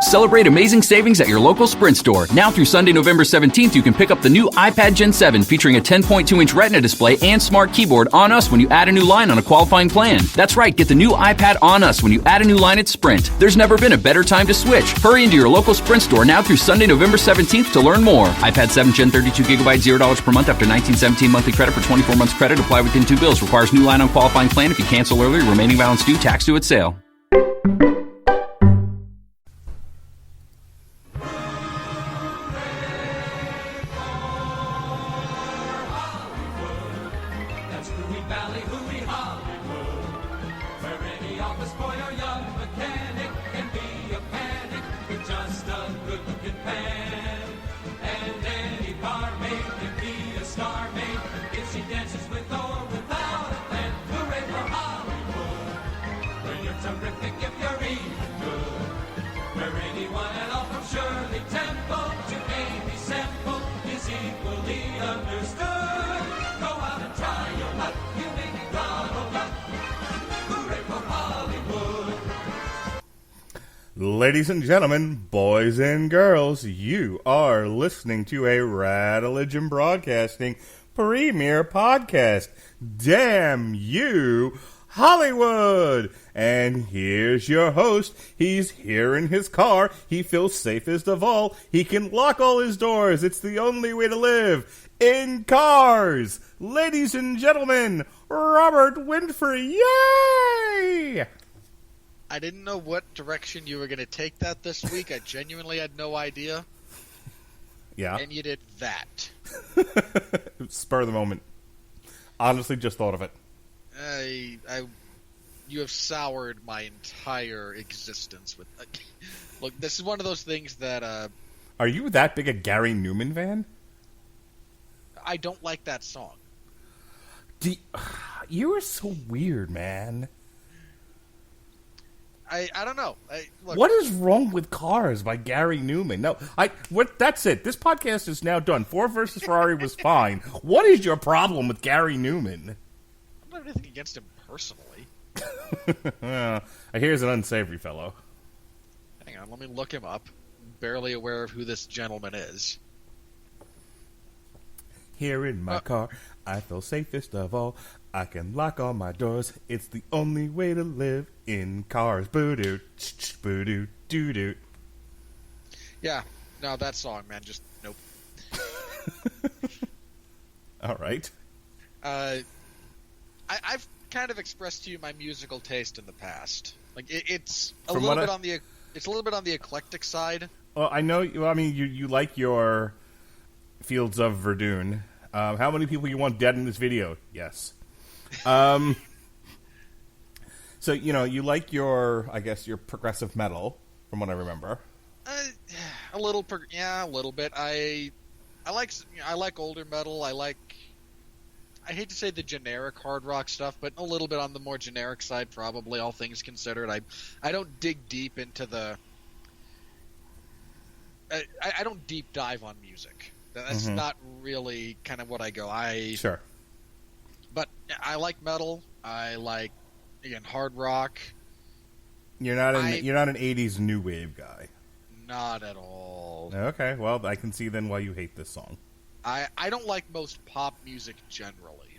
Celebrate amazing savings at your local Sprint store. Now through Sunday, November 17th, you can pick up the new iPad Gen 7 featuring a 10.2-inch Retina display and smart keyboard on us when you add a new line on a qualifying plan. That's right, get the new iPad on us when you add a new line at Sprint. There's never been a better time to switch. Hurry into your local Sprint store now through Sunday, November 17th to learn more. iPad 7 Gen 32GB, $0 per month after 1917 monthly credit for 24 months credit. Apply within 2 bills. Requires new line on qualifying plan. If you cancel early, remaining balance due, tax due at sale. Ladies and gentlemen, boys and girls, you are listening to a Radulich Broadcasting premiere podcast. Damn you, Hollywood! And here's your host. He's here in his car. He feels safest of all. He can lock all his doors. It's the only way to live. In cars! Ladies and gentlemen, Robert Winfree. Yay! I didn't know what direction you were going to take that this week. I genuinely had no idea. Yeah. And you did that. Spur of the moment. Honestly, just thought of it. You have soured my entire existence with. Look, this is one of those things that. Are you that big a Gary Newman fan? I don't like that song. You are so weird, man. I don't know. Look, what is wrong with Cars by Gary Newman? No, that's it. This podcast is now done. Ford versus Ferrari was fine. What is your problem with Gary Newman? I don't have anything against him personally. I hear he's an unsavory fellow. Hang on, let me look him up. I'm barely aware of who this gentleman is. Here in my car, I feel safest of all. I can lock all my doors. It's the only way to live in cars. Boo-doo, boo-doo, doo-doo. Yeah, no, that song, man, just nope. All right. I've kind of expressed to you my musical taste in the past. Like it's a little bit on the eclectic side. Well, I know. I mean, you like your Fields of Verdun. How many people you want dead in this video? Yes. So you like your progressive metal, from what I remember. A little bit. I like older metal. I hate to say the generic hard rock stuff, but a little bit on the more generic side, probably, all things considered. I don't dig deep into the. I don't deep dive on music. That's not really kind of what I go. Sure. But I like metal. I like, again, hard rock. You're not an 80s new wave guy. Not at all. Okay, well, I can see then why you hate this song. I don't like most pop music generally.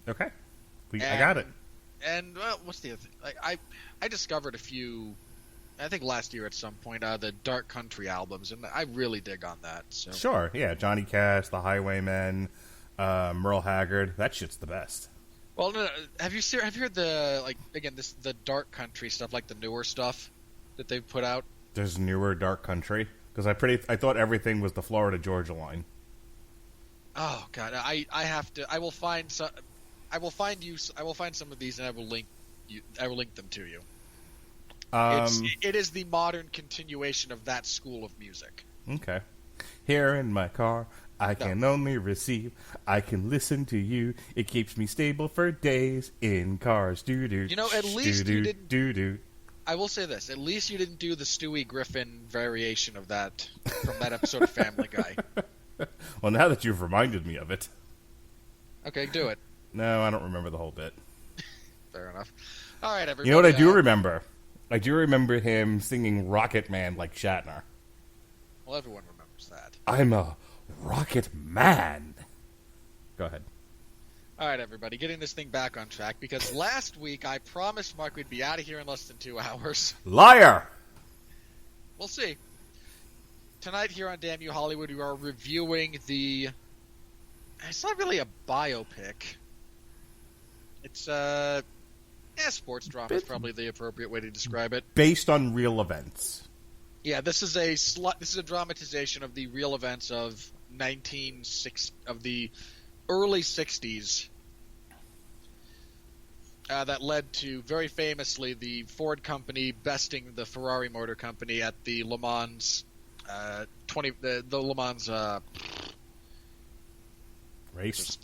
Okay. I got it. And, well, what's the other thing? I discovered a few, I think last year at some point, the Dark Country albums, and I really dig on that. So. Sure, yeah. Johnny Cash, The Highwaymen, Merle Haggard. That shit's the best. Well, no, have you heard the Dark Country stuff, like the newer stuff that they've put out? There's newer Dark Country? Because I thought everything was the Florida Georgia line. Oh God, I have to. I will find some. I will find some of these, and I will link them to you. It is the modern continuation of that school of music. Okay. Here in my car, I can only receive. I can listen to you. It keeps me stable for days in cars. Doo-doo. You know, at least you didn't. Doo-doo. I will say this. At least you didn't do the Stewie Griffin variation of that from that episode of Family Guy. Well, now that you've reminded me of it. Okay, do it. No, I don't remember the whole bit. Fair enough. All right, everybody. You know what I do remember? I do remember him singing Rocket Man like Shatner. Well, everyone remembers that. I'm a Rocket Man. Go ahead. All right, everybody, getting this thing back on track, because last week I promised Mark we'd be out of here in less than 2 hours. Liar! We'll see. Tonight here on Damn You Hollywood, we are reviewing the... It's not really a biopic. It's sports drama is probably the appropriate way to describe it. Based on real events. Yeah, this is a dramatization of the real events of the early 60s that led to, very famously, the Ford company besting the Ferrari Motor Company at the Le Mans the Le Mans Race.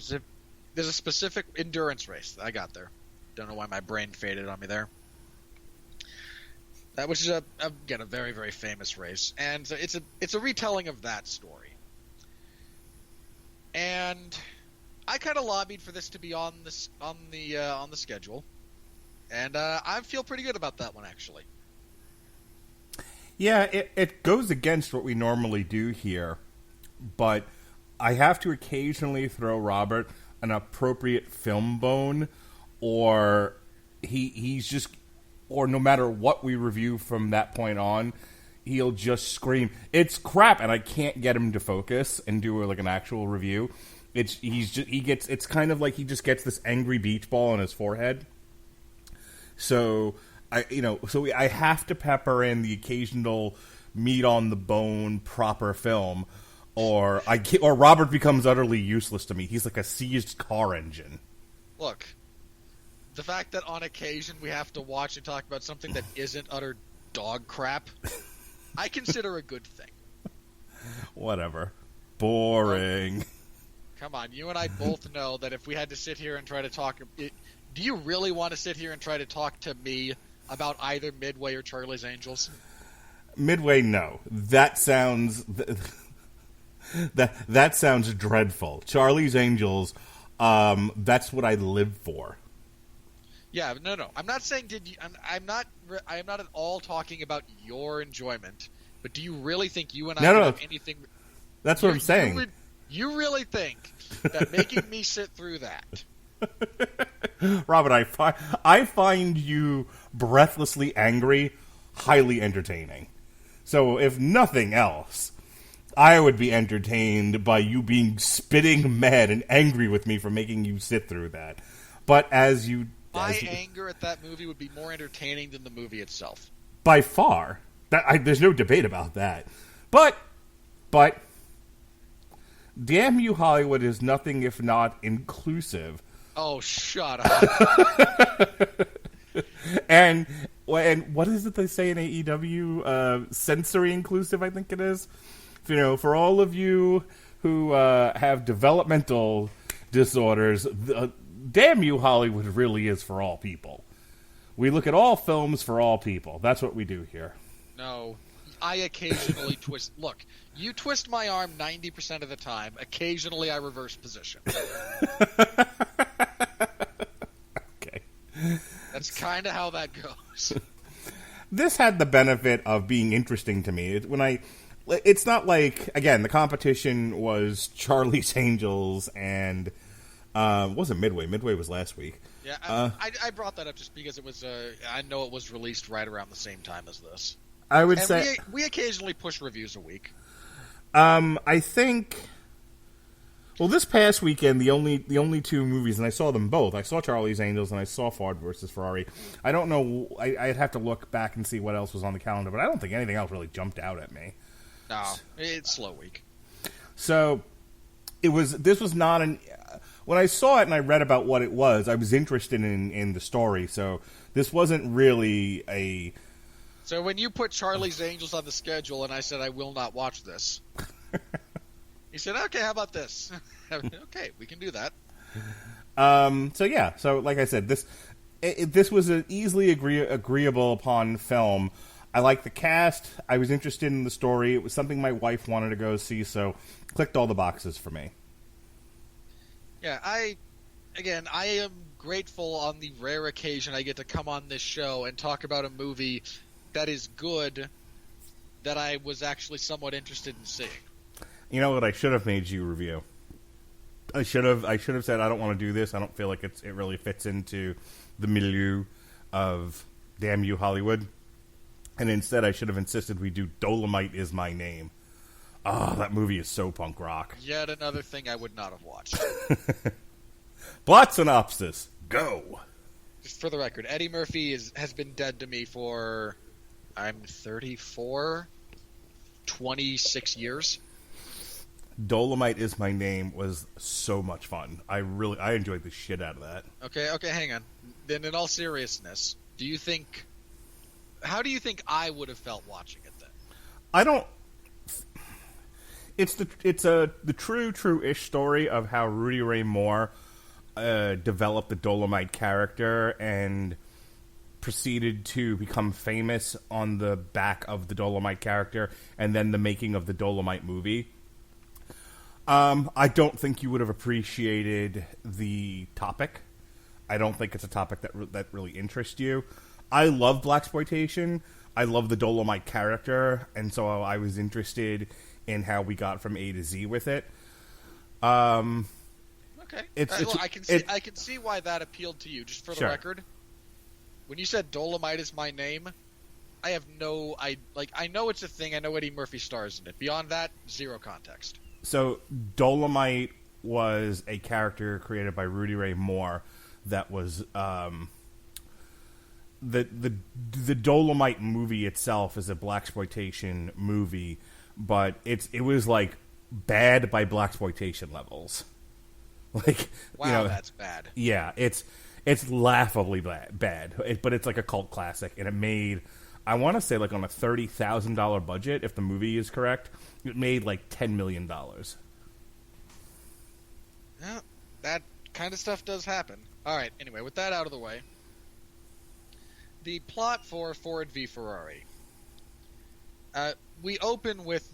There's a specific endurance race that I got there. Don't know why my brain faded on me there. That which is again a very, very famous race, and it's a retelling of that story. And I kind of lobbied for this to be on the schedule, and I feel pretty good about that one, actually. Yeah, it goes against what we normally do here, but I have to occasionally throw Robert an appropriate film bone, or he's just, or no matter what we review from that point on, he'll just scream, "It's crap," and I can't get him to focus and do like an actual review. It's kind of like he just gets this angry beach ball on his forehead. So I have to pepper in the occasional meat on the bone proper film, or Robert becomes utterly useless to me. He's like a seized car engine. Look, the fact that on occasion we have to watch and talk about something that isn't utter dog crap, I consider a good thing. Whatever. Boring. Come on, you and I both know that if we had to sit here and try to talk... do you really want to sit here and try to talk to me about either Midway or Charlie's Angels? Midway, no. That sounds... that sounds dreadful. Charlie's Angels, that's what I live for. Yeah, no. I'm not saying I'm not at all talking about your enjoyment, but do you really think you and I have anything... That's what I'm saying. You really think that making me sit through that... Robert, I find you breathlessly angry highly entertaining. So if nothing else, I would be entertained by you being spitting mad and angry with me for making you sit through that. But my anger at that movie would be more entertaining than the movie itself. By far. There's no debate about that. But, Damn You Hollywood is nothing if not inclusive. Oh, shut up. and what is it they say in AEW? Sensory inclusive, I think it is. For all of you who have developmental disorders, Damn You Hollywood really is for all people. We look at all films for all people. That's what we do here. No. I occasionally twist... Look, you twist my arm 90% of the time. Occasionally I reverse position. Okay. That's kind of how that goes. This had the benefit of being interesting to me. It's not like, again, the competition was Charlie's Angels and... wasn't Midway. Midway was last week. Yeah, I brought that up just because it was... I know it was released right around the same time as this. I would say we occasionally push reviews a week. I think. Well, this past weekend, the only two movies, and I saw them both. I saw Charlie's Angels and I saw Ford versus Ferrari. I don't know. I'd have to look back and see what else was on the calendar, but I don't think anything else really jumped out at me. No, it's slow week. So this was not an. When I saw it and I read about what it was, I was interested in the story. So this wasn't really a. So when you put Charlie's Angels on the schedule and I said I will not watch this, he said, "Okay, how about this?" Okay, we can do that. So like I said, this was an easily agreeable upon film. I liked the cast. I was interested in the story. It was something my wife wanted to go see, so clicked all the boxes for me. Yeah, I am grateful on the rare occasion I get to come on this show and talk about a movie that is good that I was actually somewhat interested in seeing. You know what? I should have made you review. I should have said I don't want to do this. I don't feel like it really fits into the milieu of Damn You Hollywood. And instead, I should have insisted we do Dolomite Is My Name. Oh, that movie is so punk rock. Yet another thing I would not have watched. Plot synopsis. Go. Just for the record, Eddie Murphy has been dead to me for, I'm 34, 26 years. Dolomite Is My Name was so much fun. I enjoyed the shit out of that. Okay, hang on. Then in all seriousness, how do you think I would have felt watching it then? I don't. It's the true-ish story of how Rudy Ray Moore developed the Dolomite character and proceeded to become famous on the back of the Dolomite character, and then the making of the Dolomite movie. I don't think you would have appreciated the topic. I don't think it's a topic that really interests you. I love blaxploitation. I love the Dolomite character, and so I was interested in how we got from A to Z with it. Okay, I can see why that appealed to you. Just for the record, when you said Dolomite Is My Name, I know it's a thing. I know Eddie Murphy stars in it. Beyond that, zero context. So Dolomite was a character created by Rudy Ray Moore that was the Dolomite movie itself is a blaxploitation movie, but it was like bad by blaxploitation levels. Like, wow, that's bad. Yeah, it's laughably bad, but it's like a cult classic, and it made, I want to say, like on a $30,000 budget, if the movie is correct, it made like $10 million. Yeah, that kind of stuff does happen. All right, anyway, with that out of the way, the plot for Ford v Ferrari. We open with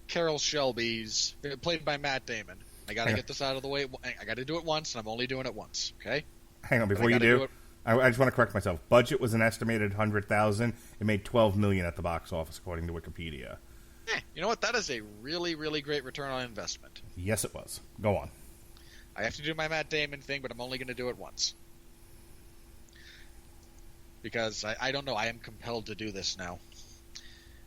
Carroll Shelby's, played by Matt Damon. I got to get this out of the way. I got to do it once, and I'm only doing it once. Okay. Hang on, before you do, I just want to correct myself. Budget was an estimated $100,000. It made $12 million at the box office, according to Wikipedia. You know what? That is a really, really great return on investment. Yes, it was. Go on. I have to do my Matt Damon thing, but I'm only going to do it once. Because, I don't know, I am compelled to do this now.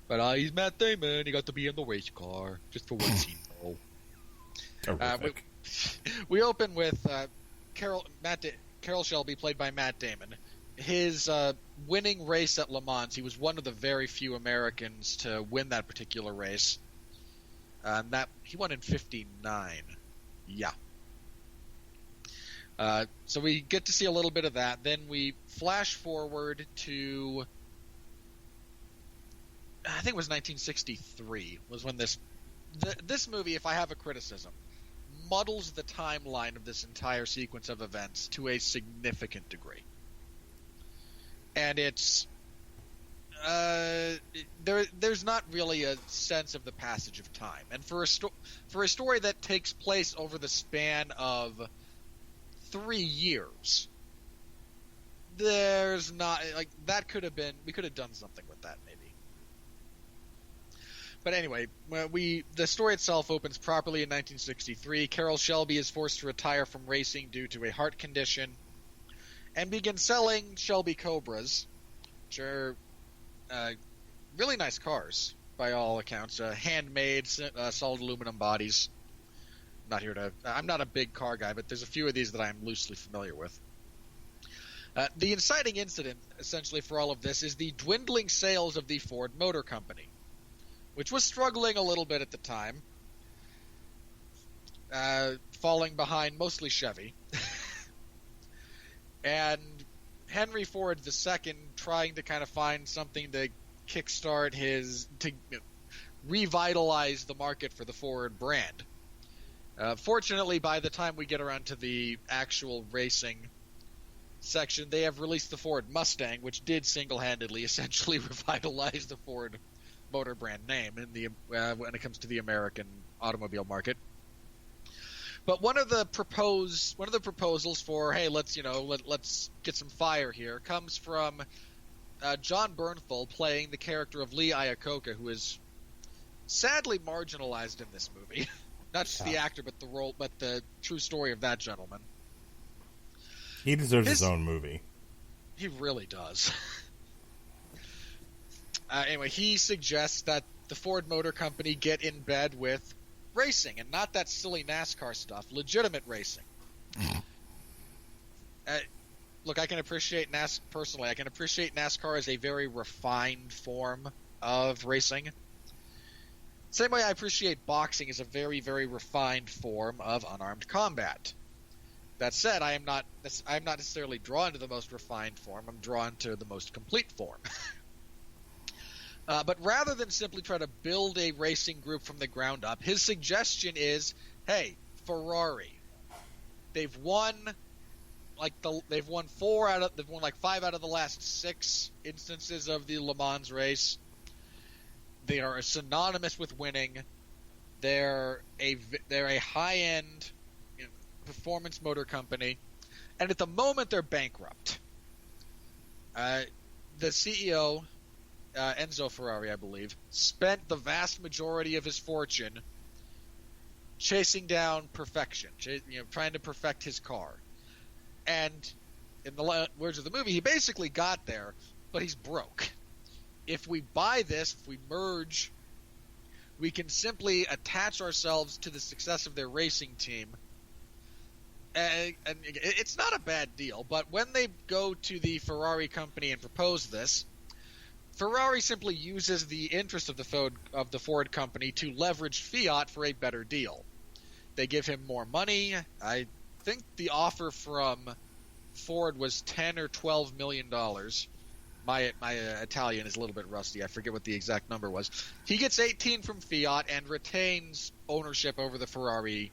But he's Matt Damon, he got to be in the race car, just for one scene. We open with Carroll Shelby, played by Matt Damon. His winning race at Le Mans, he was one of the very few Americans to win that particular race. He won in 59. Yeah. So we get to see a little bit of that. Then we flash forward to, I think it was 1963, was when this movie, if I have a criticism, muddles the timeline of this entire sequence of events to a significant degree. And it's there's not really a sense of the passage of time. And for a story that takes place over the span of 3 years, there's not, like, that could have been, we could have done something with that maybe. But anyway, the story itself opens properly in 1963. Carroll Shelby is forced to retire from racing due to a heart condition and begins selling Shelby Cobras, which are really nice cars by all accounts. Handmade, solid aluminum bodies. I'm not a big car guy, but there's a few of these that I'm loosely familiar with. The inciting incident, essentially, for all of this is the dwindling sales of the Ford Motor Company, which was struggling a little bit at the time, falling behind mostly Chevy. And Henry Ford II trying to kind of find something to kickstart to revitalize the market for the Ford brand. Fortunately, by the time we get around to the actual racing section, they have released the Ford Mustang, which did single-handedly essentially revitalize the Ford Motor brand name when it comes to the American automobile market. But one of the proposals for, hey, let's get some fire here, comes from John Bernthal playing the character of Lee Iacocca, who is sadly marginalized in this movie. Not just the actor, but the role, but the true story of that gentleman. He deserves his own movie. He really does. Anyway, he suggests that the Ford Motor Company get in bed with racing, and not that silly NASCAR stuff, legitimate racing. Look, I can appreciate personally, I can appreciate NASCAR as a very refined form of racing. Same way I appreciate boxing as a very, very refined form of unarmed combat. That said, I am not necessarily drawn to the most refined form. I'm drawn to the most complete form. But rather than simply try to build a racing group from the ground up, his suggestion is, hey, Ferrari. They've won like 5 out of the last 6 instances of the Le Mans race. They are synonymous with winning. They're a high-end performance motor company, and at the moment they're bankrupt. The CEO, Enzo Ferrari, I believe, spent the vast majority of his fortune chasing down perfection, trying to perfect his car. And in the words of the movie, he basically got there, but he's broke. If we buy this, if we merge, we can simply attach ourselves to the success of their racing team. And it's not a bad deal, but when they go to the Ferrari company and propose this, Ferrari simply uses the interest of the Ford company to leverage Fiat for a better deal. They give him more money. I think the offer from Ford was $10 or $12 million. My Italian is a little bit rusty. I forget what the exact number was. He gets 18 from Fiat and retains ownership over the Ferrari.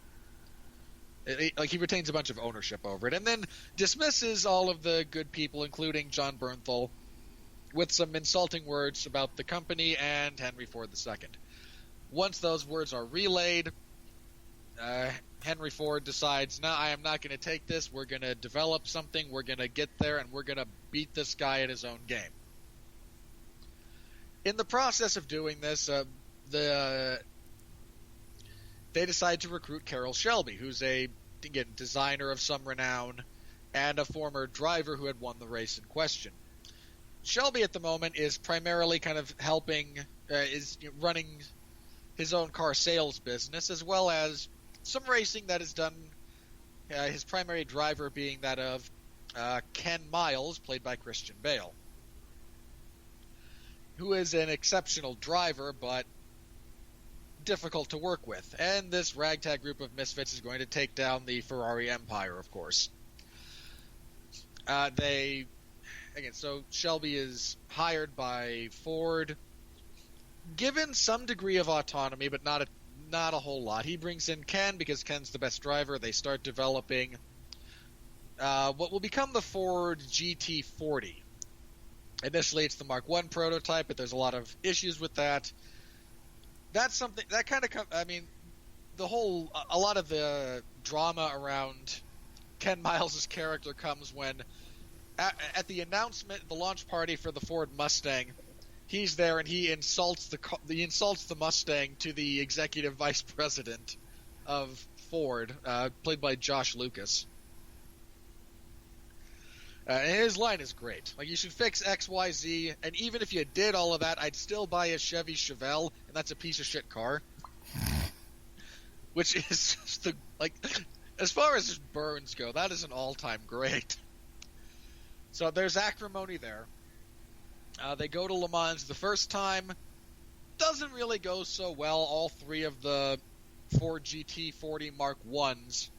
He retains a bunch of ownership over it, and then dismisses all of the good people, including John Bernthal, with some insulting words about the company and Henry Ford II. Once those words are relayed, Henry Ford decides, no, I am not going to take this. We're going to develop something. We're going to get there, and we're going to beat this guy at his own game. In the process of doing this, they decide to recruit Carroll Shelby, who's a designer of some renown and a former driver who had won the race in question. Shelby at the moment is primarily kind of running his own car sales business, as well as some racing that is done, his primary driver being that of Ken Miles, played by Christian Bale, who is an exceptional driver, but difficult to work with. And this ragtag group of misfits is going to take down the Ferrari empire, of course. So Shelby is hired by Ford, given some degree of autonomy, but not a whole lot. He brings in Ken because Ken's the best driver. They start developing what will become the Ford GT40. Initially, it's the Mark I prototype, but there's a lot of issues with that. That's something that kind of a lot of the drama around Ken Miles' character comes when at the announcement, the launch party for the Ford Mustang, he's there and he insults the Mustang to the executive vice president of Ford, played by Josh Lucas. And his line is great. Like, you should fix X, Y, Z, and even if you did all of that, I'd still buy a Chevy Chevelle, and that's a piece of shit car. Which is just as far as burns go, that is an all-time great. So there's acrimony there. They go to Le Mans the first time. Doesn't really go so well. All 3 of the Ford GT40 Mark I's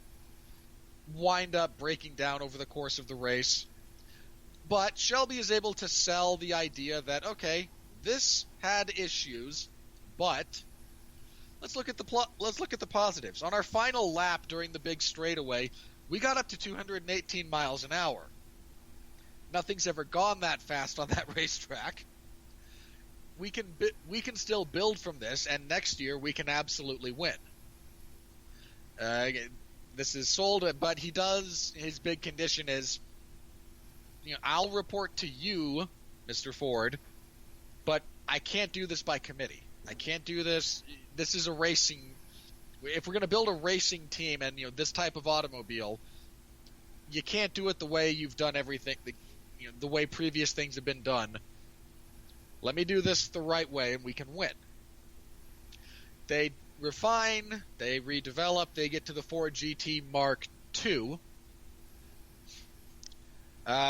wind up breaking down over the course of the race. But Shelby is able to sell the idea that, okay, this had issues, but let's look at the positives. On our final lap during the big straightaway, we got up to 218 miles an hour. Nothing's ever gone that fast on that racetrack. We can still build from this, and next year we can absolutely win. this is sold, but he does, his big condition is, I'll report to you, Mr. Ford, but I can't do this by committee. I can't do this. This is a racing. If we're going to build a racing team and this type of automobile, you can't do it the way you've done everything. The way previous things have been done. Let me do this the right way, and we can win. They refine, they redevelop, they get to the Ford GT Mark II.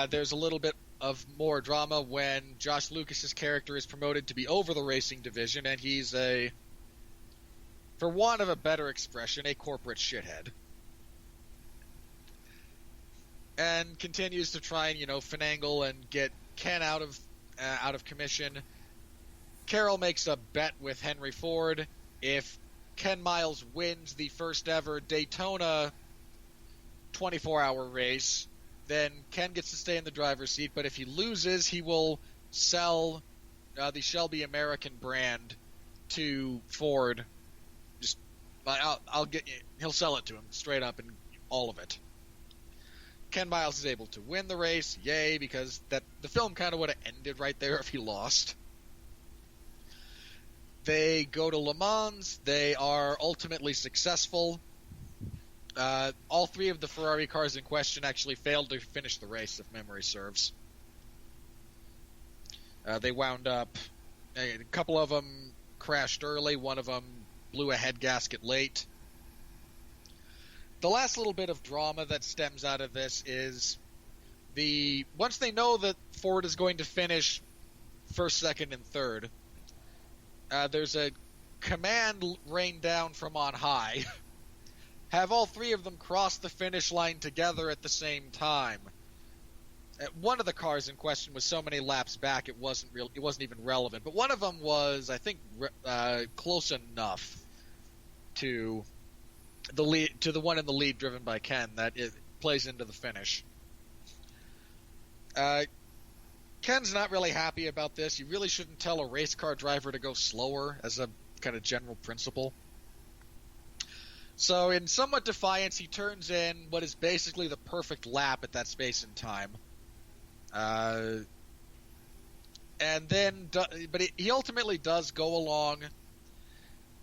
There's a little bit of more drama when Josh Lucas's character is promoted to be over the racing division, and he's for want of a better expression, a corporate shithead. And continues to try and, finagle and get Ken out of commission. Carroll makes a bet with Henry Ford. If Ken Miles wins the first ever Daytona 24-hour race, then Ken gets to stay in the driver's seat, but if he loses, he will sell the Shelby American brand to Ford. He'll sell it to him straight up and all of it. Ken Miles is able to win the race, yay, because the film kind of would have ended right there if he lost. They go to Le Mans. They are ultimately successful. All three of the Ferrari cars in question actually failed to finish the race, if memory serves. They wound up... A couple of them crashed early. One of them blew a head gasket late. The last little bit of drama that stems out of this is once they know that Ford is going to finish first, second, and third, there's a command rained down from on high. Have all three of them cross the finish line together at the same time. One of the cars in question was so many laps back it wasn't even relevant. But one of them was, I think, close enough to the one in the lead driven by Ken that it plays into the finish. Ken's not really happy about this. You really shouldn't tell a race car driver to go slower as a kind of general principle. So in somewhat defiance, he turns in what is basically the perfect lap at that space and time. But he ultimately does go along,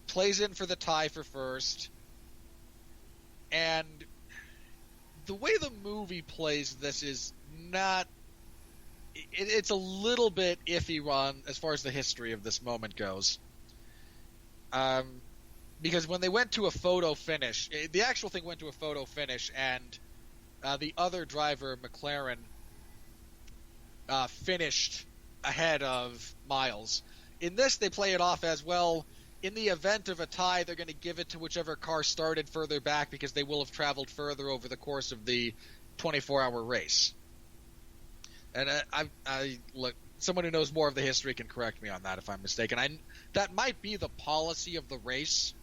plays in for the tie for first, and the way the movie plays this is not... It's a little bit iffy, Ron, as far as the history of this moment goes. Because when they went to a photo finish, the actual thing went to a photo finish, and the other driver, McLaren, finished ahead of Miles. In this, they play it off as, well, in the event of a tie, they're going to give it to whichever car started further back because they will have traveled further over the course of the 24-hour race. And I look, someone who knows more of the history can correct me on that if I'm mistaken. That might be the policy of the race.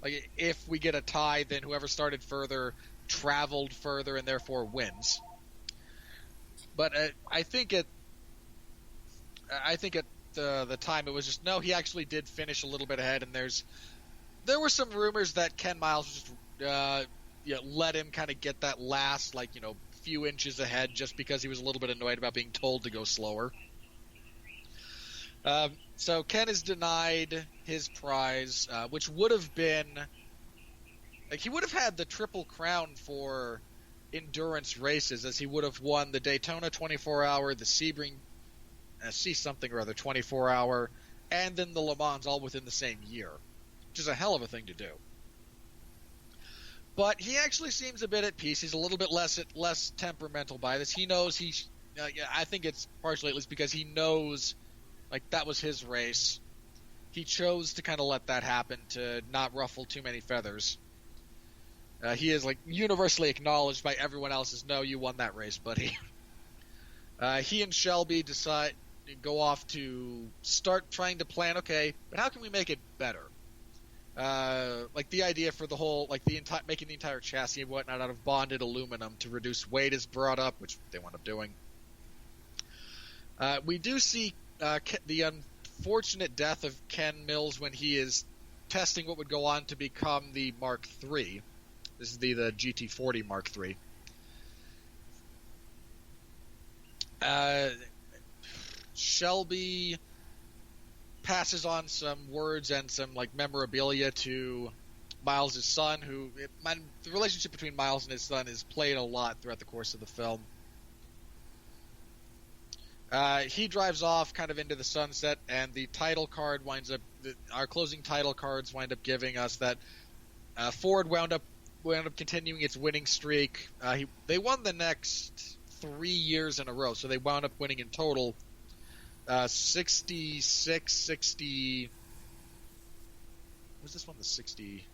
Like, if we get a tie, then whoever started further traveled further and therefore wins. But I think at the time it was just, no, he actually did finish a little bit ahead, and there were some rumors that Ken Miles just let him kind of get that last few inches ahead just because he was a little bit annoyed about being told to go slower. So Ken is denied his prize, which would have been he would have had the Triple Crown for endurance races, as he would have won the Daytona 24-hour, the Sebring something or other 24-hour, and then the Le Mans all within the same year, which is a hell of a thing to do. But he actually seems a bit at peace. He's a little bit less temperamental by this. He knows I think it's partially at least because he knows that was his race. He chose to kind of let that happen to not ruffle too many feathers. He is universally acknowledged by everyone else as, no, you won that race, buddy. He and Shelby go off to start trying to plan, okay, but how can we make it better? The idea for the whole, making the entire chassis and whatnot out of bonded aluminum to reduce weight is brought up, which they wound up doing. We do see the unfortunate death of Ken Mills when he is testing what would go on to become the Mark III. This is the GT40 Mark III. Shelby passes on some words and some like memorabilia to Miles' son, the relationship between Miles and his son is played a lot throughout the course of the film. He drives off kind of into the sunset, and the title card our closing title cards wind up giving us that Ford wound up continuing its winning streak. They won the next 3 years in a row, so they wound up winning in total 66, 60. Was this one the 60?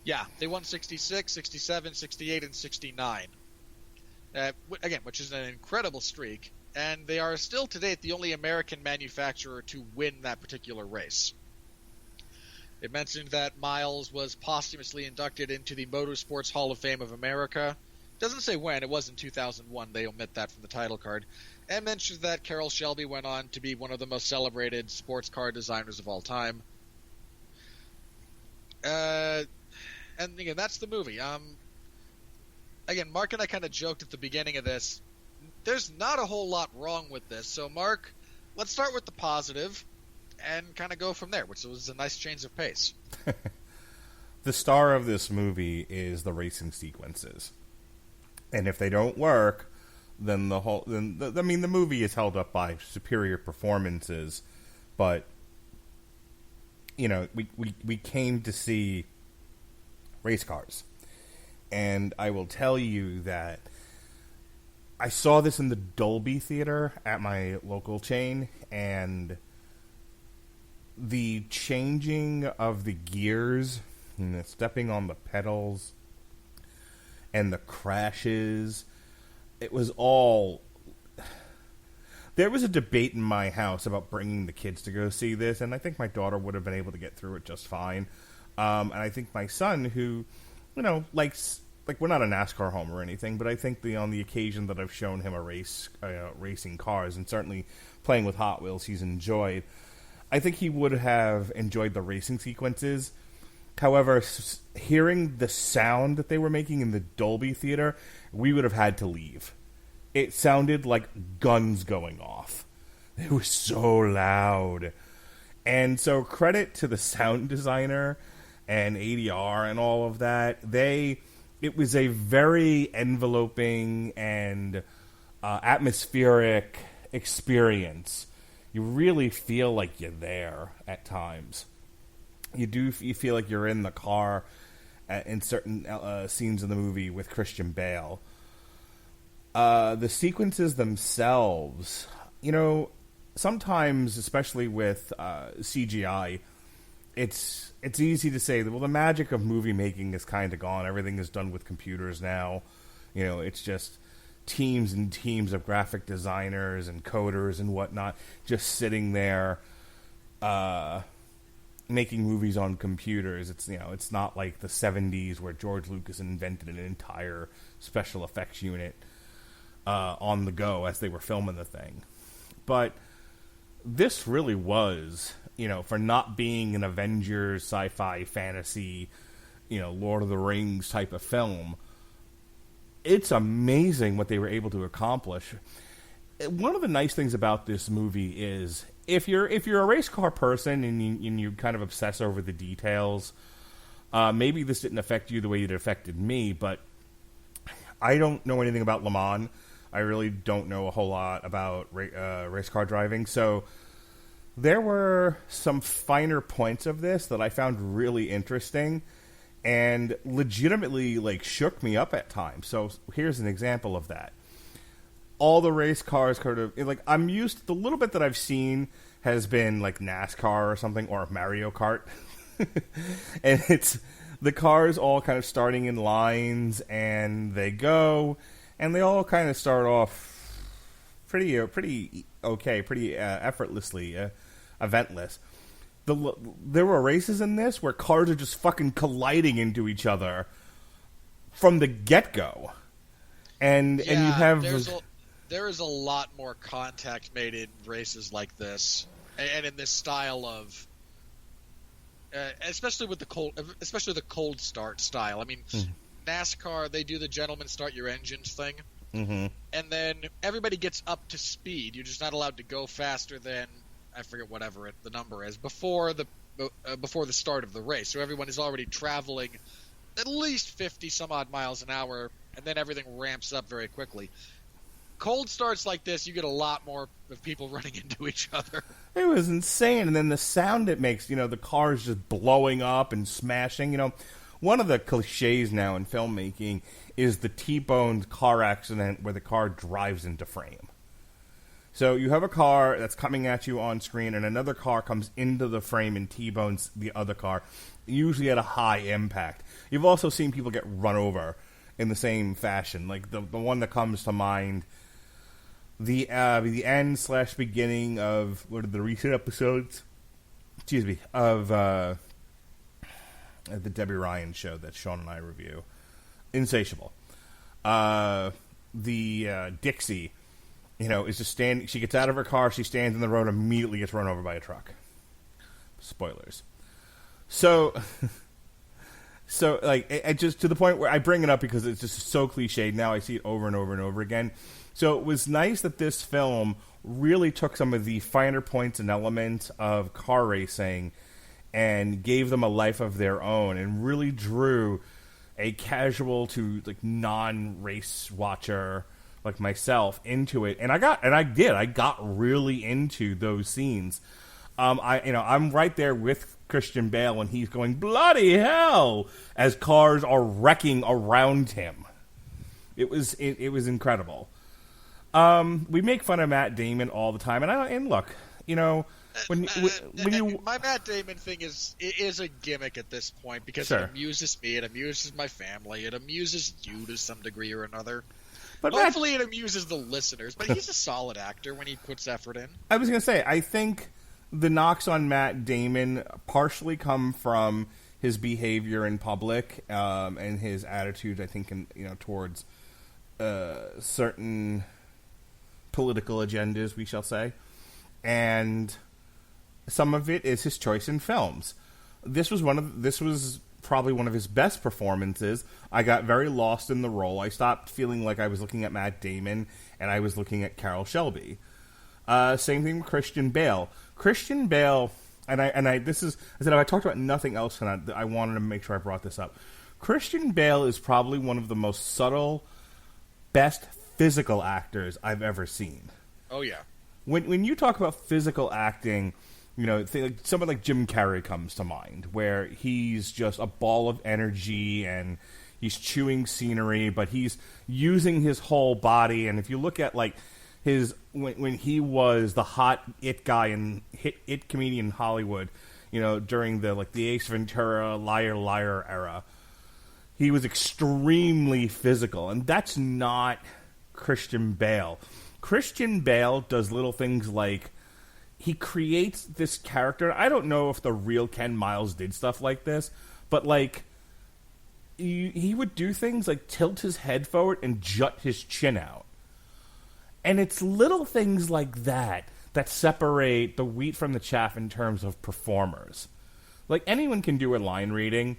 Yeah, they won 66, 67, 68, and 69. Again, which is an incredible streak. And they are still to date the only American manufacturer to win that particular race. It mentioned that Miles was posthumously inducted into the Motorsports Hall of Fame of America. Doesn't say when. It was in 2001. They omit that from the title card. And mentions that Carroll Shelby went on to be one of the most celebrated sports car designers of all time. And again, that's the movie. Again, Mark and I kind of joked at the beginning of this. There's not a whole lot wrong with this. So, Mark, let's start with the positive and kind of go from there, which was a nice change of pace. The star of this movie is the racing sequences. And if they don't work, then the movie is held up by superior performances. But, we came to see race cars. And I will tell you that I saw this in the Dolby Theater at my local chain, and the changing of the gears and the stepping on the pedals and the crashes, it was all... There was a debate in my house about bringing the kids to go see this, and I think my daughter would have been able to get through it just fine. And I think my son, who, likes... Like, we're not a NASCAR home or anything, but I think on the occasion that I've shown him racing cars, and certainly playing with Hot Wheels, he's enjoyed. I think he would have enjoyed the racing sequences. However, hearing the sound that they were making in the Dolby Theater, we would have had to leave. It sounded like guns going off. They were so loud. And so credit to the sound designer and ADR and all of that. It was a very enveloping and atmospheric experience. You really feel like you're there at times. You feel like you're in the car in certain scenes of the movie with Christian Bale. The sequences themselves, sometimes, especially with CGI, it's easy to say that, well, the magic of movie making is kind of gone. Everything is done with computers now. It's just teams and teams of graphic designers and coders and whatnot just sitting there making movies on computers. It's not like the 70s where George Lucas invented an entire special effects unit on the go as they were filming the thing. But this really was... for not being an Avengers, sci-fi, fantasy, Lord of the Rings type of film, it's amazing what they were able to accomplish. One of the nice things about this movie is if you're a race car person and you kind of obsess over the details, maybe this didn't affect you the way it affected me, but I don't know anything about Le Mans. I really don't know a whole lot about race car driving, so... There were some finer points of this that I found really interesting and legitimately, shook me up at times. So here's an example of that. All the race cars I'm used to, the little bit that I've seen has been, NASCAR or something, or Mario Kart. And it's the cars all kind of starting in lines, and they go, and they all kind of start off pretty okay, pretty effortlessly, eventless. There were races in this where cars are just fucking colliding into each other from the get-go. And you have... There is a lot more contact made in races like this, and in this style of... especially the cold start style. I mean, NASCAR, they do the gentleman start your engines thing. Mm-hmm. And then everybody gets up to speed. You're just not allowed to go faster than, I forget whatever the number is, before the start of the race. So everyone is already traveling at least 50 some odd miles an hour, and then everything ramps up very quickly. Cold starts like this, you get a lot more of people running into each other. It was insane. And then the sound it makes, the cars just blowing up and smashing. One of the cliches now in filmmaking is the T-boned car accident where the car drives into frame. So you have a car that's coming at you on screen, and another car comes into the frame and T-bones the other car, usually at a high impact. You've also seen people get run over in the same fashion. Like the one that comes to mind, the end/beginning of one of the recent episodes, of the Debbie Ryan show that Sean and I review, Insatiable. Dixie, is just standing. She gets out of her car, she stands in the road, immediately gets run over by a truck. Spoilers. So it just to the point where I bring it up because it's just so cliched. Now I see it over and over and over again. So it was nice that this film really took some of the finer points and elements of car racing and gave them a life of their own, and really drew a casual to non-race watcher like myself into it. And I got really into those scenes. I'm right there with Christian Bale when he's going bloody hell as cars are wrecking around him. It was incredible. We make fun of Matt Damon all the time, and look, when you my Matt Damon thing is a gimmick at this point because Sure. It amuses me, it amuses my family, it amuses you to some degree or another. But hopefully it amuses the listeners, but he's a solid actor when he puts effort in. I was going to say, I think the knocks on Matt Damon partially come from his behavior in public and his attitude, I think, towards certain political agendas, we shall say. And some of it is his choice in films. This was probably one of his best performances. I got very lost in the role. I stopped feeling like I was looking at Matt Damon and I was looking at Carroll Shelby. Same thing with Christian Bale. Christian Bale, I said if I talked about nothing else tonight, I wanted to make sure I brought this up. Christian Bale is probably one of the most subtle, best physical actors I've ever seen. Oh yeah. When you talk about physical acting, someone like Jim Carrey comes to mind, where he's just a ball of energy and he's chewing scenery, but he's using his whole body. And if you look at when he was the hot it guy and it comedian in Hollywood, during the Ace Ventura, Liar Liar era, he was extremely physical, and that's not Christian Bale. Christian Bale does little things like he creates this character. I don't know if the real Ken Miles did stuff like this, but he would do things like tilt his head forward and jut his chin out. And it's little things like that separate the wheat from the chaff in terms of performers. Anyone can do a line reading.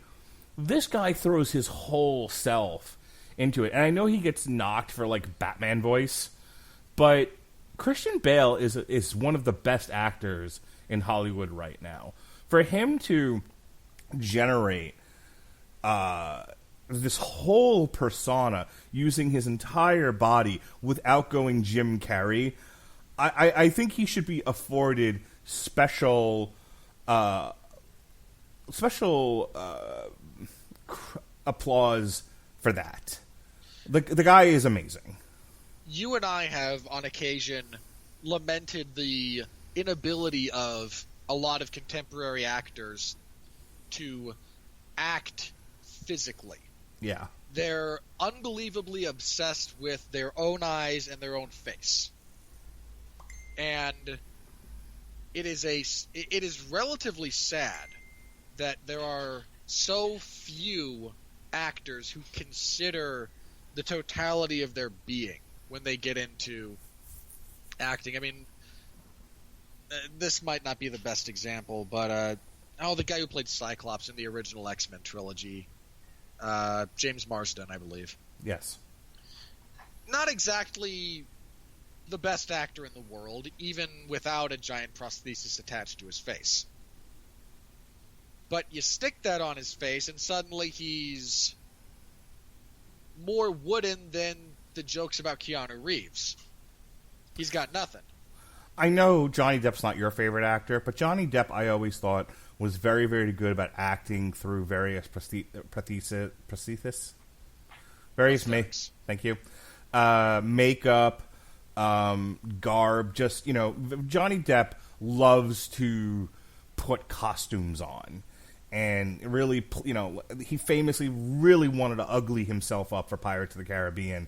This guy throws his whole self into it. And I know he gets knocked for Batman voice, but Christian Bale is one of the best actors in Hollywood right now. For him to generate this whole persona using his entire body without going Jim Carrey, I think he should be afforded special applause for that. The guy is amazing. You and I have, on occasion, lamented the inability of a lot of contemporary actors to act physically. Yeah. They're unbelievably obsessed with their own eyes and their own face. And it is relatively sad that there are so few actors who consider the totality of their being when they get into acting. I mean, this might not be the best example, but the guy who played Cyclops in the original X-Men trilogy, James Marsden, I believe. Yes. Not exactly the best actor in the world, even without a giant prosthesis attached to his face. But you stick that on his face, and suddenly he's more wooden than the jokes about Keanu Reeves. He's got nothing. I know Johnny Depp's not your favorite actor, but Johnny Depp I always thought was very, very good about acting through various prosthesis? Various thank you. Makeup, garb, just, Johnny Depp loves to put costumes on. And really, he famously really wanted to ugly himself up for Pirates of the Caribbean,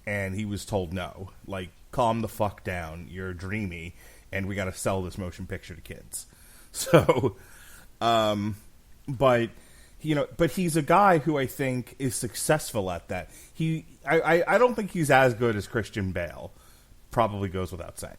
and he was told no. Like, calm the fuck down. You're dreamy, and we got to sell this motion picture to kids. So, but he's a guy who I think is successful at that. I don't think he's as good as Christian Bale. Probably goes without saying.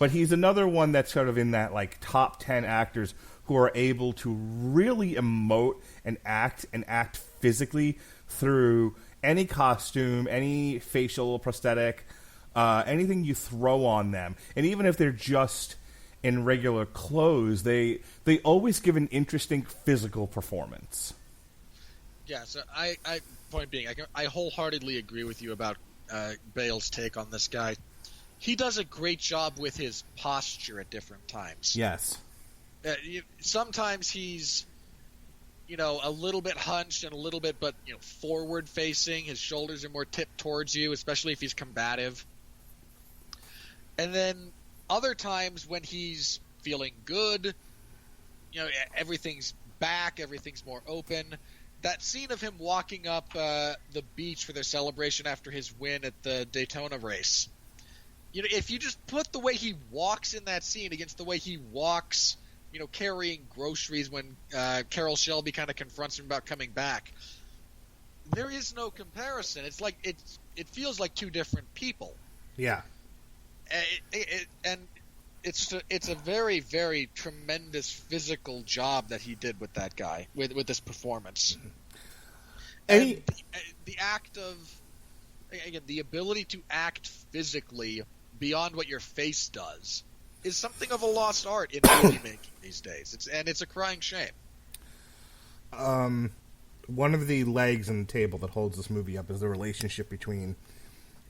But he's another one that's sort of in that, like, top 10 actors who are able to really emote and act physically through any costume, any facial prosthetic, anything you throw on them. And even if they're just in regular clothes, they always give an interesting physical performance. Yeah, so point being, I wholeheartedly agree with you about Bale's take on this guy. He does a great job with his posture at different times. Yes. Sometimes he's, a little bit hunched and a little bit, but, forward facing. His shoulders are more tipped towards you, especially if he's combative. And then other times when he's feeling good, everything's back, everything's more open. That scene of him walking up the beach for their celebration after his win at the Daytona race. If you just put the way he walks in that scene against the way he walks, carrying groceries when Carol Shelby kind of confronts him about coming back, there is no comparison. It's like it feels like two different people. Yeah. And it's a very, very tremendous physical job that he did with that guy, with this performance. And the act of, again, the ability to act physically beyond what your face does is something of a lost art in movie making these days. It's a crying shame. One of the legs in the table that holds this movie up is the relationship between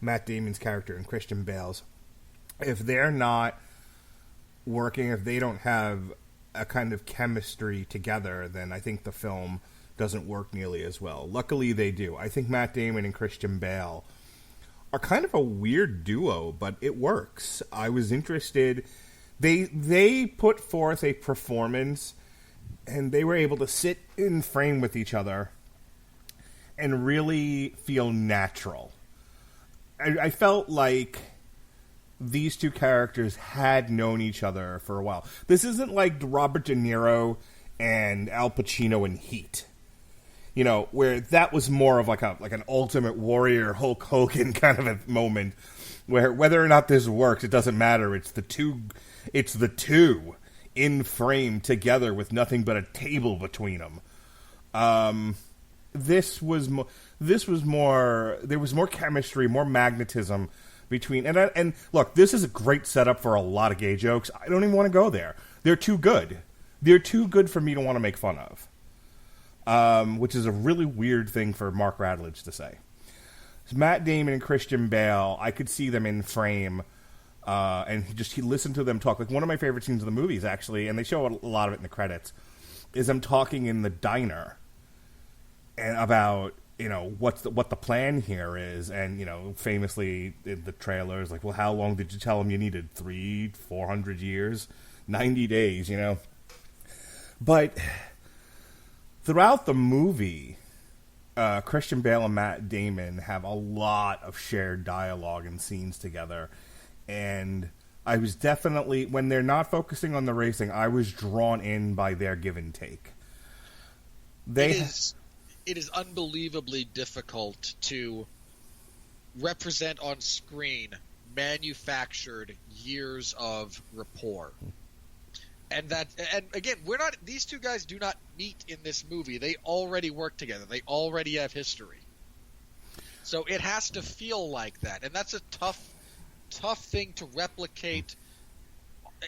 Matt Damon's character and Christian Bale's. If they're not working, if they don't have a kind of chemistry together, then I think the film doesn't work nearly as well. Luckily, they do. I think Matt Damon and Christian Bale are kind of a weird duo, but it works. I was interested. They put forth a performance, and they were able to sit in frame with each other and really feel natural. I felt like these two characters had known each other for a while. This isn't like Robert De Niro and Al Pacino in Heat, where that was more of like an Ultimate Warrior Hulk Hogan kind of a moment, where whether or not this works, it doesn't matter. It's the two in frame together with nothing but a table between them. This was more. There was more chemistry, more magnetism between. And look, this is a great setup for a lot of gay jokes. I don't even want to go there. They're too good. They're too good for me to want to make fun of. Which is a really weird thing for Mark Radulich to say. Matt Damon and Christian Bale, I could see them in frame, and he listened to them talk. Like, one of my favorite scenes of the movies, actually, and they show a lot of it in the credits, is them talking in the diner and about what the plan here is, and famously the trailer is like, well, how long did you tell him you needed? 300-400 years, 90 days, But throughout the movie, Christian Bale and Matt Damon have a lot of shared dialogue and scenes together, and I was definitely, when they're not focusing on the racing, I was drawn in by their give and take. It is unbelievably difficult to represent on screen manufactured years of rapport. And again, these two guys do not meet in this movie. They already work together. They already have history. So it has to feel like that. And that's a tough thing to replicate.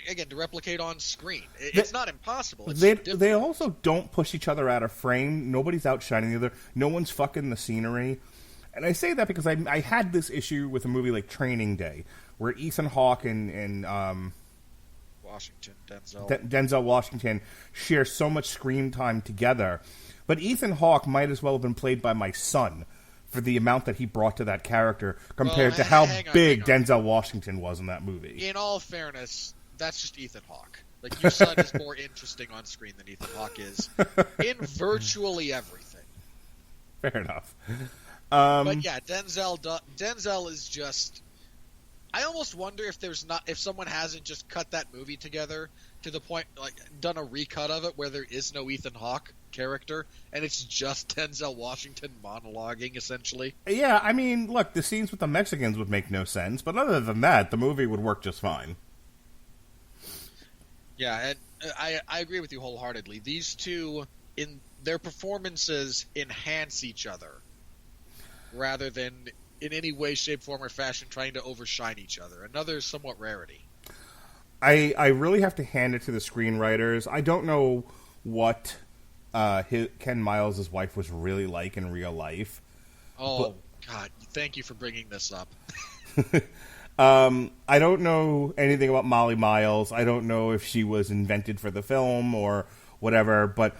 Again, to replicate on screen. It's not impossible. They also don't push each other out of frame. Nobody's outshining the other. No one's fucking the scenery. And I say that because I had this issue with a movie like Training Day, where Ethan Hawke and Denzel Washington share so much screen time together. But Ethan Hawke might as well have been played by my son for the amount that he brought to that character compared to how big Denzel Washington was in that movie. In all fairness, that's just Ethan Hawke. Like, your son is more interesting on screen than Ethan Hawke is in virtually everything. Fair enough. But yeah, Denzel is just. I almost wonder if someone hasn't just cut that movie together to the point, like, done a recut of it where there is no Ethan Hawke character and it's just Denzel Washington monologuing essentially. Yeah, I mean, look, the scenes with the Mexicans would make no sense, but other than that, the movie would work just fine. Yeah, and I agree with you wholeheartedly. These two, in their performances, enhance each other rather than in any way, shape, form, or fashion trying to overshine each other. Another somewhat rarity. I really have to hand it to the screenwriters. I don't know what Ken Miles' wife was really like in real life. Oh, God. Thank you for bringing this up. I don't know anything about Molly Miles. I don't know if she was invented for the film or whatever, but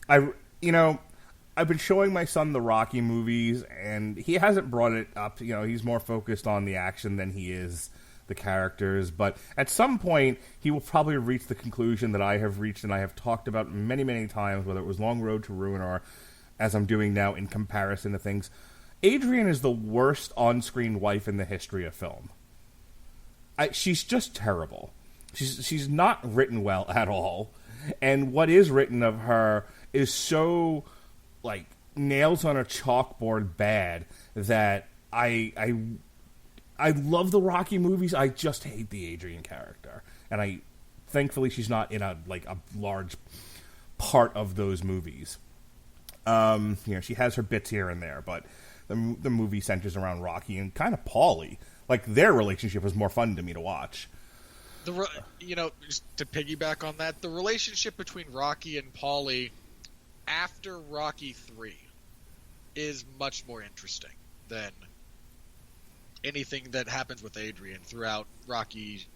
I've been showing my son the Rocky movies, and he hasn't brought it up. You know, he's more focused on the action than he is the characters. But at some point, he will probably reach the conclusion that I have reached, and I have talked about many, many times, whether it was Long Road to Ruin or as I'm doing now in comparison to things. Adrian is the worst on-screen wife in the history of film. She's just terrible. She's not written well at all. And what is written of her is so, like, nails on a chalkboard bad that I love the Rocky movies. I just hate the Adrian character. And thankfully she's not in a large part of those movies. She has her bits here and there, but the movie centers around Rocky and kind of Paulie. Like, their relationship was more fun to me to watch. Just to piggyback on that, the relationship between Rocky and Paulie after Rocky 3 is much more interesting than anything that happens with Adrian throughout Rocky,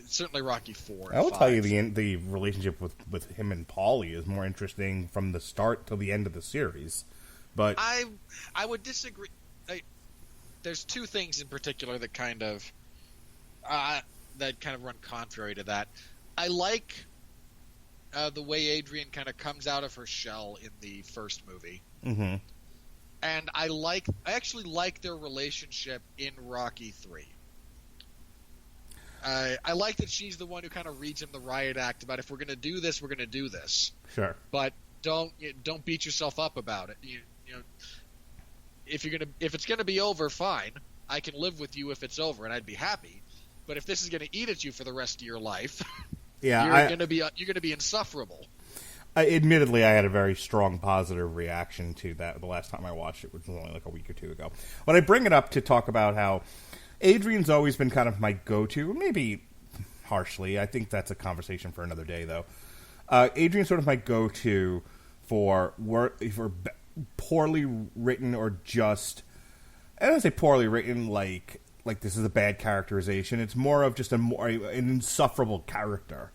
certainly Rocky 4 and I will 5. tell you the relationship with him and Paulie is more interesting from the start till the end of the series. But I would disagree. There's two things in particular that kind of run contrary to that. I like the way Adrian kind of comes out of her shell in the first movie. Mm-hmm. And I actually like their relationship in Rocky 3. I like that she's the one who kind of reads him the riot act about, if we're going to do this, we're going to do this. Sure. But don't beat yourself up about it. If it's going to be over, fine. I can live with you if it's over, and I'd be happy. But if this is going to eat at you for the rest of your life, yeah, you're going to be insufferable. Admittedly, I had a very strong positive reaction to that the last time I watched it, which was only like a week or two ago. But I bring it up to talk about how Adrian's always been kind of my go-to, maybe harshly. I think that's a conversation for another day, though. Adrian's sort of my go-to for poorly written or just... I don't say poorly written like this is a bad characterization. It's more of just an insufferable character.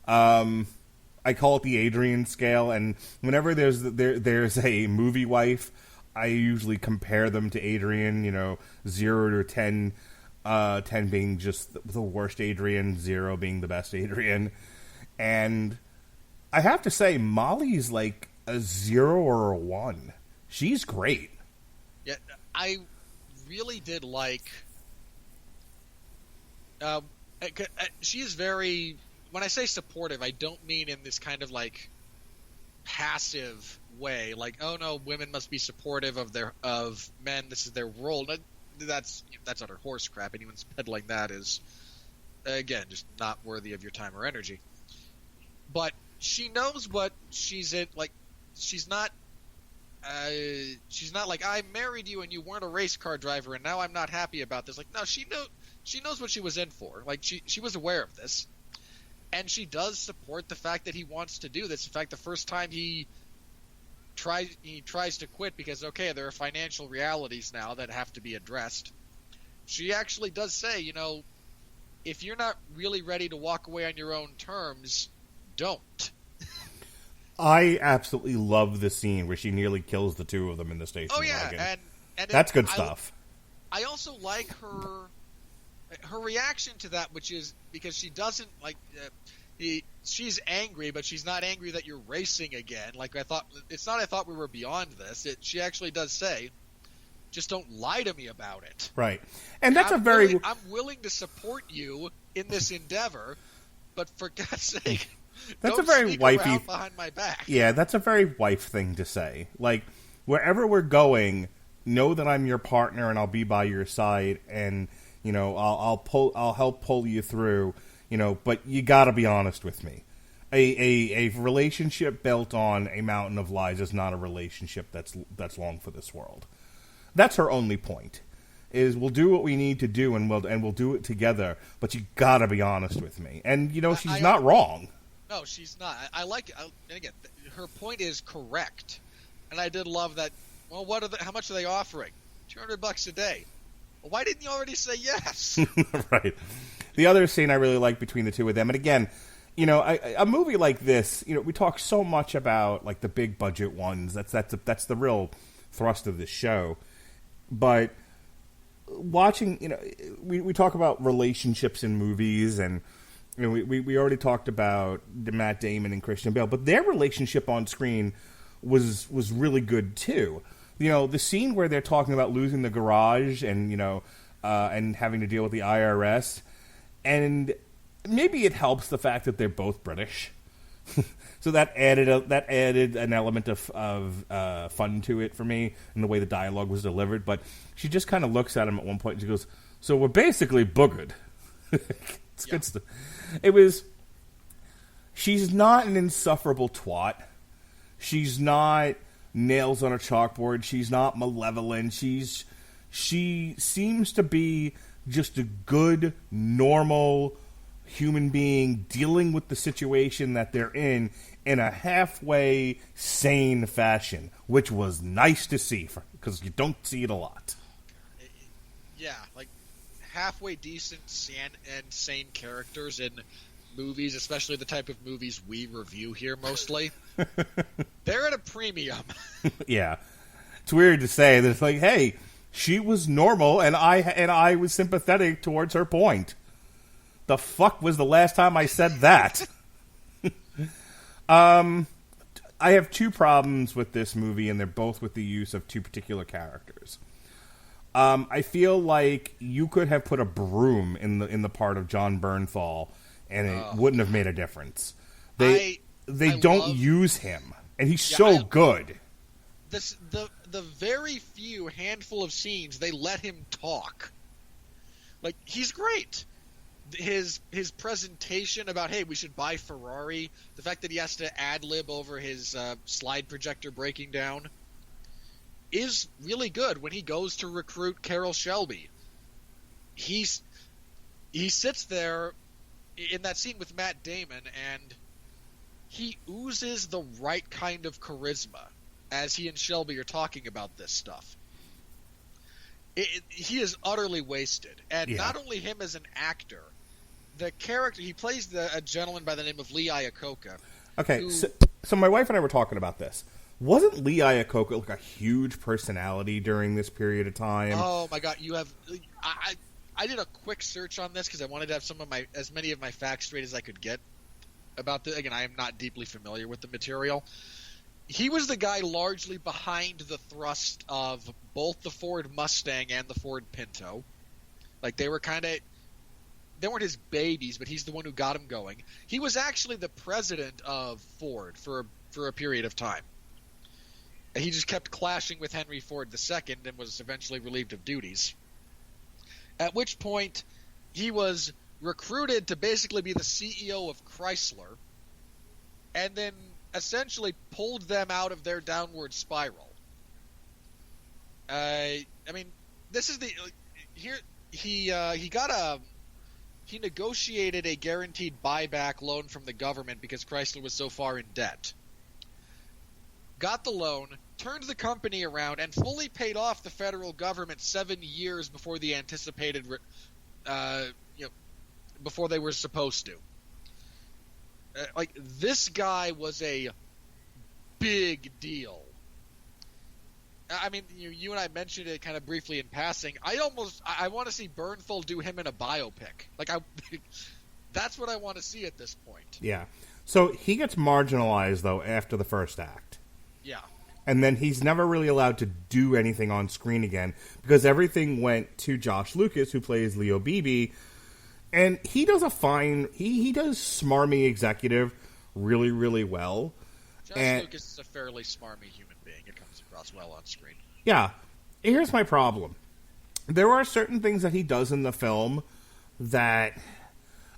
I call it the Adrian scale, and whenever there's a movie wife, I usually compare them to Adrian, 0 to 10, 10 being just the worst Adrian, 0 being the best Adrian. And I have to say, Molly's like a 0 or a 1. She's great. Yeah, I really did like... she is very... When I say supportive, I don't mean in this kind of like passive way, like, oh no, women must be supportive of men. This is their role. That's utter horse crap. Anyone's peddling that is, again, just not worthy of your time or energy. but she knows what she's in. Like, she's not like, I married you and you weren't a race car driver and now I'm not happy about this. Like, no, she knows what she was in for. Like, she was aware of this, and she does support the fact that he wants to do this. In fact, the first time he tries to quit because, okay, there are financial realities now that have to be addressed, she actually does say, you know, if you're not really ready to walk away on your own terms, don't. I absolutely love the scene where she nearly kills the two of them in the station wagon. And that's good stuff. I also like her reaction to that, which is because she doesn't like. She's angry, but she's not angry that you're racing again. Like, I thought we were beyond this. She actually does say, just don't lie to me about it. Right, and that's I'm willing to support you in this endeavor, but for God's sake. That's don't a very sneak wifey around behind my back. Yeah, that's a very wife thing to say. Like, wherever we're going, know that I'm your partner and I'll be by your side, and you know I'll help pull you through. You know, but you got to be honest with me. A relationship built on a mountain of lies is not a relationship that's long for this world. That's her only point. Is we'll do what we need to do and we'll do it together, but you got to be honest with me. And you know she's not wrong. No, she's not. I like it. And again, her point is correct. And I did love that. Well, how much are they offering? $200 a day. Well, why didn't you already say yes? Right. The other scene I really like between the two of them, and again, you know, a movie like this, you know, we talk so much about like the big budget ones. That's the real thrust of this show. But watching, you know, we talk about relationships in movies, and you know, we already talked about Matt Damon and Christian Bale, but their relationship on screen was really good too. You know, the scene where they're talking about losing the garage and, you know, and having to deal with the IRS, and maybe it helps the fact that they're both British, so that added an element of fun to it for me in the way the dialogue was delivered. But she just kind of looks at him at one point and she goes, "So we're basically boogered." It's good stuff. She's not an insufferable twat. She's not nails on a chalkboard. She's not malevolent. She seems to be just a good, normal human being dealing with the situation that they're in a halfway sane fashion, which was nice to see because you don't see it a lot. Yeah, like halfway decent and sane characters in movies, especially the type of movies we review here mostly. They're at a premium. Yeah. It's weird to say that it's like, hey, she was normal and I was sympathetic towards her point. The fuck was the last time I said that? I have two problems with this movie, and they're both with the use of two particular characters. I feel like you could have put a broom in the part of John Bernthal, and it wouldn't have made a difference. They don't use him, and he's so good. The very few handful of scenes they let him talk. Like, he's great. His presentation about, hey, we should buy Ferrari, the fact that he has to ad-lib over his slide projector breaking down is really good. When he goes to recruit Carroll Shelby, he sits there in that scene with Matt Damon, and he oozes the right kind of charisma as he and Shelby are talking about this stuff. He is utterly wasted. And not only him as an actor, the character, he plays a gentleman by the name of Lee Iacocca. Okay, so my wife and I were talking about this. Wasn't Lee Iacocca like a huge personality during this period of time? Oh my God, you have... I did a quick search on this because I wanted to have as many of my facts straight as I could get about this. Again, I am not deeply familiar with the material. He was the guy largely behind the thrust of both the Ford Mustang and the Ford Pinto. Like, they weren't his babies, but he's the one who got him going. He was actually the president of Ford for a period of time. And he just kept clashing with Henry Ford II and was eventually relieved of duties. At which point, he was recruited to basically be the CEO of Chrysler. and then essentially pulled them out of their downward spiral. I mean, this is the here he negotiated a guaranteed buyback loan from the government because Chrysler was so far in debt. Got the loan, turned the company around, and fully paid off the federal government 7 years before the anticipated, before they were supposed to. This guy was a big deal. I mean, you and I mentioned it kind of briefly in passing. I want to see Bernthal do him in a biopic. That's what I want to see at this point. Yeah. So he gets marginalized, though, after the first act. Yeah. And then he's never really allowed to do anything on screen again because everything went to Josh Lucas, who plays Leo Beebe. And he does he does smarmy executive really, really well. Josh Lucas is a fairly smarmy human being. It comes across well on screen. Yeah. Here's my problem. There are certain things that he does in the film that,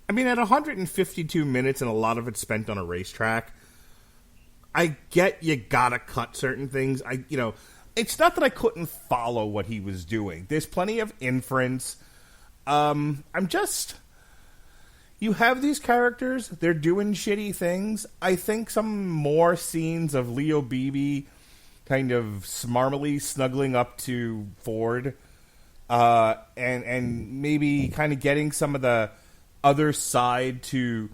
I mean, at 152 minutes and a lot of it's spent on a racetrack, I get you gotta cut certain things. It's not that I couldn't follow what he was doing. There's plenty of inference. You have these characters, they're doing shitty things. I think some more scenes of Leo Beebe kind of smarmily snuggling up to Ford, and maybe kind of getting some of the other side to...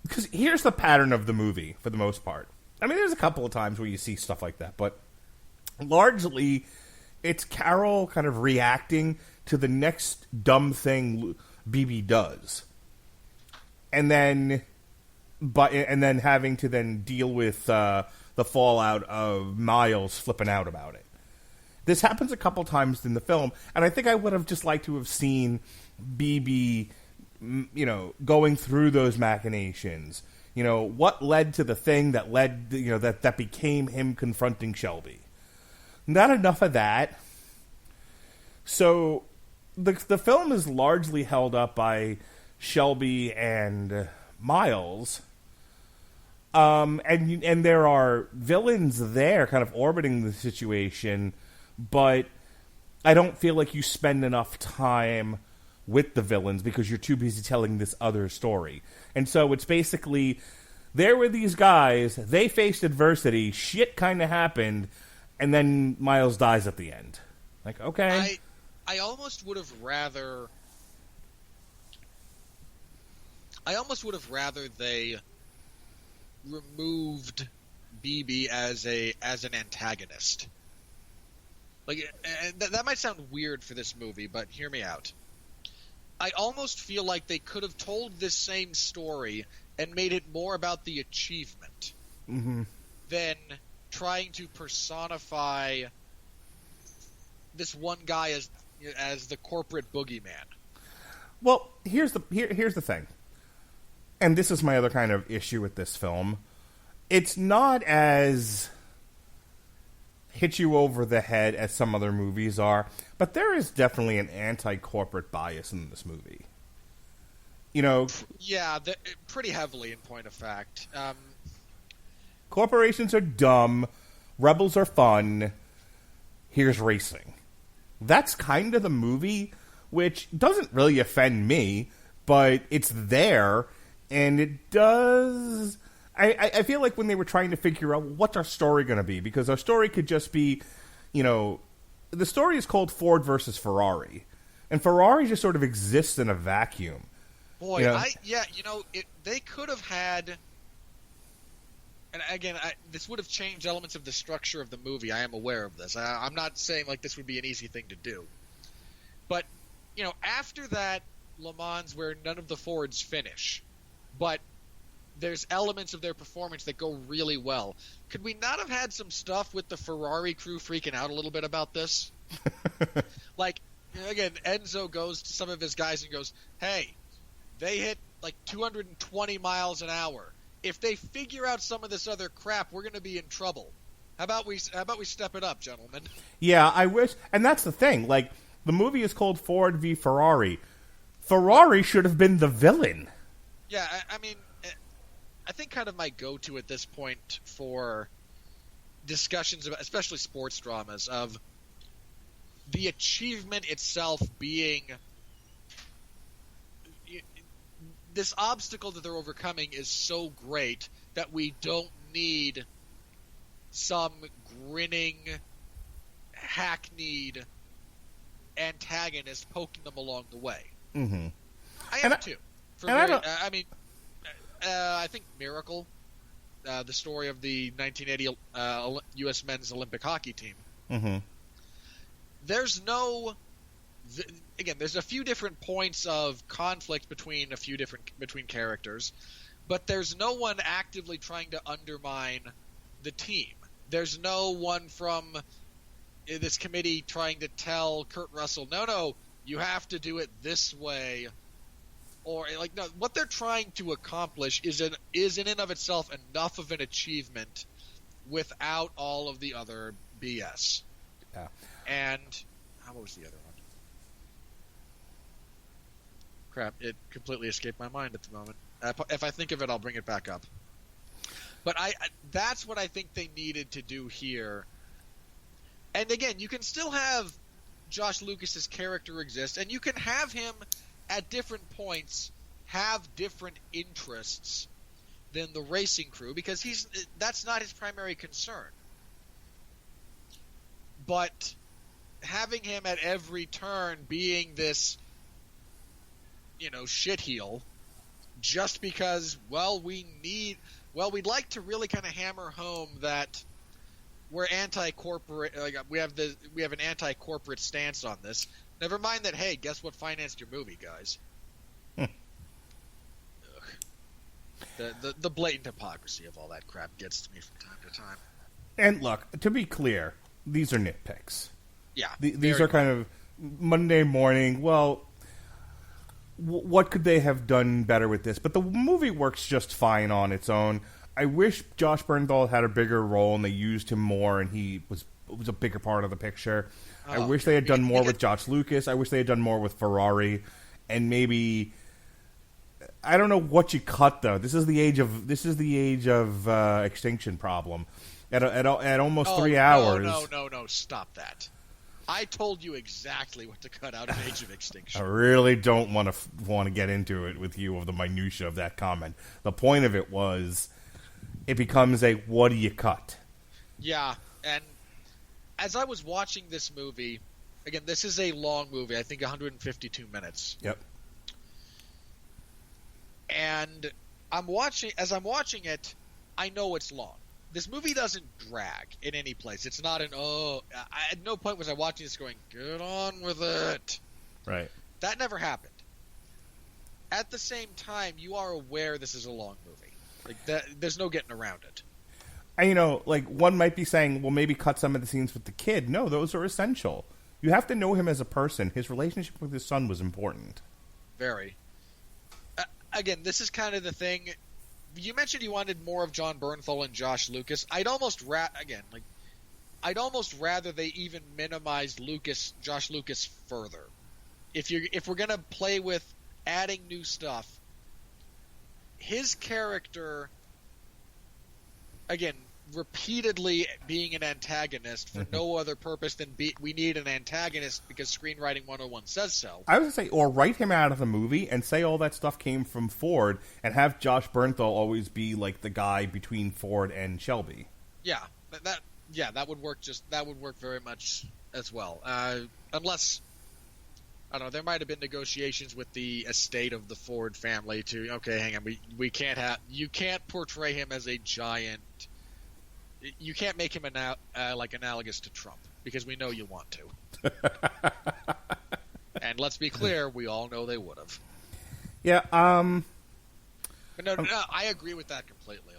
Because here's the pattern of the movie, for the most part. I mean, there's a couple of times where you see stuff like that, but largely it's Carol kind of reacting to the next dumb thing Beebe does. And then having to then deal with the fallout of Miles flipping out about it. This happens a couple times in the film, and I think I would have just liked to have seen Beebe, going through those machinations. What led to the thing that led, that became him confronting Shelby. Not enough of that. So the film is largely held up by Shelby and Miles, and there are villains there kind of orbiting the situation, but I don't feel like you spend enough time with the villains because you're too busy telling this other story. And so it's basically, there were these guys, they faced adversity, shit kind of happened, and then Miles dies at the end. Okay. I almost would have rather they removed Beebe as an antagonist. That might sound weird for this movie, but hear me out. I almost feel like they could have told this same story and made it more about the achievement than trying to personify this one guy as the corporate boogeyman. Well, here's the thing. And this is my other kind of issue with this film. It's not as hit you over the head as some other movies are, but there is definitely an anti-corporate bias in this movie. Yeah, pretty heavily in point of fact. Corporations are dumb. Rebels are fun. Here's racing. That's kind of the movie, which doesn't really offend me, but it's there. And it does... I feel like when they were trying to figure out what's our story going to be, because our story could just be, the story is called Ford versus Ferrari. And Ferrari just sort of exists in a vacuum. Boy, they could have had... And again, this would have changed elements of the structure of the movie. I am aware of this. I'm not saying this would be an easy thing to do. But, after that Le Mans where none of the Fords finish... But there's elements of their performance that go really well. Could we not have had some stuff with the Ferrari crew freaking out a little bit about this? Again, Enzo goes to some of his guys and goes, hey, they hit 220 miles an hour. If they figure out some of this other crap, we're going to be in trouble. How about we step it up, gentlemen? Yeah, I wish. And that's the thing. The movie is called Ford v. Ferrari. Ferrari should have been the villain. Yeah, I think kind of my go-to at this point for discussions about, especially sports dramas, of the achievement itself being this obstacle that they're overcoming is so great that we don't need some grinning, hackneyed antagonist poking them along the way. Mm-hmm. I have too. I think Miracle, the story of the 1980 U.S. men's Olympic hockey team. Mm-hmm. There's a few different points of conflict between characters, but there's no one actively trying to undermine the team. There's no one from this committee trying to tell Kurt Russell, no, you have to do it this way. Or no, what they're trying to accomplish is in and of itself enough of an achievement without all of the other BS. Yeah. And what was the other one? Crap, it completely escaped my mind at the moment. If I think of it, I'll bring it back up. But that's what I think they needed to do here. And again, you can still have Josh Lucas's character exist, and you can have him at different points have different interests than the racing crew, because that's not his primary concern. But having him at every turn being this, shitheel, just because, we'd like to really kind of hammer home that we're anti-corporate. We have an anti-corporate stance on this. Never mind that. Hey, guess what financed your movie, guys? The blatant hypocrisy of all that crap gets to me from time to time. And look, to be clear, these are nitpicks. Yeah, these are kind of Monday morning. Well, what could they have done better with this? But the movie works just fine on its own. I wish Josh Bernthal had a bigger role and they used him more, and he was a bigger part of the picture. I wish they had done more with Josh Lucas. I wish they had done more with Ferrari, and maybe I don't know what you cut though. This is the age of Extinction Problem. At almost 3 hours. No! Stop that! I told you exactly what to cut out of Age of Extinction. I really don't want to get into it with you of the minutia of that comment. The point of it was, it becomes a what do you cut? Yeah, and as I was watching this movie, again, this is a long movie. I think 152 minutes. Yep. And as I'm watching it, I know it's long. This movie doesn't drag in any place. It's not at no point was I watching this going, get on with it. Right. That never happened. At the same time, you are aware this is a long movie. There's no getting around it. And, one might be saying, well, maybe cut some of the scenes with the kid. No, those are essential. You have to know him as a person. His relationship with his son was important. Very. Again, this is kind of the thing. You mentioned you wanted more of John Bernthal and Josh Lucas. I'd almost rather they even minimized Josh Lucas further. If we're gonna play with adding new stuff, his character, again, repeatedly being an antagonist for no other purpose than we need an antagonist because screenwriting 101 says so. I was going to say, or write him out of the movie and say all that stuff came from Ford and have Josh Bernthal always be like the guy between Ford and Shelby. Yeah, that would work. That would work very much as well. Unless, I don't know, there might have been negotiations with the estate of the Ford family to, okay, hang on, you can't portray him as a giant. You can't make him analogous to Trump, because we know you want to. And let's be clear, we all know they would have. Yeah, But no, I agree with that completely.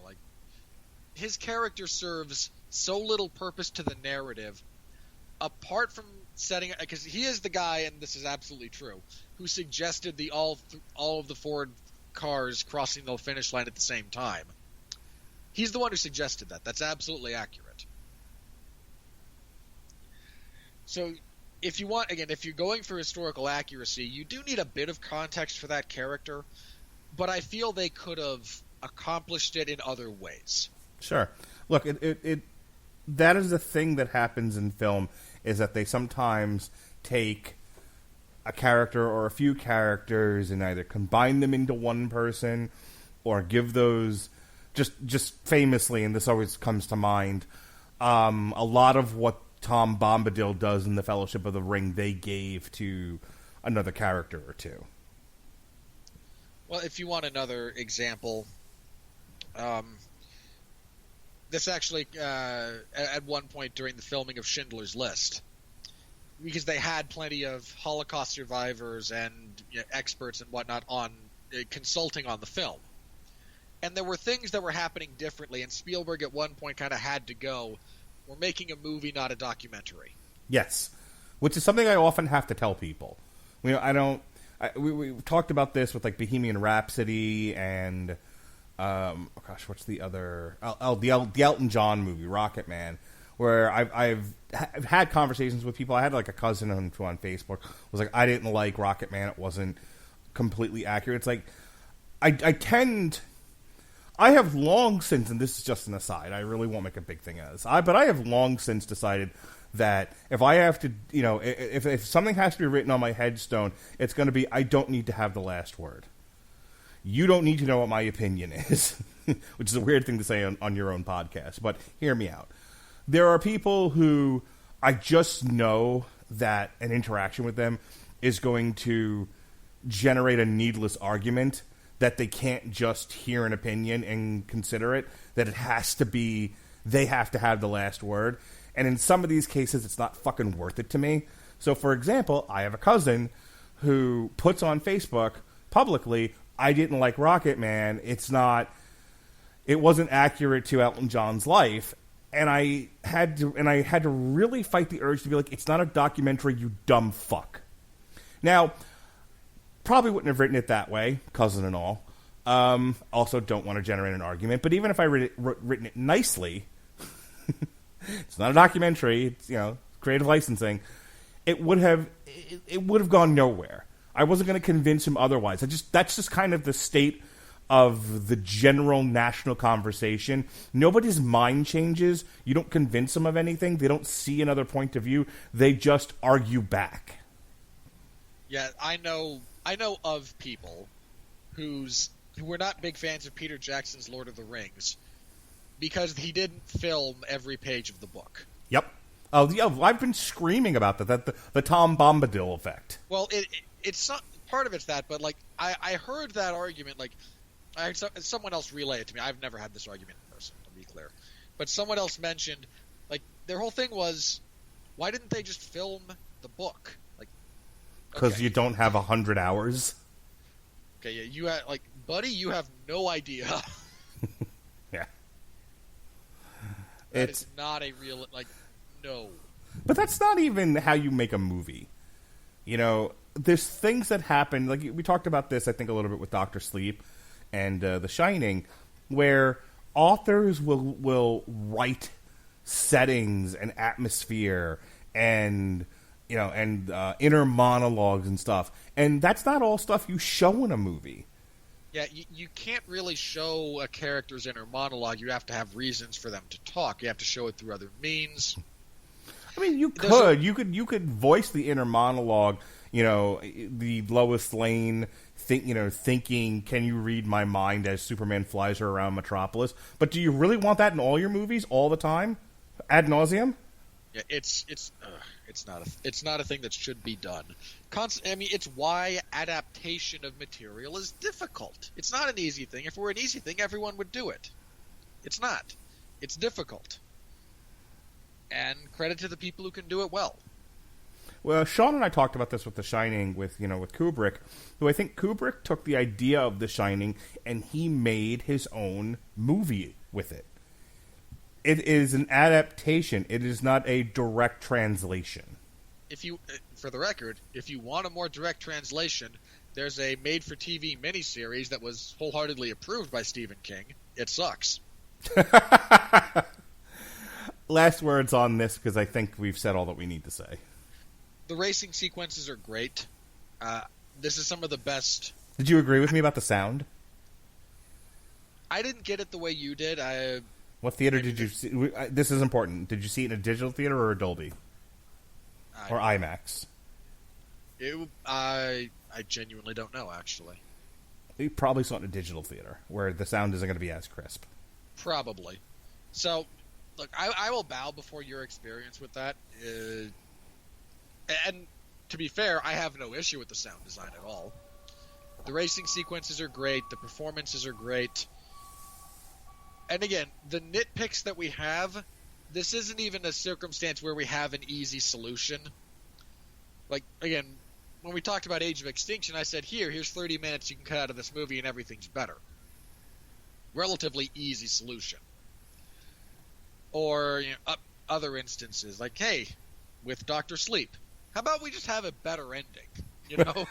His character serves so little purpose to the narrative, apart from setting, because he is the guy, and this is absolutely true, who suggested all of the Ford cars crossing the finish line at the same time. He's the one who suggested that. That's absolutely accurate. So, if you're going for historical accuracy, you do need a bit of context for that character, but I feel they could have accomplished it in other ways. Sure. Look, that is the thing that happens in film, is that they sometimes take a character or a few characters and either combine them into one person or give those just famously, and this always comes to mind, a lot of what Tom Bombadil does in The Fellowship of the Ring, they gave to another character or two. Well, if you want another example, this actually, at one point during the filming of Schindler's List, because they had plenty of Holocaust survivors and experts and whatnot on consulting on the film. And there were things that were happening differently, and Spielberg at one point kind of had to go, we're making a movie, not a documentary. Yes, which is something I often have to tell people. We talked about this with like Bohemian Rhapsody and what's the other? The Elton John movie, Rocket Man, where I've had conversations with people. I had like a cousin on Facebook was like, I didn't like Rocket Man. It wasn't completely accurate. It's like I have long since, and this is just an aside, I really won't make a big thing of this, but I have long since decided that if I have to, if something has to be written on my headstone, it's going to be, I don't need to have the last word. You don't need to know what my opinion is, which is a weird thing to say on your own podcast, but hear me out. There are people who I just know that an interaction with them is going to generate a needless argument, that they can't just hear an opinion and consider it, that it has to be, they have to have the last word. And in some of these cases, it's not fucking worth it to me. So, for example, I have a cousin who puts on Facebook publicly, I didn't like Rocket Man. It wasn't accurate to Elton John's life. And I had to really fight the urge to be like, it's not a documentary, you dumb fuck. Now, probably wouldn't have written it that way, cousin and all. Also, don't want to generate an argument. But even if I written it nicely, it's not a documentary. It's creative licensing. It would have gone nowhere. I wasn't going to convince him otherwise. That's just kind of the state of the general national conversation. Nobody's mind changes. You don't convince them of anything. They don't see another point of view. They just argue back. Yeah, I know of people who were not big fans of Peter Jackson's Lord of the Rings because he didn't film every page of the book. Yep. Oh, yeah, I've been screaming about that the Tom Bombadil effect. Well, it's not, part of it's that, but like I heard that argument, like I heard someone else relay it to me. I've never had this argument in person, to be clear, but someone else mentioned, like, their whole thing was, why didn't they just film the book? Like, because you don't have 100 hours. Okay, yeah, you have, like, buddy, you have no idea. Yeah, It's not a real, like, no. But that's not even how you make a movie. There's things that happen, like we talked about this, I think, a little bit with Dr. Sleep and The Shining, where authors will write settings and atmosphere and inner monologues and stuff, and that's not all stuff you show in a movie. Yeah, you can't really show a character's inner monologue. You have to have reasons for them to talk. You have to show it through other means. I mean, you could voice the inner monologue. The Lois Lane thinking, "Can you read my mind?" as Superman flies her around Metropolis. But do you really want that in all your movies all the time, ad nauseum? Yeah, it's not a thing that should be done. It's why adaptation of material is difficult. It's not an easy thing. If it were an easy thing, everyone would do it. It's not. It's difficult. And credit to the people who can do it well. Well, Sean and I talked about this with The Shining, with Kubrick, who I think Kubrick took the idea of The Shining and he made his own movie with it. It is an adaptation. It is not a direct translation. For the record, if you want a more direct translation, there's a made-for-TV miniseries that was wholeheartedly approved by Stephen King. It sucks. Last words on this, because I think we've said all that we need to say. The racing sequences are great. This is some of the best. Did you agree with me about the sound? I didn't get it the way you did. What theater did you see? This is important. Did you see it in a digital theater or a Dolby? Or IMAX? I genuinely don't know, actually. You probably saw it in a digital theater, where the sound isn't going to be as crisp. Probably. So, look, I will bow before your experience with that. And to be fair, I have no issue with the sound design at all. The racing sequences are great. The performances are great. And again, the nitpicks that we have, this isn't even a circumstance where we have an easy solution. Like, again, when we talked about Age of Extinction, I said, here's 30 minutes you can cut out of this movie and everything's better. Relatively easy solution. Or other instances, like, hey, with Dr. Sleep, how about we just have a better ending? You know?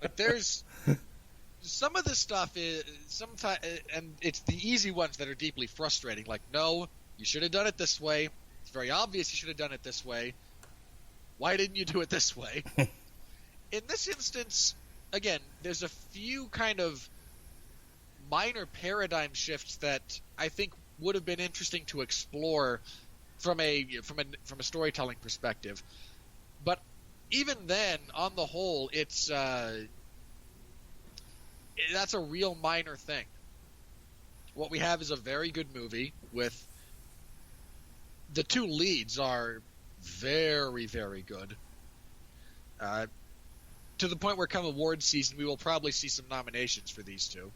Like, there's... Some of this stuff is sometimes, and it's the easy ones that are deeply frustrating. Like, no, you should have done it this way. It's very obvious you should have done it this way. Why didn't you do it this way? In this instance, again, there's a few kind of minor paradigm shifts that I think would have been interesting to explore from a storytelling perspective. But even then, on the whole, it's that's a real minor thing. What we have is a very good movie with the two leads are very, very good. To the point where come awards season, we will probably see some nominations for these two,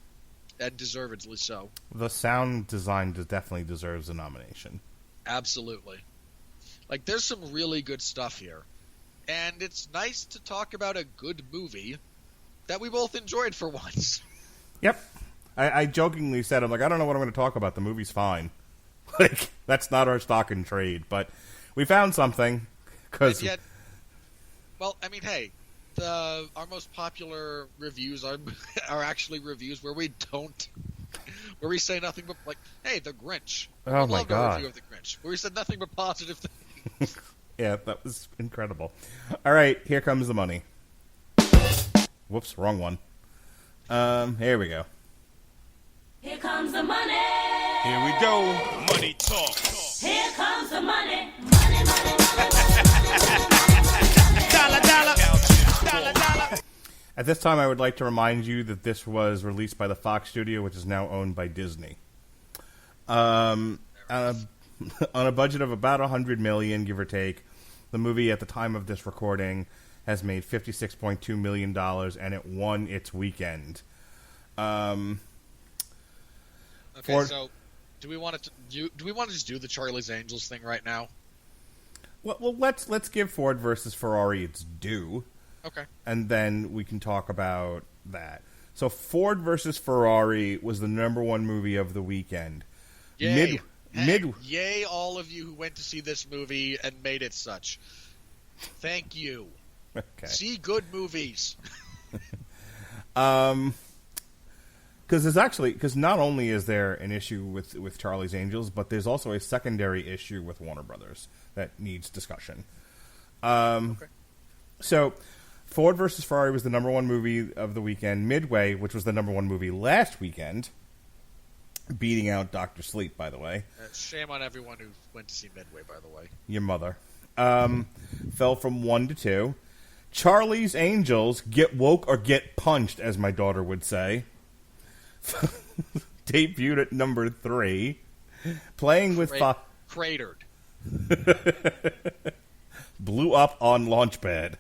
and deservedly so. The sound design definitely deserves a nomination. Absolutely. Like, there's some really good stuff here. And it's nice to talk about a good movie that we both enjoyed for once. Yep. I jokingly said, I'm like, I don't know what I'm going to talk about. The movie's fine. Like, that's not our stock in trade. But we found something. Cause... Yet, well, I mean, hey, our most popular reviews are actually reviews where we say nothing but, like, hey, The Grinch. Oh, my God. Review of The Grinch, where we said nothing but positive things. Yeah, that was incredible. All right, here comes the money. Whoops, wrong one. Here we go. Here comes the money. Here we go. Money talk. Here comes the money. Money, money, money. Dollar, dollar. Dollar, dollar. At this time, I would like to remind you that this was released by the Fox Studio, which is now owned by Disney. On a budget of about $100 million, give or take, the movie at the time of this recording has made $56.2 million, and it won its weekend. Okay, so do we want to just do the Charlie's Angels thing right now? Well, let's give Ford versus Ferrari its due. Okay. And then we can talk about that. So Ford versus Ferrari was the #1 movie of the weekend. Yay. Yay, all of you who went to see this movie and made it such. Thank you. Okay. See good movies. Because not only is there an issue with Charlie's Angels, but there's also a secondary issue with Warner Brothers that needs discussion. Okay. So, Ford versus Ferrari was the #1 movie of the weekend. Midway, which was the #1 movie last weekend, beating out Dr. Sleep, by the way. Shame on everyone who went to see Midway, by the way. Your mother. Fell from 1 to 2. Charlie's Angels, get woke or get punched, as my daughter would say. Debuted at #3. Playing with cratered. Blew up on Launchpad.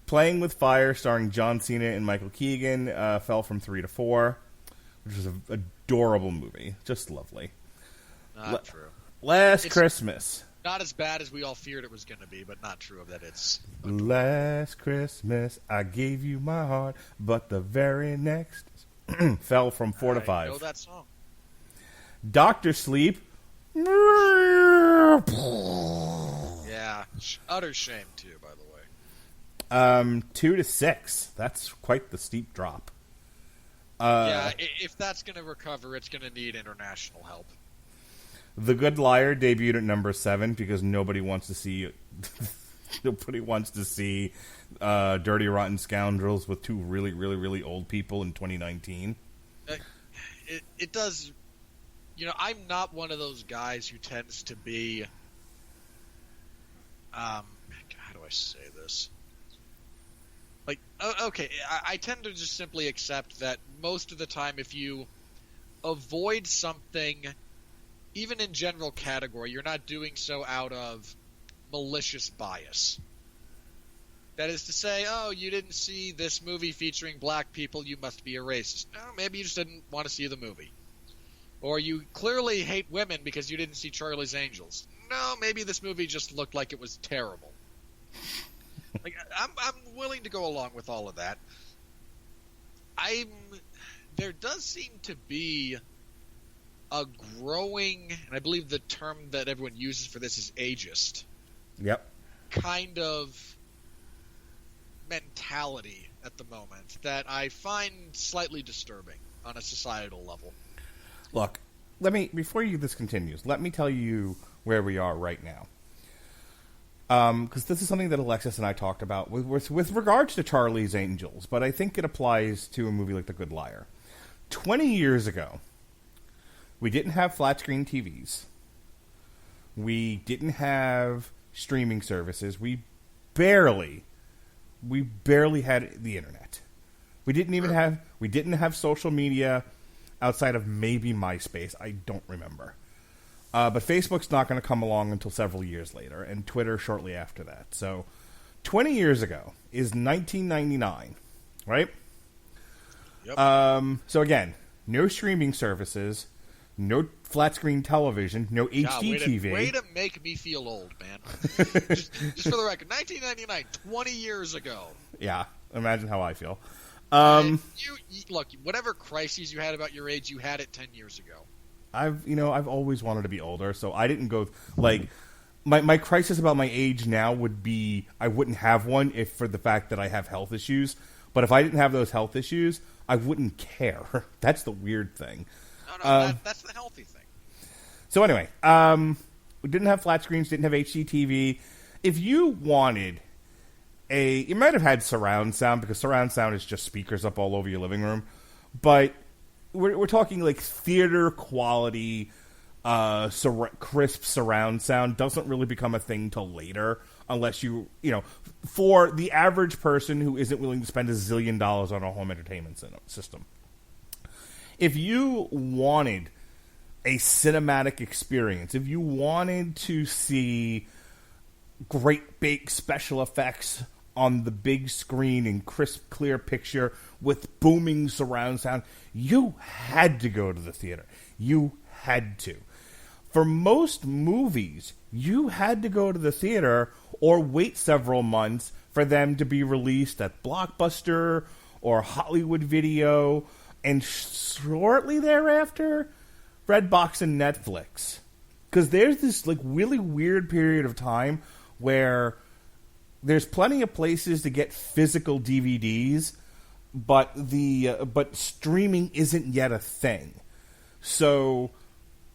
Playing with Fire, starring John Cena and Michael Keegan, fell from 3 to 4, which was an adorable movie. Just lovely. Not true. Last Christmas. Not as bad as we all feared it was going to be, but not true of that. It's adorable. Last Christmas, I gave you my heart, but the very next fell from 4 to 5. I know that song. Dr. Sleep. Yeah, utter shame too, by the way. 2 to 6. That's quite the steep drop. Yeah, if that's going to recover, it's going to need international help. The Good Liar debuted at #7 because nobody wants to see Nobody wants to see Dirty Rotten Scoundrels with two really, really, really old people in 2019. It does. I'm not one of those guys who tends to be. How do I say this? Like, okay, I tend to just simply accept that most of the time, if you avoid something, even in general category, you're not doing so out of malicious bias. That is to say, oh, you didn't see this movie featuring black people, you must be a racist. No, maybe you just didn't want to see the movie. Or you clearly hate women because you didn't see Charlie's Angels. No, maybe this movie just looked like it was terrible. Like, I'm willing to go along with all of that. There does seem to be a growing, and I believe the term that everyone uses for this is ageist. Yep. Kind of mentality at the moment that I find slightly disturbing on a societal level. Look, before this continues, let me tell you where we are right now. Because this is something that Alexis and I talked about with regards to Charlie's Angels, but I think it applies to a movie like The Good Liar. 20 years ago, we didn't have flat screen TVs. We didn't have streaming services. We barely had the internet. We didn't have social media outside of maybe MySpace. I don't remember. But Facebook's not going to come along until several years later, and Twitter shortly after that. So 20 years ago is 1999, right? Yep. So again, no streaming services, no flat screen television, no HD TV. Way to make me feel old, man. just for the record, 1999, 20 years ago. Yeah, imagine how I feel. You look, whatever crises you had about your age, you had it 10 years ago. I've always wanted to be older, so I didn't go like my crisis about my age now would be I wouldn't have one if for the fact that I have health issues. But if I didn't have those health issues, I wouldn't care. That's the weird thing. No, that's the healthy thing. So anyway, we didn't have flat screens, didn't have HD TV. If you wanted you might have had surround sound because surround sound is just speakers up all over your living room, but we're talking like theater quality, crisp surround sound doesn't really become a thing till later, unless for the average person who isn't willing to spend $1 zillion on a home entertainment system. If you wanted a cinematic experience, if you wanted to see great big special effects on the big screen and crisp, clear picture with booming surround sound, you had to go to the theater. You had to. For most movies, you had to go to the theater or wait several months for them to be released at Blockbuster or Hollywood Video, and shortly thereafter, Redbox and Netflix. Because there's this like really weird period of time where there's plenty of places to get physical DVDs, but streaming isn't yet a thing. So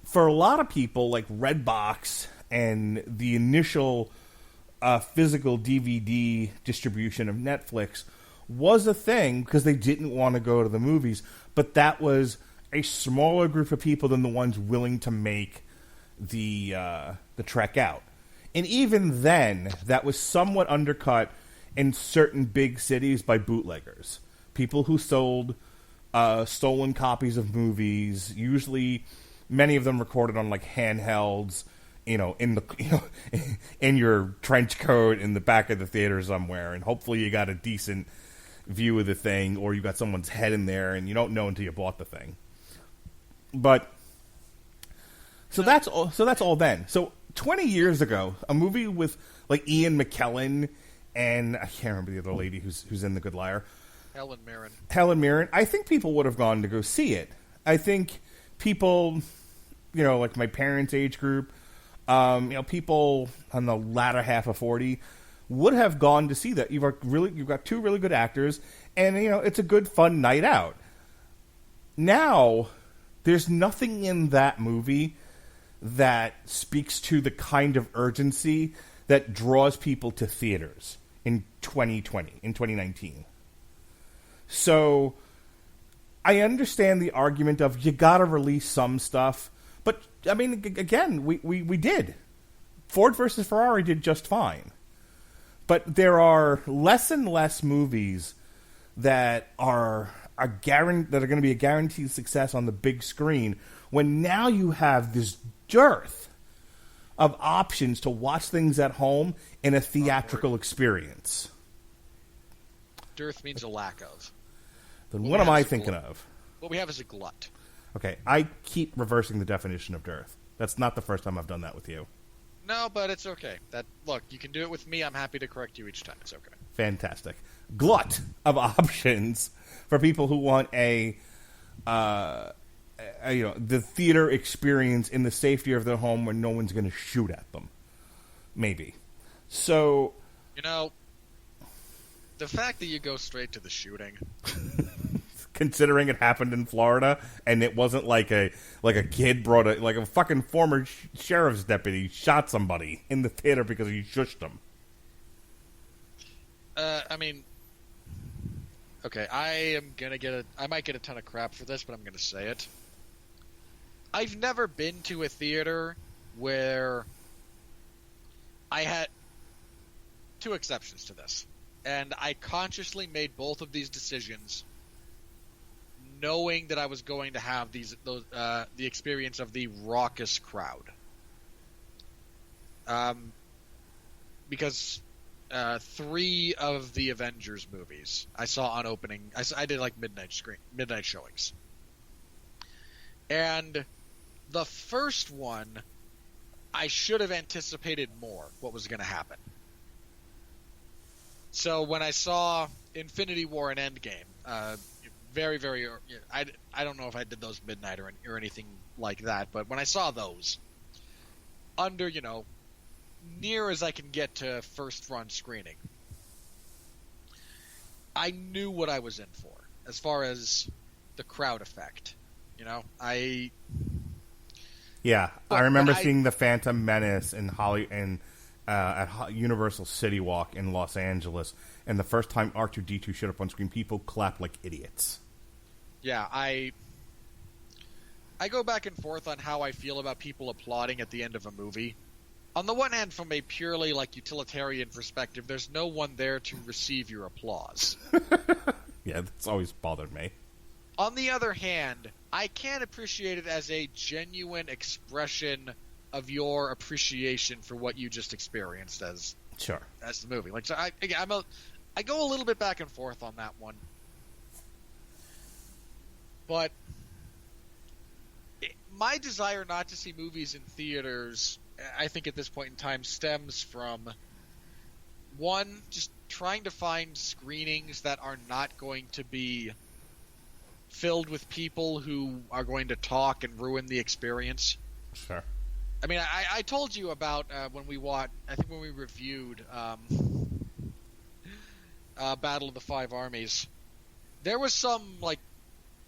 for a lot of people, like Redbox and the initial physical DVD distribution of Netflix was a thing because they didn't want to go to the movies, but that was a smaller group of people than the ones willing to make the trek out. And even then, that was somewhat undercut in certain big cities by bootleggers. People who sold stolen copies of movies, usually many of them recorded on like handhelds, in your trench coat in the back of the theater somewhere, and hopefully you got a decent view of the thing, or you got someone's head in there, and you don't know until you bought the thing. But so that's all then. So 20 years ago, a movie with like Ian McKellen and I can't remember the other lady who's in The Good Liar. Helen Mirren. I think people would have gone to go see it. I think people, like my parents' age group, people on the latter half of 40 would have gone to see that. You've got two really good actors, and it's a good fun night out. Now, there's nothing in that movie that speaks to the kind of urgency that draws people to theaters in 2019. So I understand the argument of you got to release some stuff, but I mean, again, we did. Ford versus Ferrari did just fine. But there are less and less movies that are going to be a guaranteed success on the big screen when now you have this dearth of options to watch things at home in a theatrical experience. Dearth means a lack of. Then what am I thinking of? What we have is a glut. Okay, I keep reversing the definition of dearth. That's not the first time I've done that with you. No, but it's okay. Look, you can do it with me. I'm happy to correct you each time. It's okay. Fantastic. Glut of options for people who want the theater experience in the safety of their home where no one's going to shoot at them. Maybe. So, the fact that you go straight to the shooting, considering it happened in Florida and it wasn't like a kid brought a fucking former sheriff's deputy shot somebody in the theater because he shushed them. I mean, okay, I might get a ton of crap for this, but I'm gonna say it. I've never been to a theater where I had two exceptions to this, and I consciously made both of these decisions knowing that I was going to have the experience of the raucous crowd. Because 3 of the Avengers movies I saw on opening. I did like midnight showings, and the first one I should have anticipated more what was going to happen. So when I saw Infinity War and Endgame, very, very, I don't know if I did those midnight or anything like that, but when I saw those, under, near as I can get to first run screening, I knew what I was in for as far as the crowd effect. I remember seeing The Phantom Menace at Universal City Walk in Los Angeles, and the first time R2-D2 showed up on screen, people clapped like idiots. Yeah, I go back and forth on how I feel about people applauding at the end of a movie. On the one hand, from a purely utilitarian perspective, there's no one there to receive your applause. Yeah, that's always bothered me. On the other hand, I can appreciate it as a genuine expression of your appreciation for what you just experienced as the movie. So I go a little bit back and forth on that one, but my desire not to see movies in theaters, I think at this point in time, stems from one, just trying to find screenings that are not going to be filled with people who are going to talk and ruin the experience. Sure. I mean, I told you about when we reviewed Battle of the Five Armies. There was some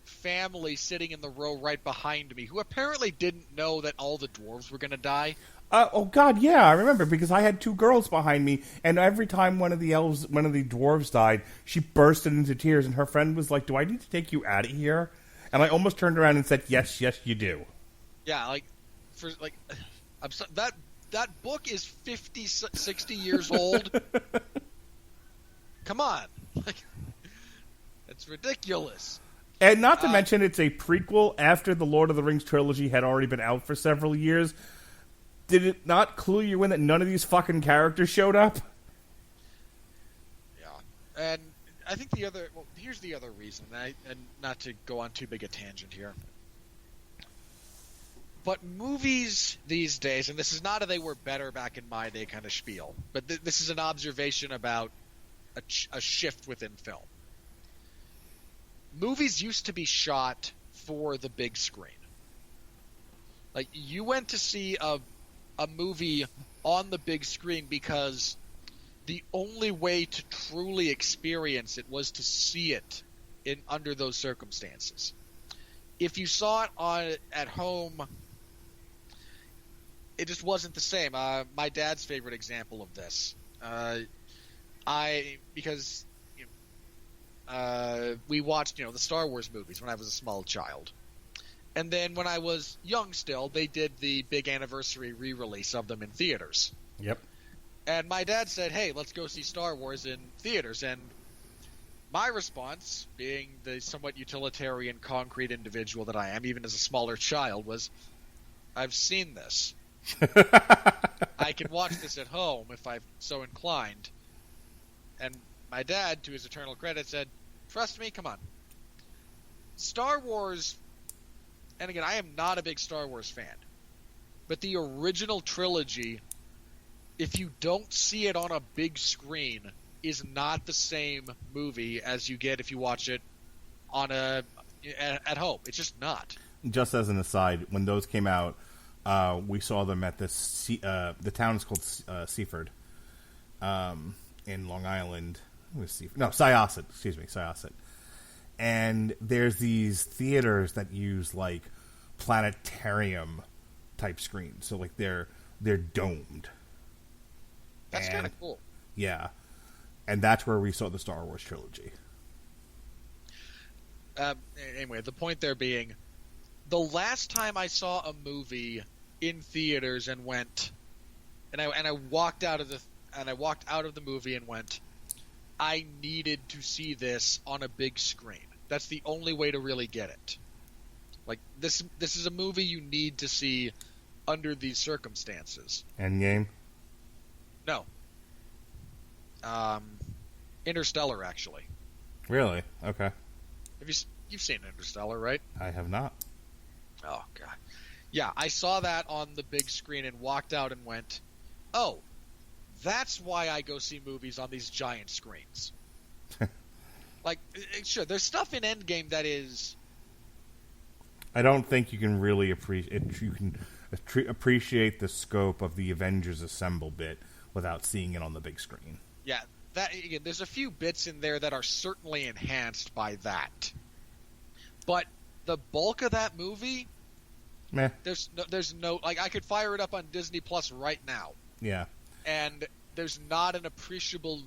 family sitting in the row right behind me who apparently didn't know that all the dwarves were going to die. Oh God, yeah, I remember because I had 2 girls behind me, and every time one of the dwarves died, she bursted into tears, and her friend was like, "Do I need to take you out of here?" And I almost turned around and said, "Yes, you do." Yeah, I'm so, that book is 50, 60 years old. Come on, that's ridiculous. And not to mention, it's a prequel after the Lord of the Rings trilogy had already been out for several years. Did it not clue you in that none of these fucking characters showed up? Yeah, and I think here's the other reason, and not to go on too big a tangent here, but movies these days, and this is not a they were better back in my day kind of spiel, but this is an observation about a shift within film. Movies used to be shot for the big screen. You went to see a movie on the big screen because the only way to truly experience it was to see it under those circumstances. If you saw it at home, it just wasn't the same. My dad's favorite example of this, because we watched the Star Wars movies when I was a small child, and then when I was young still, they did the big anniversary re-release of them in theaters. Yep. And my dad said, "Hey, let's go see Star Wars in theaters." And my response, being the somewhat utilitarian, concrete individual that I am, even as a smaller child, was, "I've seen this. I can watch this at home if I'm so inclined." And my dad, to his eternal credit, said, "Trust me, come on. Star Wars," and again, I am not a big Star Wars fan, but the original trilogy, if you don't see it on a big screen, is not the same movie as you get if you watch it at home. It's just not. Just as an aside, when those came out, we saw them at the town is called Seaford, in Long Island. Syosset. Excuse me, Syosset. And there's these theaters that use like planetarium type screens, so like they're domed. That's kind of cool. Yeah, and that's where we saw the Star Wars trilogy. Anyway, the point there being, the last time I saw a movie in theaters and went, and I walked out of the movie and went, I needed to see this on a big screen. That's the only way to really get it. Like this is a movie you need to see under these circumstances. Endgame? No. Interstellar, actually. Really? Okay. You've seen Interstellar, right? I have not. Oh god. Yeah, I saw that on the big screen and walked out and went, "Oh, that's why I go see movies on these giant screens." Like, sure, there's stuff in Endgame that is. I don't think you can really appreciate the scope of the Avengers Assemble bit without seeing it on the big screen. Yeah, that again. There's a few bits in there that are certainly enhanced by that, but the bulk of that movie, meh. There's no like I could fire it up on Disney Plus right now. Yeah, and there's not an appreciable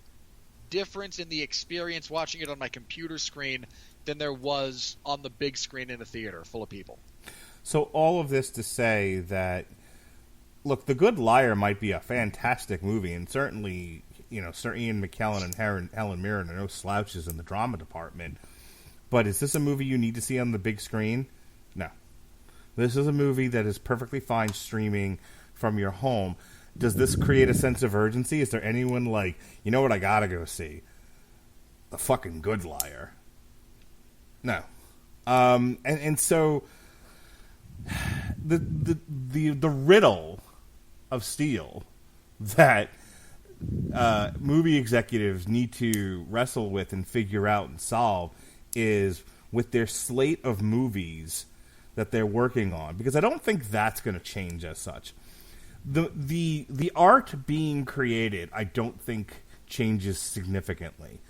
difference in the experience watching it on my computer screen than there was on the big screen in a theater full of people. So all of this to say that, look, The Good Liar might be a fantastic movie, and certainly, Sir Ian McKellen and Helen Mirren are no slouches in the drama department. But is this a movie you need to see on the big screen? No. This is a movie that is perfectly fine streaming from your home. Does this create a sense of urgency? Is there anyone like, you know what I gotta go see? The fucking Good Liar. No. And so the riddle of steel that movie executives need to wrestle with and figure out and solve is with their slate of movies that they're working on, because I don't think that's going to change as such. The art being created, I don't think changes significantly.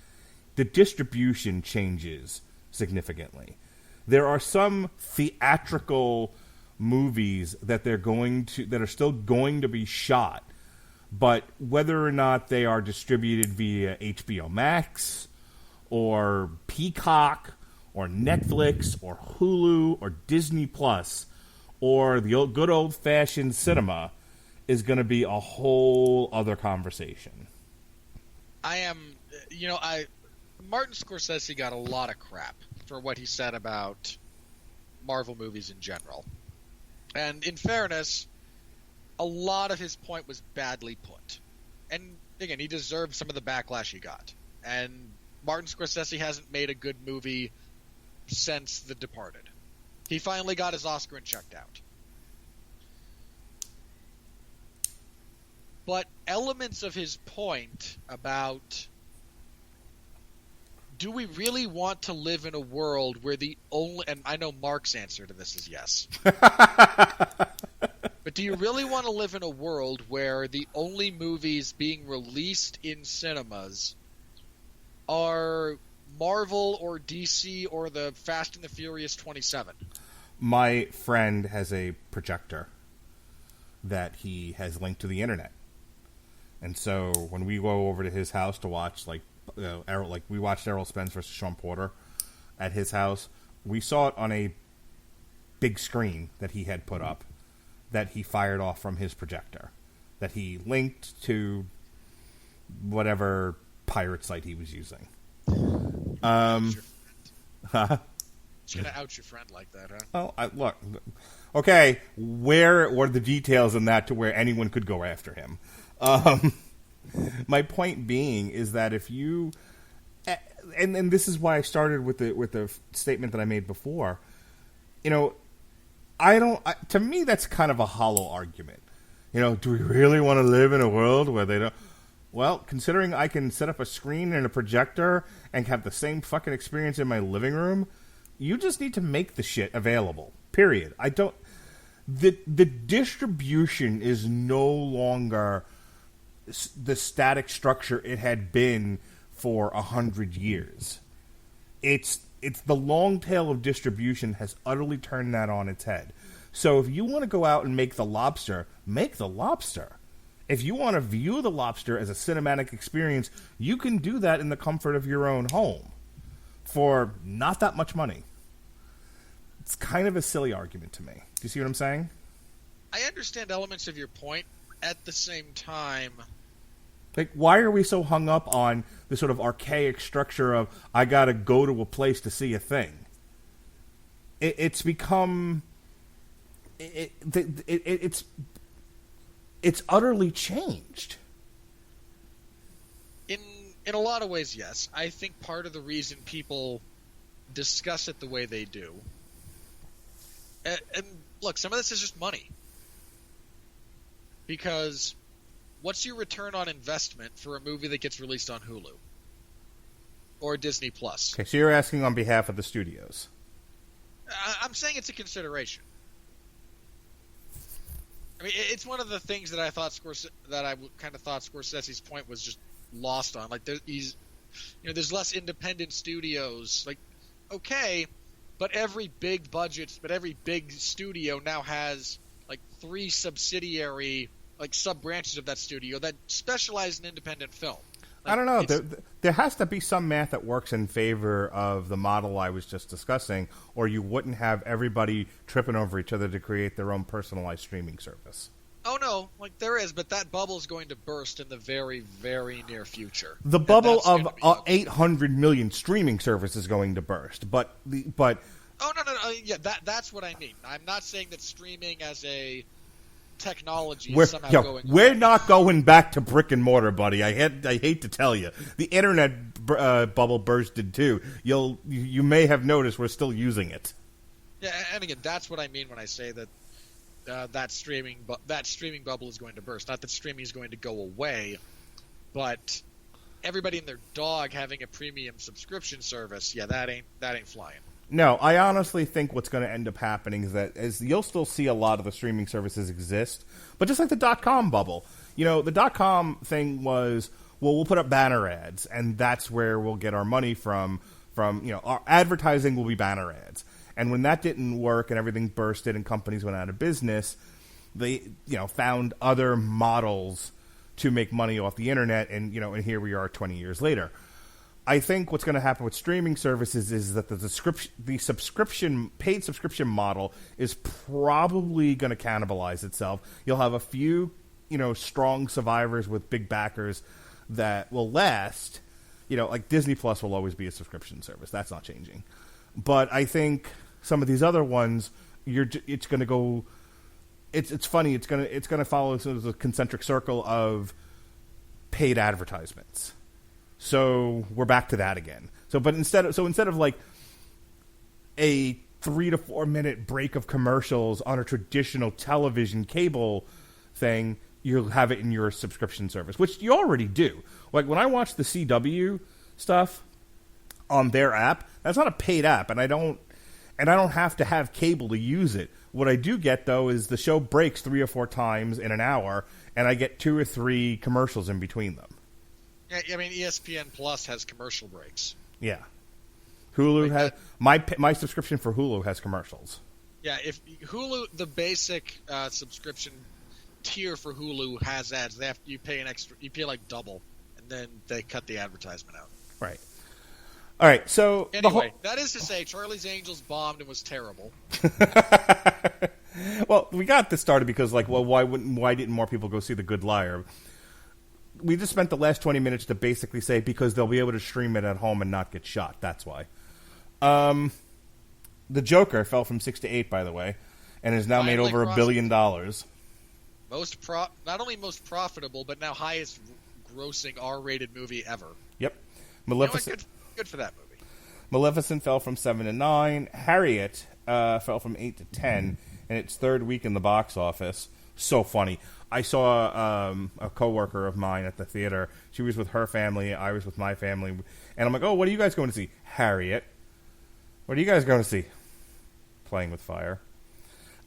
The distribution changes significantly. There are some theatrical movies that are still going to be shot, but whether or not they are distributed via HBO Max or Peacock or Netflix or Hulu or Disney Plus or the good old-fashioned cinema is going to be a whole other conversation. Martin Scorsese got a lot of crap for what he said about Marvel movies in general. And in fairness, a lot of his point was badly put. And again, he deserved some of the backlash he got. And Martin Scorsese hasn't made a good movie since The Departed. He finally got his Oscar and checked out. But elements of his point about, do we really want to live in a world where the only, and I know Mark's answer to this is yes, but do you really want to live in a world where the only movies being released in cinemas are Marvel or DC or the Fast and the Furious 27? My friend has a projector that he has linked to the internet. And so when we go over to his house to watch, we watched Errol Spence versus Sean Porter at his house, we saw it on a big screen that he had put up that he fired off from his projector, that he linked to whatever pirate site he was using. Just gonna out your friend like that, huh? Oh, look. Okay, where were the details in that to where anyone could go after him? My point being is that if you, and this is why I started with the statement that I made before. You know, to me, that's kind of a hollow argument. You know, do we really want to live in a world where they don't? Well, considering I can set up a screen and a projector and have the same fucking experience in my living room, you just need to make the shit available. Period. The distribution is no longer the static structure it had been for 100 years. It's the long tail of distribution has utterly turned that on its head. So if you want to go out and make The Lobster, make The Lobster. If you want to view The Lobster as a cinematic experience, you can do that in the comfort of your own home for not that much money. It's kind of a silly argument to me. Do you see what I'm saying? I understand elements of your point. At the same time, like, why are we so hung up on the sort of archaic structure of I gotta go to a place to see a thing? It's become it's utterly changed. In a lot of ways, yes. I think part of the reason people discuss it the way they do, and look, some of this is just money. Because what's your return on investment for a movie that gets released on Hulu or Disney Plus? Okay, so you're asking on behalf of the studios. I'm saying it's a consideration. I mean, it's one of the things that I thought Scorsese's point was just lost on. Like, there's less independent studios. Like, okay, but every big studio now has like 3 subsidiary, like sub-branches of that studio that specialize in independent film. Like, I don't know. There has to be some math that works in favor of the model I was just discussing, or you wouldn't have everybody tripping over each other to create their own personalized streaming service. Oh, no. Like, there is, but that bubble is going to burst in the very, very near future. The bubble of 800 million streaming services is going to burst, but Oh, no. Yeah, that's what I mean. I'm not saying that streaming as a technology is somehow going We're away. not going back to brick and mortar, buddy. I hate to tell you. The internet bubble bursted, too. You may have noticed we're still using it. Yeah, and again, that's what I mean when I say that that streaming bubble is going to burst. Not that streaming is going to go away, but everybody and their dog having a premium subscription service, yeah, that ain't flying. No, I honestly think what's going to end up happening is you'll still see a lot of the streaming services exist, but just like the .com bubble, the .com thing was, well, we'll put up banner ads, and that's where we'll get our money from our advertising will be banner ads. And when that didn't work and everything bursted and companies went out of business, they found other models to make money off the internet, and here we are 20 years later. I think what's going to happen with streaming services is that the paid subscription model is probably going to cannibalize itself. You'll have a few, strong survivors with big backers that will last. Like Disney Plus will always be a subscription service. That's not changing. But I think some of these other ones, it's going to go. It's funny. It's going to follow sort of the concentric circle of paid advertisements. So we're back to that again. But instead of like a 3 to 4 minute break of commercials on a traditional television cable thing, you'll have it in your subscription service, which you already do. Like when I watch the CW stuff on their app, that's not a paid app, and I don't have to have cable to use it. What I do get though is the show breaks 3 or 4 times in an hour, and I get 2 or 3 commercials in between them. Yeah, I mean, ESPN Plus has commercial breaks. Yeah. Hulu has my subscription for Hulu has commercials. Yeah, if Hulu, the basic subscription tier for Hulu has ads. You pay you pay like double, and then they cut the advertisement out. Right. All right. So anyway, that is to say, Charlie's Angels bombed and was terrible. Well, we got this started because, like, well, why didn't more people go see The Good Liar? We just spent the last 20 minutes to basically say because they'll be able to stream it at home and not get shot. That's why. The Joker fell from 6 to 8, by the way, and has now made over $1 billion. Not only most profitable, but now highest grossing R-rated movie ever. Yep. Maleficent. Good for that movie. Maleficent fell from 7 to 9. Harriet fell from 8 to 10 in its third week in the box office. So funny. I saw a coworker of mine at the theater. She was with her family. I was with my family. And I'm like, oh, what are you guys going to see? Harriet. What are you guys going to see? Playing with Fire.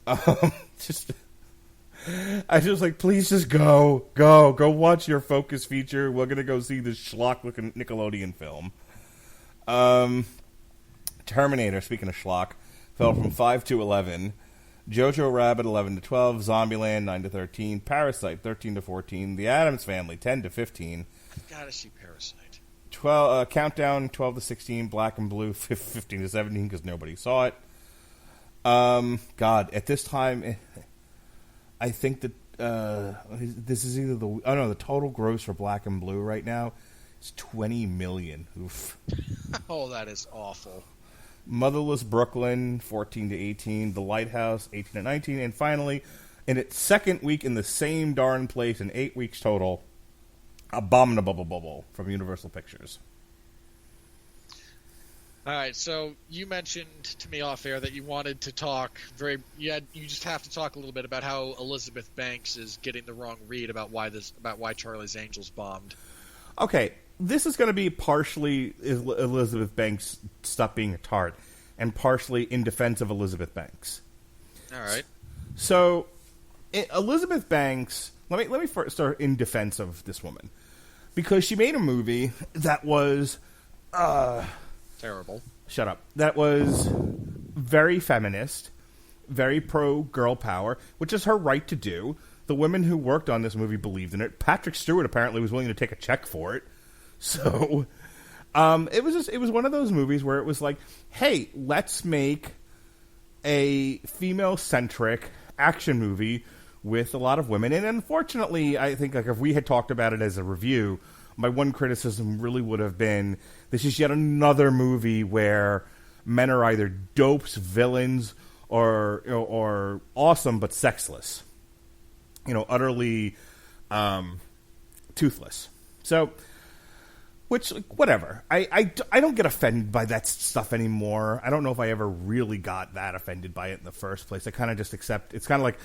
I was like, please just go watch your Focus feature. We're going to go see this schlock-looking Nickelodeon film. Terminator, speaking of schlock, fell from 5 to 11. Jojo Rabbit, 11 to 12. Zombieland, 9 to 13. Parasite, 13 to 14. The Addams Family, 10 to 15. I've got to see Parasite. Countdown, 12 to 16. Black and Blue, 15 to 17, because nobody saw it. God, at this time, I think that this is either the total gross for Black and Blue right now is $20 million. Oof. Oh, that is awful. Motherless Brooklyn, 14 to 18. The Lighthouse, 18 to 19. And finally, in its second week in the same darn place in 8 weeks total, Abominable from Universal Pictures. All right, so you mentioned to me off air that you wanted to talk you just have to talk a little bit about how Elizabeth Banks is getting the wrong read about why Charlie's Angels bombed. Okay, this is going to be partially Elizabeth Banks stop being a tart, and partially in defense of Elizabeth Banks. All right. So, Elizabeth Banks, let me first start in defense of this woman, because she made a movie that was terrible. Shut up. That was very feminist, very pro-girl power, which is her right to do. The women who worked on this movie believed in it. Patrick Stewart apparently was willing to take a check for it. So, it was one of those movies where it was like, hey, let's make a female-centric action movie with a lot of women. And unfortunately, I think, like, if we had talked about it as a review, my one criticism really would have been, this is yet another movie where men are either dopes, villains, or awesome but sexless. Utterly toothless. So, which, whatever. I don't get offended by that stuff anymore. I don't know if I ever really got that offended by it in the first place. I kind of just accept. It's kind of like,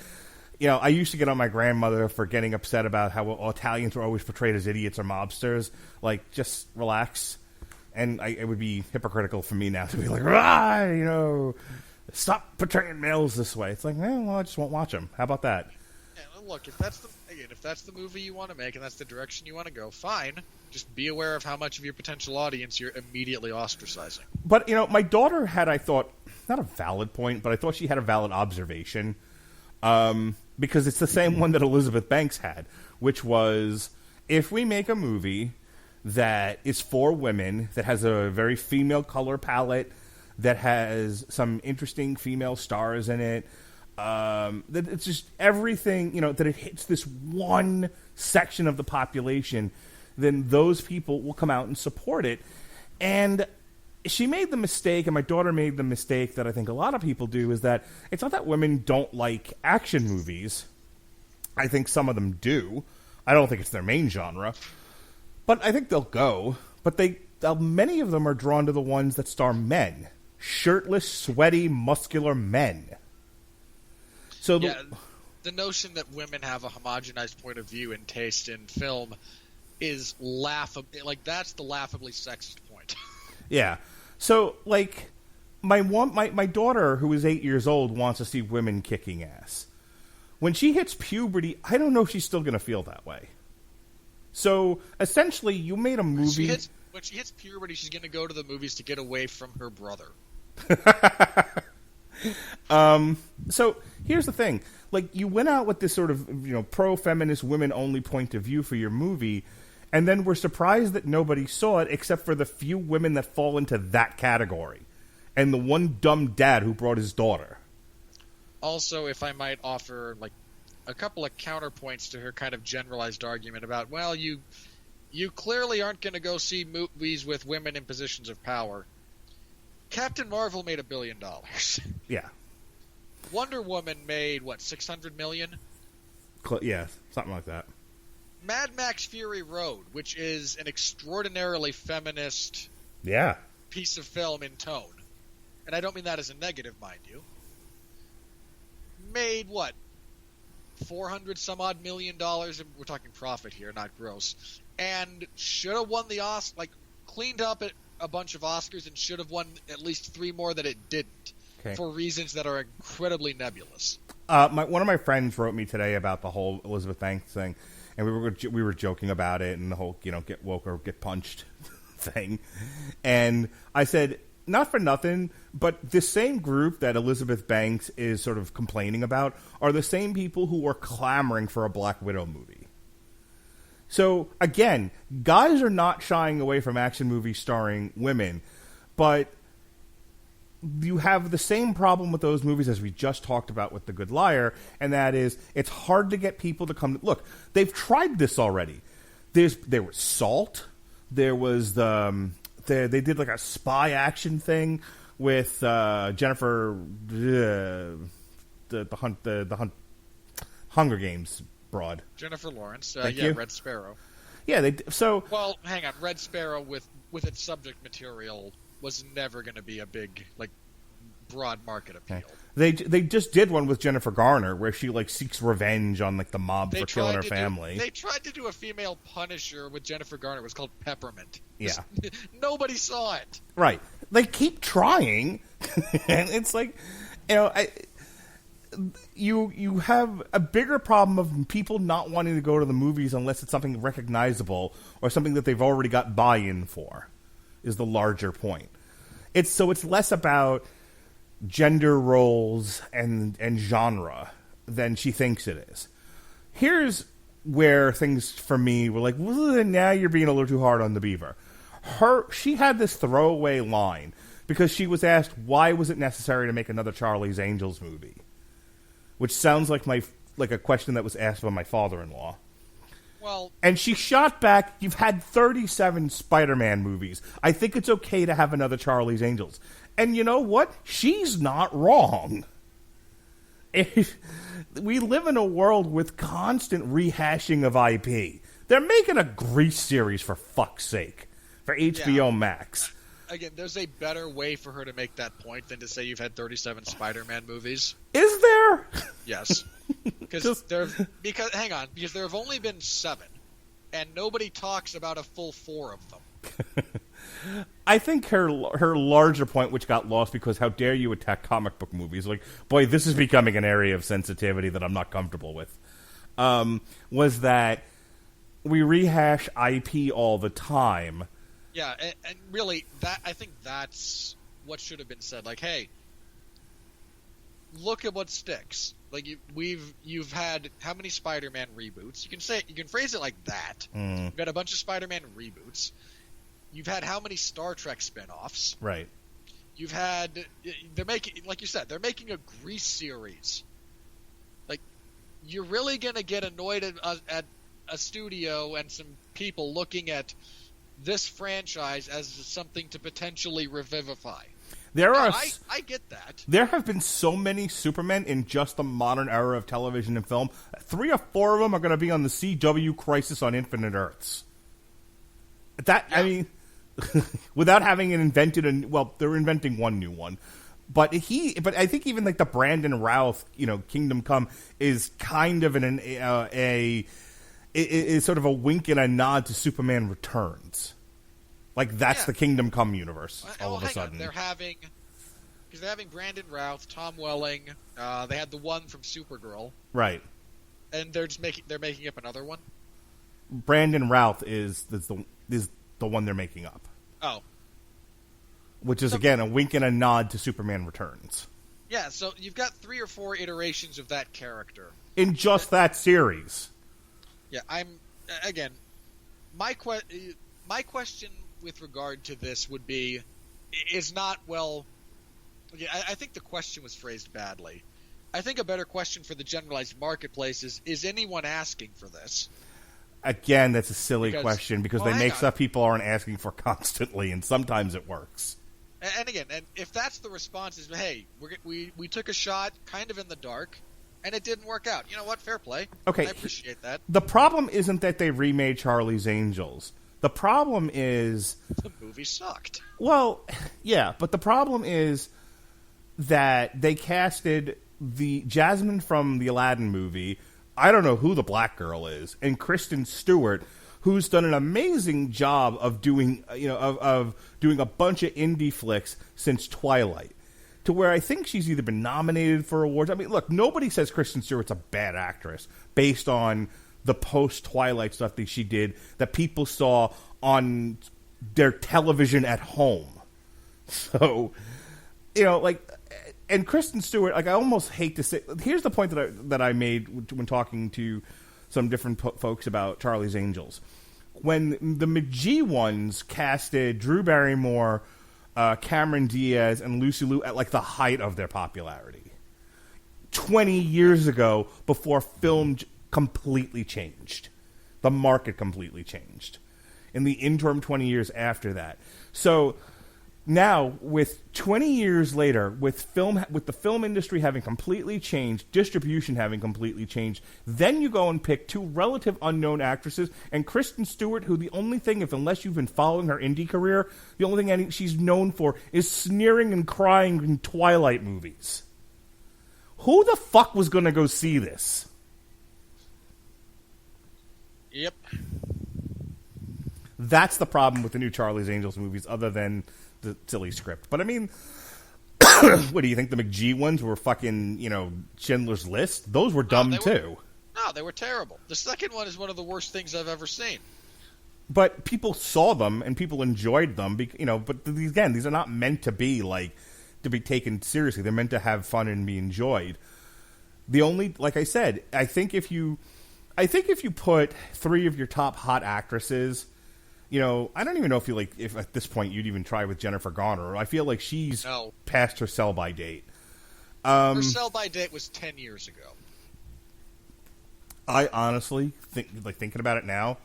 I used to get on my grandmother for getting upset about how Italians were always portrayed as idiots or mobsters. Like, just relax. And it would be hypocritical for me now to be like, stop portraying males this way. It's like, well, I just won't watch them. How about that? Yeah, look, if that's the movie you want to make and that's the direction you want to go, fine. Just be aware of how much of your potential audience you're immediately ostracizing. But, my daughter had, I thought, not a valid point, but I thought she had a valid observation. Because it's the same one that Elizabeth Banks had, which was, if we make a movie that is for women, that has a very female color palette, that has some interesting female stars in it, that it's just everything, that it hits this one section of the population, then those people will come out and support it. And she made the mistake, and my daughter made the mistake that I think a lot of people do, is that it's not that women don't like action movies. I think some of them do. I don't think it's their main genre. But I think they'll go. But many of them are drawn to the ones that star men. Shirtless, sweaty, muscular men. So the notion that women have a homogenized point of view and taste in film is laughable. Like, that's the laughably sexist point. Yeah. So, like, my daughter, who is 8 years old, wants to see women kicking ass. When she hits puberty, I don't know if she's still going to feel that way. So, essentially, you made a movie... When she hits puberty, she's going to go to the movies to get away from her brother. So, here's the thing. Like, you went out with this sort of, pro-feminist, women-only point of view for your movie, and then we're surprised that nobody saw it except for the few women that fall into that category. And the one dumb dad who brought his daughter. Also, if I might offer, like, a couple of counterpoints to her kind of generalized argument about, well, you clearly aren't going to go see movies with women in positions of power. Captain Marvel made $1 billion. Yeah. Wonder Woman made, what, $600 million? Yeah, something like that. Mad Max Fury Road, which is an extraordinarily feminist piece of film in tone, and I don't mean that as a negative, mind you, made, what, 400 some odd $1 million, and we're talking profit here, not gross, and should have won the Oscar, like, cleaned up a bunch of Oscars and should have won at least 3 more that it didn't, for reasons that are incredibly nebulous. One of my friends wrote me today about the whole Elizabeth Banks thing, and we were joking about it and the whole, get woke or get punched thing. And I said, not for nothing, but this same group that Elizabeth Banks is sort of complaining about are the same people who are clamoring for a Black Widow movie. So, again, guys are not shying away from action movies starring women, but you have the same problem with those movies as we just talked about with The Good Liar, and that is it's hard to get people to come. Look, they've tried this already. There was Salt. There was they did like a spy action thing with Jennifer the Hunger Games broad. Jennifer Lawrence. Thank you. Red Sparrow. Yeah, Well, hang on. Red Sparrow with its subject material was never going to be a big, like, broad market appeal. They just did one with Jennifer Garner where she, like, seeks revenge on, like, the mob for killing her family. They tried to do a female Punisher with Jennifer Garner. It was called Peppermint. Yeah. Nobody saw it. Right. They keep trying. And it's like, you have a bigger problem of people not wanting to go to the movies unless it's something recognizable or something that they've already got buy-in for, is the larger point. It's less about gender roles and genre than she thinks it is. Here's where things for me were like, well, now you're being a little too hard on the beaver. She had this throwaway line because she was asked why was it necessary to make another Charlie's Angels movie, which sounds like a question that was asked by my father-in-law. Well, and she shot back, you've had 37 Spider-Man movies. I think it's okay to have another Charlie's Angels. And you know what? She's not wrong. We live in a world with constant rehashing of IP. They're making a Grease series, for fuck's sake, for HBO Max. Again, there's a better way for her to make that point than to say you've had 37 Spider-Man movies. Is there? Yes. Because there have only been 7, and nobody talks about a full 4 of them. I think her larger point, which got lost because how dare you attack comic book movies, like, boy, this is becoming an area of sensitivity that I'm not comfortable with, was that we rehash IP all the time. Yeah, and really, I think that's what should have been said. Like, hey, look at what sticks. Like, you've had how many Spider-Man reboots? You can phrase it like that. You've got a bunch of Spider-Man reboots. You've had how many Star Trek spin-offs? Right. You've had they're making, like you said, they're making a Grease series. Like, you're really gonna get annoyed at a studio and some people looking at this franchise as something to potentially revivify. I get that. There have been so many Supermen in just the modern era of television and film. 3 or 4 of them are going to be on the CW Crisis on Infinite Earths. I mean, without having invented they're inventing one new one. But I think even like the Brandon Routh, Kingdom Come is kind of is sort of a wink and a nod to Superman Returns. Like, that's the Kingdom Come universe all of a sudden. They're having Brandon Routh, Tom Welling. They had the one from Supergirl, right? And they're making up another one. Brandon Routh is the one they're making up. Oh, which is again a wink and a nod to Superman Returns. Yeah, so you've got 3 or 4 iterations of that character. In just that series. Yeah, again, my question with regard to this would be, is not, well, okay, I think the question was phrased badly. I think a better question for the generalized marketplace is anyone asking for this? Again, that's a silly question because they make stuff people aren't asking for constantly, and sometimes it works. And again, and if that's the response is, hey, we took a shot kind of in the dark, and it didn't work out. You know what? Fair play. Okay. I appreciate that. The problem isn't that they remade Charlie's Angels. The problem is... The movie sucked. Well, yeah, but the problem is that they casted the Jasmine from the Aladdin movie. I don't know who the black girl is, and Kristen Stewart, who's done an amazing job of doing, of doing a bunch of indie flicks since Twilight, to where I think she's either been nominated for awards. I mean, look, nobody says Kristen Stewart's a bad actress based on the post-Twilight stuff that she did that people saw on their television at home. So, and Kristen Stewart, I almost hate to say. Here's the point that I made when talking to some different folks about Charlie's Angels. When the McGee ones casted Drew Barrymore, Cameron Diaz, and Lucy Liu at the height of their popularity, 20 years ago, before film completely changed, the market completely changed. In the interim 20 years after that, so. Now, with 20 years later, with the film industry having completely changed, distribution having completely changed, then you go and pick 2 relative unknown actresses, and Kristen Stewart, who the only thing, unless you've been following her indie career, the only thing she's known for is sneering and crying in Twilight movies. Who the fuck was going to go see this? Yep. That's the problem with the new Charlie's Angels movies, other than the silly script. But I mean, what do you think? The McGee ones were fucking, Schindler's List? Those were dumb too. No, they were terrible. The second one is one of the worst things I've ever seen. But people saw them and people enjoyed them, but these are not meant to be to be taken seriously. They're meant to have fun and be enjoyed. The only, like I said, I think if you put 3 of your top hot actresses, I don't even know if at this point you'd even try with Jennifer Garner. I feel like she's past her sell-by date. Her sell-by date was 10 years ago. I honestly think, thinking about it now,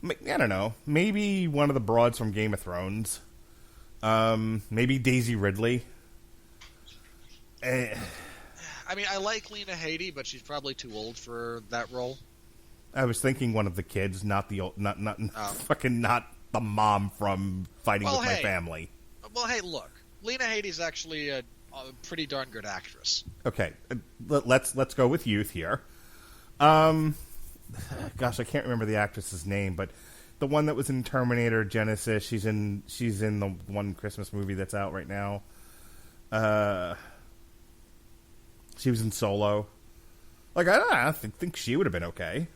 I don't know. Maybe one of the broads from Game of Thrones. Maybe Daisy Ridley. I mean, I like Lena Headey, but she's probably too old for that role. I was thinking one of the kids, not the old, not the mom from Fighting with My Family. Well, hey, look, Lena Headey's actually a pretty darn good actress. Okay, let's go with youth here. Gosh, I can't remember the actress's name, but the one that was in Terminator Genesis, she's in the one Christmas movie that's out right now. She was in Solo. I think she would have been okay.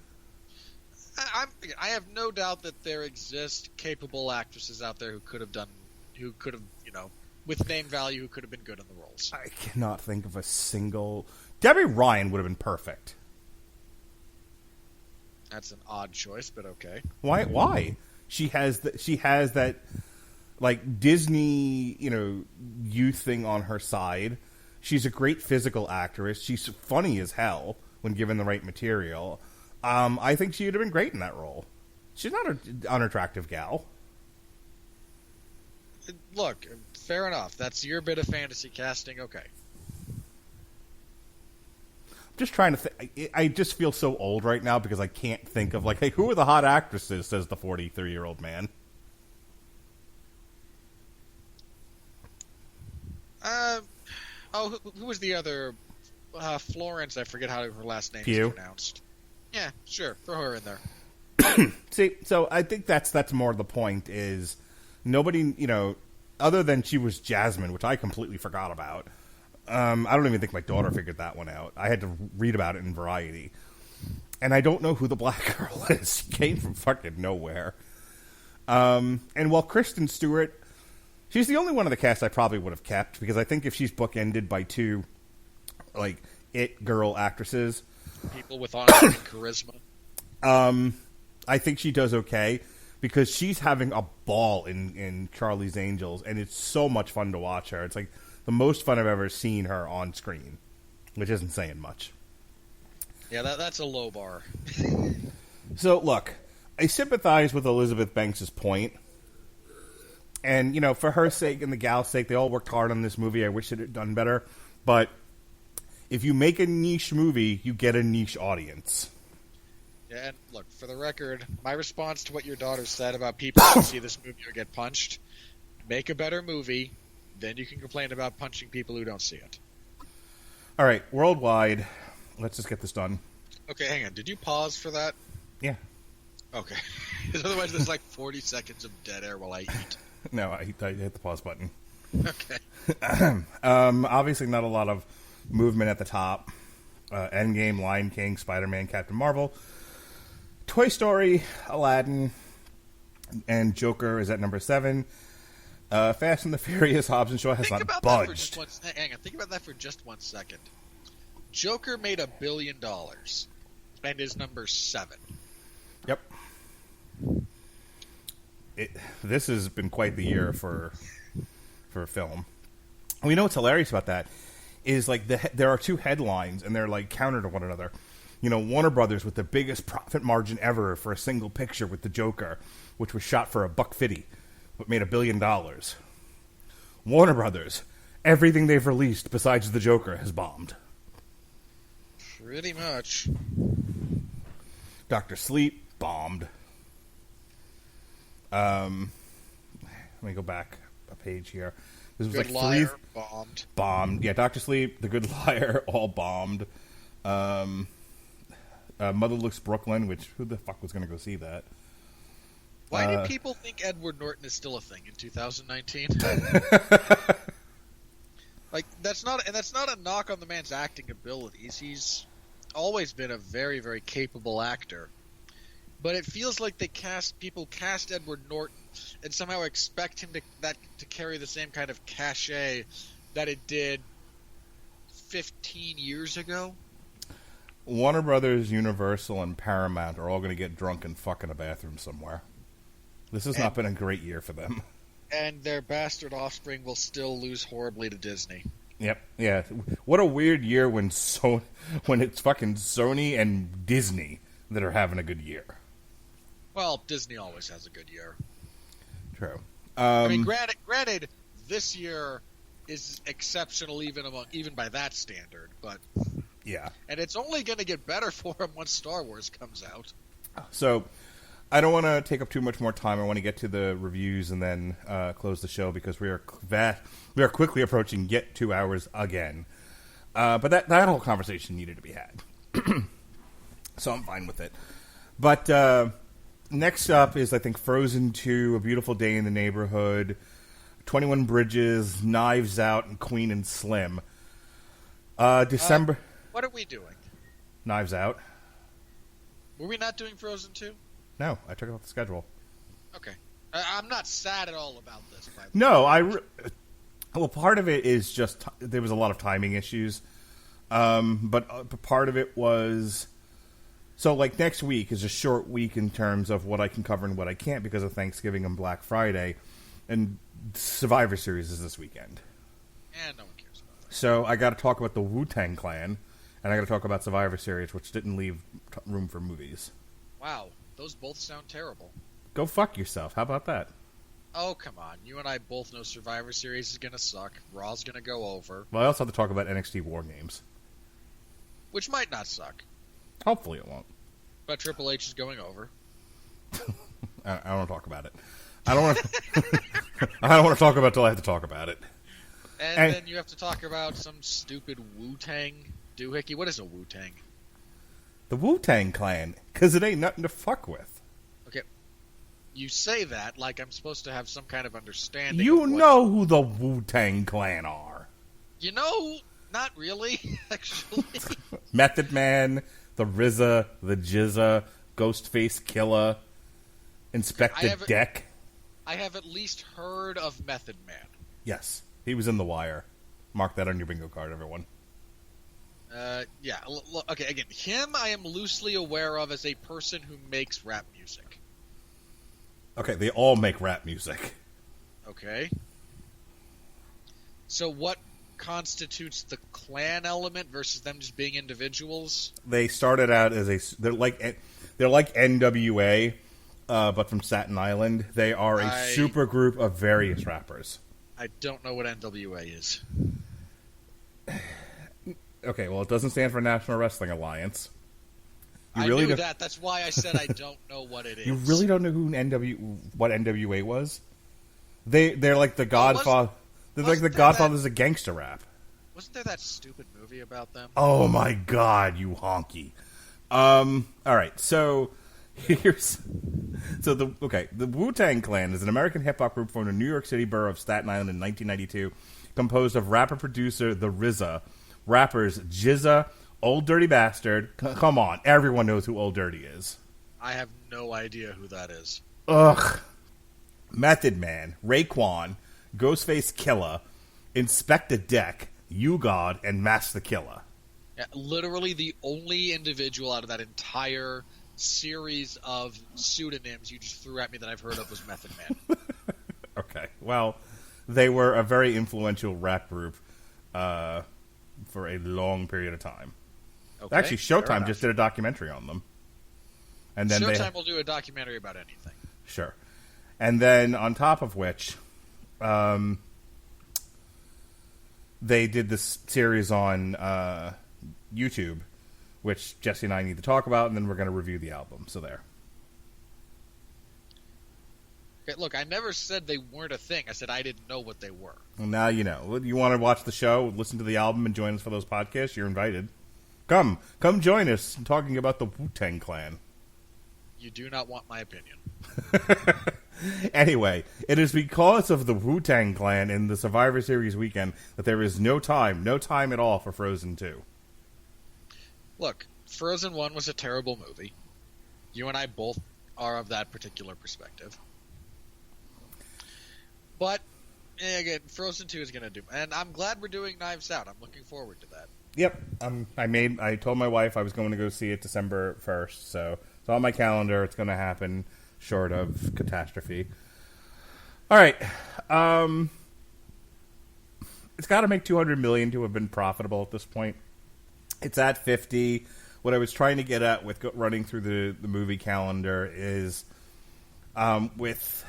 I have no doubt that there exist capable actresses out there who could have, with name value, who could have been good in the roles. I cannot think of a single. Debbie Ryan would have been perfect. That's an odd choice, but okay. Why? She has that Disney, youth thing on her side. She's a great physical actress. She's funny as hell when given the right material. I think she would have been great in that role. She's not an unattractive gal. Look, fair enough. That's your bit of fantasy casting. Okay. I'm just trying to think. I just feel so old right now because I can't think of hey, who are the hot actresses? Says the 43-year-old man. Who was the other? Florence. I forget how her last name Pugh. is pronounced. Yeah, sure. Throw her in there. See, so I think that's more the point is nobody, other than she was Jasmine, which I completely forgot about. I don't even think my daughter figured that one out. I had to read about it in Variety. And I don't know who the black girl is. She came from fucking nowhere. And while Kristen Stewart, She's the only one of the cast I probably would have kept, because I think if she's bookended by two, like, it girl actresses, People with on-screen charisma. I think she does okay, because she's having a ball in Charlie's Angels, and it's so much fun to watch her. It's like the most fun I've ever seen her on screen, which isn't saying much. Yeah, that's a low bar. So, look, I sympathize with Elizabeth Banks' point. And, you know, for her sake and the gal's sake, they all worked hard on this movie. I wish it had done better. But if you make a niche movie, you get a niche audience. Yeah, and look, for the record, my response to what your daughter said about people who see this movie or get punched, make a better movie, then you can complain about punching people who don't see it. All right, worldwide, let's just get this done. Okay, hang on. Did you pause for that? Yeah. Okay. Because otherwise there's like 40 seconds of dead air while I eat. No, I hit the pause button. Okay. Obviously not a lot of movement at the top. Endgame, Lion King, Spider-Man, Captain Marvel. Toy Story, Aladdin, and Joker is at number 7. Fast and the Furious, Hobbs and Shaw has not budged. Hang on, think about that for just 1 second. Joker made $1 billion and is number 7. Yep. This has been quite the year for film. And you know what's hilarious about that is, like, there are two headlines, and they're, like, counter to one another. You know, Warner Brothers with the biggest profit margin ever for a single picture with the Joker, which was shot for $150, but made $1 billion. Warner Brothers, everything they've released besides the Joker has bombed. Pretty much. Dr. Sleep bombed. Let me go back a page here. This was Good like Liar, three bombed. bombed. Yeah, Dr. Sleep, The Good Liar, all bombed. Mother Looks Brooklyn, which who the fuck was going to go see that? Why do people think Edward Norton is still a thing in 2019? Like, that's not a knock on the man's acting abilities. He's always been a very, very capable actor. But it feels like people cast Edward Norton and somehow expect him to carry the same kind of cachet that it did 15 years ago. Warner Brothers, Universal, and Paramount are all going to get drunk and fuck in a bathroom somewhere. This has not been a great year for them. And their bastard offspring will still lose horribly to Disney. Yep. Yeah. What a weird year when it's fucking Sony and Disney that are having a good year. Well, Disney always has a good year. True. I mean, granted, this year is exceptional even by that standard, but yeah. And it's only going to get better for them once Star Wars comes out. So, I don't want to take up too much more time. I want to get to the reviews and then close the show because we are quickly approaching yet 2 hours again. But that whole conversation needed to be had. So I'm fine with it. But next up is, I think, Frozen 2, A Beautiful Day in the Neighborhood, 21 Bridges, Knives Out, and Queen and Slim. December... What are we doing? Knives Out. Were we not doing Frozen 2? No, I took it off the schedule. Okay. I'm not sad at all about this, by the way. No, well, part of it is just there was a lot of timing issues. But part of it was... So, like, next week is a short week in terms of what I can cover and what I can't because of Thanksgiving and Black Friday. And Survivor Series is this weekend. And no one cares about that. So, I got to talk about the Wu-Tang Clan, and I got to talk about Survivor Series, which didn't leave room for movies. Wow, those both sound terrible. Go fuck yourself. How about that? Oh, come on. You and I both know Survivor Series is going to suck. Raw's going to go over. Well, I also have to talk about NXT War Games. Which might not suck. Hopefully it won't. But Triple H is going over. I don't want to talk about it. I don't want to. I don't want to talk about it till I have to talk about it. And then you have to talk about some stupid Wu-Tang doohickey. What is a Wu-Tang? The Wu-Tang Clan, because it ain't nothing to fuck with. Okay. You say that like I'm supposed to have some kind of understanding. You know who the Wu-Tang Clan are. You know, not really, actually. Method Man, the RZA, the Jizza, Ghostface Killer, Inspector Deck. I have at least heard of Method Man. Yes, he was in The Wire. Mark that on your bingo card, everyone. Yeah. Okay, again, him I am loosely aware of as a person who makes rap music. Okay, they all make rap music. Okay. So what constitutes the clan element versus them just being individuals? They started out as they're like NWA, but from Staten Island. They are a super group of various rappers. I don't know what NWA is. Okay, well, it doesn't stand for National Wrestling Alliance. I knew that. That's why I said I don't know what it is. You really don't know what NWA was? They're like the Godfather. They're like the Godfathers of gangster rap. Wasn't there that stupid movie about them? Oh my God, you honky! All right, so the Wu-Tang Clan is an American hip hop group formed in the New York City borough of Staten Island in 1992, composed of rapper producer The RZA, rappers Jizza, Old Dirty Bastard. Come on, everyone knows who Old Dirty is. I have no idea who that is. Ugh. Method Man, Raekwon, Ghostface Killer, Inspector Deck, U-God, and Master Killer. Yeah, literally the only individual out of that entire series of pseudonyms you just threw at me that I've heard of was Method Man. Okay, well, they were a very influential rap group for a long period of time. Okay, actually, Showtime just did a documentary on them. And then Showtime will do a documentary about anything. Sure. And then, on top of which, they did this series on YouTube, which Jesse and I need to talk about, and then we're going to review the album. So there. Okay, look, I never said they weren't a thing. I said I didn't know what they were. Well, now you know. You want to watch the show, listen to the album, and join us for those podcasts? You're invited. Come join us talking about the Wu-Tang Clan. You do not want my opinion. Anyway, it is because of the Wu-Tang Clan in the Survivor Series weekend that there is no time at all for Frozen 2. Look, Frozen 1 was a terrible movie. You and I both are of that particular perspective. But, again, Frozen 2 is going to do... And I'm glad we're doing Knives Out. I'm looking forward to that. Yep. I told my wife I was going to go see it December 1st, so it's on my calendar. It's going to happen, short of catastrophe. All right. It's got to make $200 million to have been profitable at this point. It's at 50. What I was trying to get at with running through the movie calendar is with...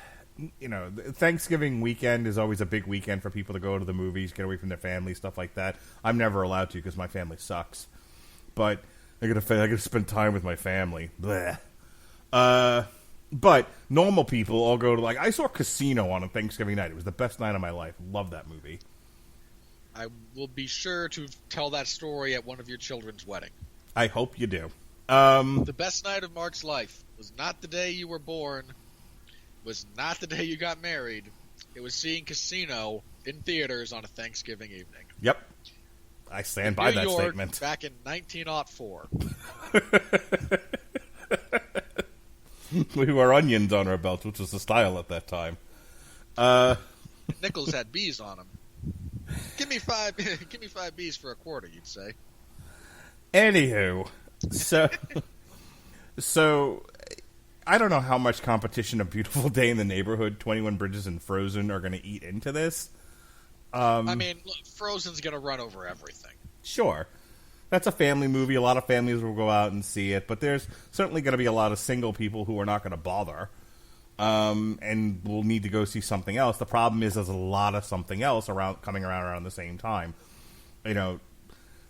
Thanksgiving weekend is always a big weekend for people to go to the movies, get away from their family, stuff like that. I'm never allowed to because my family sucks. But I gotta spend time with my family. Blech. But normal people all go to, I saw Casino on a Thanksgiving night. It was the best night of my life. Love that movie. I will be sure to tell that story at one of your children's wedding. I hope you do. The best night of Mark's life was not the day you were born, was not the day you got married. It was seeing Casino in theaters on a Thanksgiving evening. Yep. I stand by that statement. Back in 1904. We wore onions on our belts, which was the style at that time. Nichols had bees on them. Give me five bees for a quarter, you'd say. Anywho, so I don't know how much competition A Beautiful Day in the Neighborhood, 21 Bridges, and Frozen are going to eat into this. Look, Frozen's going to run over everything. Sure. That's a family movie. A lot of families will go out and see it, but there's certainly going to be a lot of single people who are not going to bother and will need to go see something else. The problem is there's a lot of something else coming around the same time.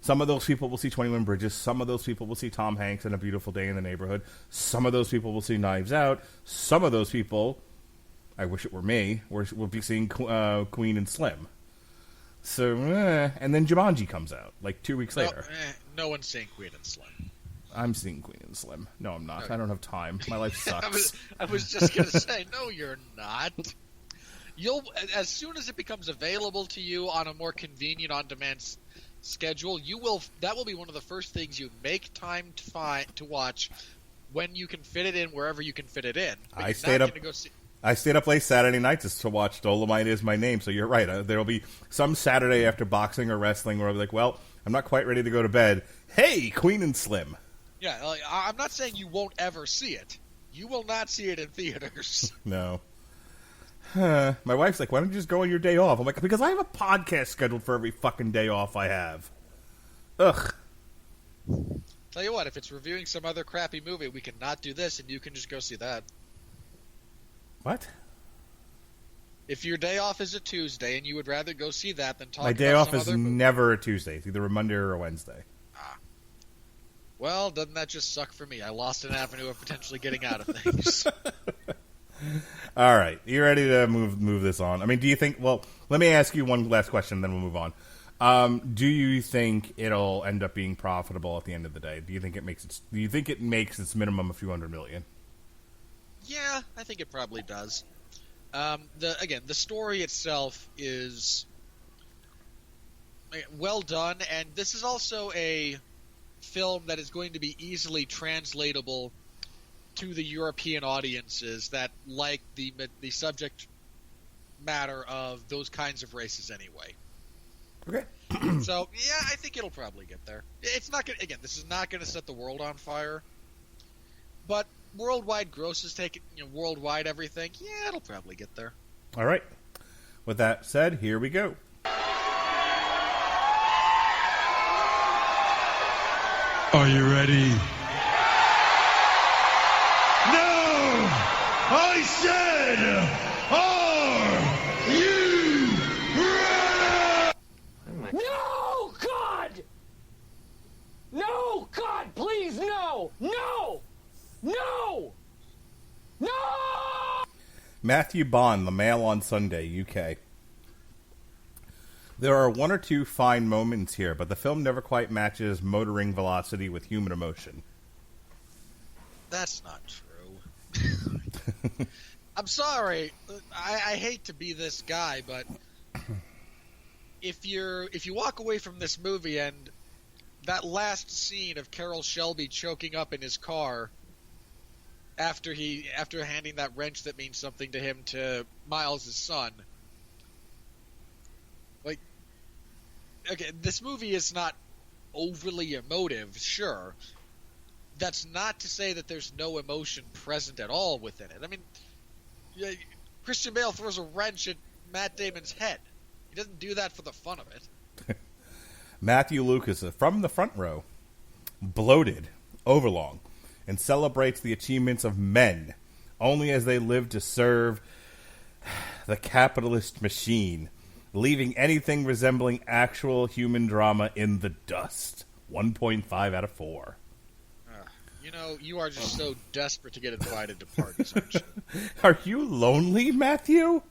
Some of those people will see 21 Bridges. Some of those people will see Tom Hanks in A Beautiful Day in the Neighborhood. Some of those people will see Knives Out. Some of those people, I wish it were me, will be seeing Queen and Slim. So, and then Jumanji comes out, 2 weeks later. No one's seeing Queen and Slim. I'm seeing Queen and Slim. No, I'm not. Okay. I don't have time. My life sucks. I was just going to say, no, you're not. As soon as it becomes available to you on a more convenient on-demand schedule, that will be one of the first things you make time to watch when you can fit it in wherever you can fit it in. But I stayed up late Saturday night just to watch Dolomite Is My Name, so you're right. There will be some Saturday after boxing or wrestling where I'll be like, well, I'm not quite ready to go to bed. Hey, Queen and Slim. Yeah, like, I'm not saying you won't ever see it. You will not see it in theaters. No. My wife's like, why don't you just go on your day off? I'm like, because I have a podcast scheduled for every fucking day off I have. Ugh. Tell you what, if it's reviewing some other crappy movie, we can not do this, and you can just go see that. What? If your day off is a Tuesday and you would rather go see that than talk My about day off some is other movie. never a Tuesday. It's either a Monday or a Wednesday. Well, doesn't that just suck for me? I lost an avenue of potentially getting out of things. All right. You ready to move this on? I mean, do you think... Well, let me ask you one last question, then we'll move on. Do you think it'll end up being profitable at the end of the day? Do you think it makes its minimum a few $100 million? Yeah, I think it probably does. The story itself is well done, and this is also a film that is going to be easily translatable to the European audiences that like the subject matter of those kinds of races anyway. Okay. So, yeah, I think it'll probably get there. It's not gonna, again, this is not going to set the world on fire, but worldwide grosses worldwide everything, yeah, it'll probably get there. All right. With that said, here we go. Are you ready? No! I said, are you ready? No, God! No, God, please, no! No! No! No! Matthew Bond, The Mail on Sunday, UK. There are one or two fine moments here, but the film never quite matches motoring velocity with human emotion. That's not true. I'm sorry. I hate to be this guy, but if you walk away from this movie and that last scene of Carroll Shelby choking up in his car after handing that wrench that means something to him to Miles' son, like, okay, this movie is not overly emotive, sure. That's not to say that there's no emotion present at all within it. I mean, Christian Bale throws a wrench at Matt Damon's head. He doesn't do that for the fun of it. Matthew Lucas, from the front row, bloated, overlong, and celebrates the achievements of men only as they live to serve the capitalist machine, leaving anything resembling actual human drama in the dust. 1.5 out of 4. You are just so desperate to get invited to parties, aren't you? Are you lonely, Matthew?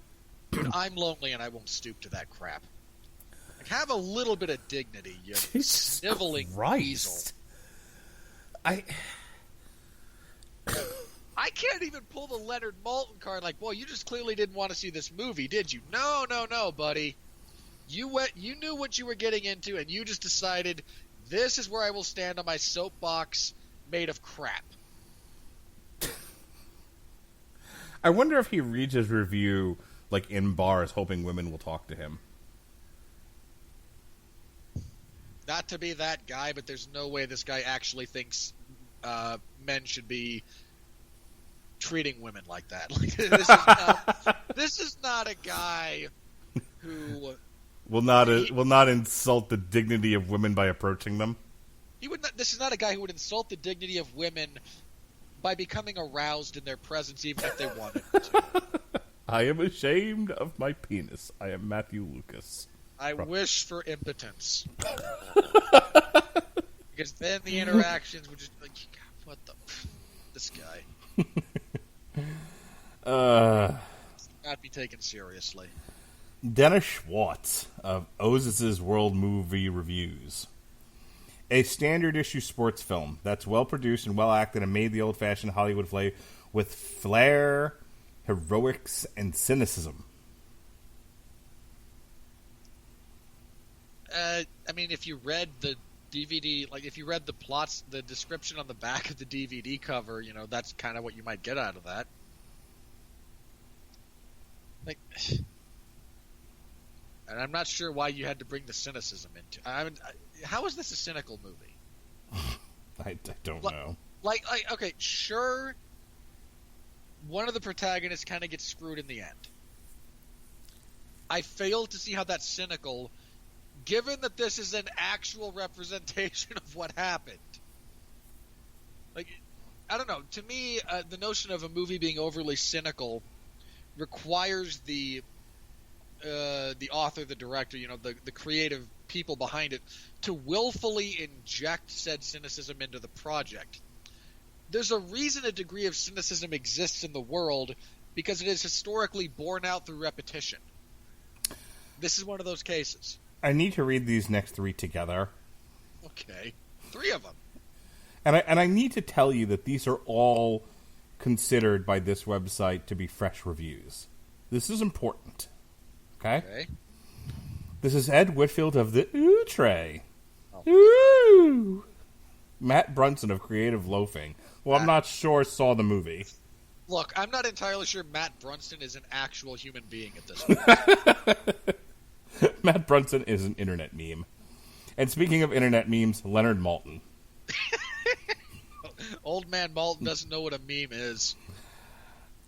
Dude, I'm lonely and I won't stoop to that crap. Like, have a little bit of dignity, you sniveling weasel. I can't even pull the Leonard Maltin card like, well, you just clearly didn't want to see this movie, did you? No, buddy. You knew what you were getting into, and you just decided, this is where I will stand on my soapbox made of crap. I wonder if he reads his review like in bars, hoping women will talk to him. Not to be that guy, but there's no way this guy actually thinks men should be treating women like that. Like, this is not a guy who will not insult the dignity of women by approaching them. He would not. This is not a guy who would insult the dignity of women by becoming aroused in their presence, even if they wanted to. I am ashamed of my penis. I am Matthew Lucas. I wish for impotence. Because then the interactions would just like, God, what the... This guy. Not be taken seriously. Dennis Schwartz of Oz's World Movie Reviews. A standard issue sports film that's well produced and well acted and made the old fashioned Hollywood way with flair, heroics, and cynicism. I mean, if you read the DVD, like if you read the plots, the description on the back of the DVD cover, that's kind of what you might get out of that. Like, and I'm not sure why you had to bring the cynicism into. I mean, how is this a cynical movie? I don't know. Like, okay, sure. One of the protagonists kind of gets screwed in the end. I fail to see how that's cynical, given that this is an actual representation of what happened. Like, I don't know. To me, the notion of a movie being overly cynical requires the author, the director, the creative people behind it, to willfully inject said cynicism into the project. There's a reason a degree of cynicism exists in the world, because it is historically borne out through repetition. This is one of those cases. I need to read these next 3 together. Okay. 3 of them. And I need to tell you that these are all considered by this website to be fresh reviews. This is important. Okay? This is Ed Whitfield of the Ooh Tray. Ooh! Matt Brunson of Creative Loafing. Well, I'm not sure saw the movie. Look, I'm not entirely sure Matt Brunson is an actual human being at this point. Matt Brunson is an internet meme. And speaking of internet memes, Leonard Maltin. Old man Maltin doesn't know what a meme is.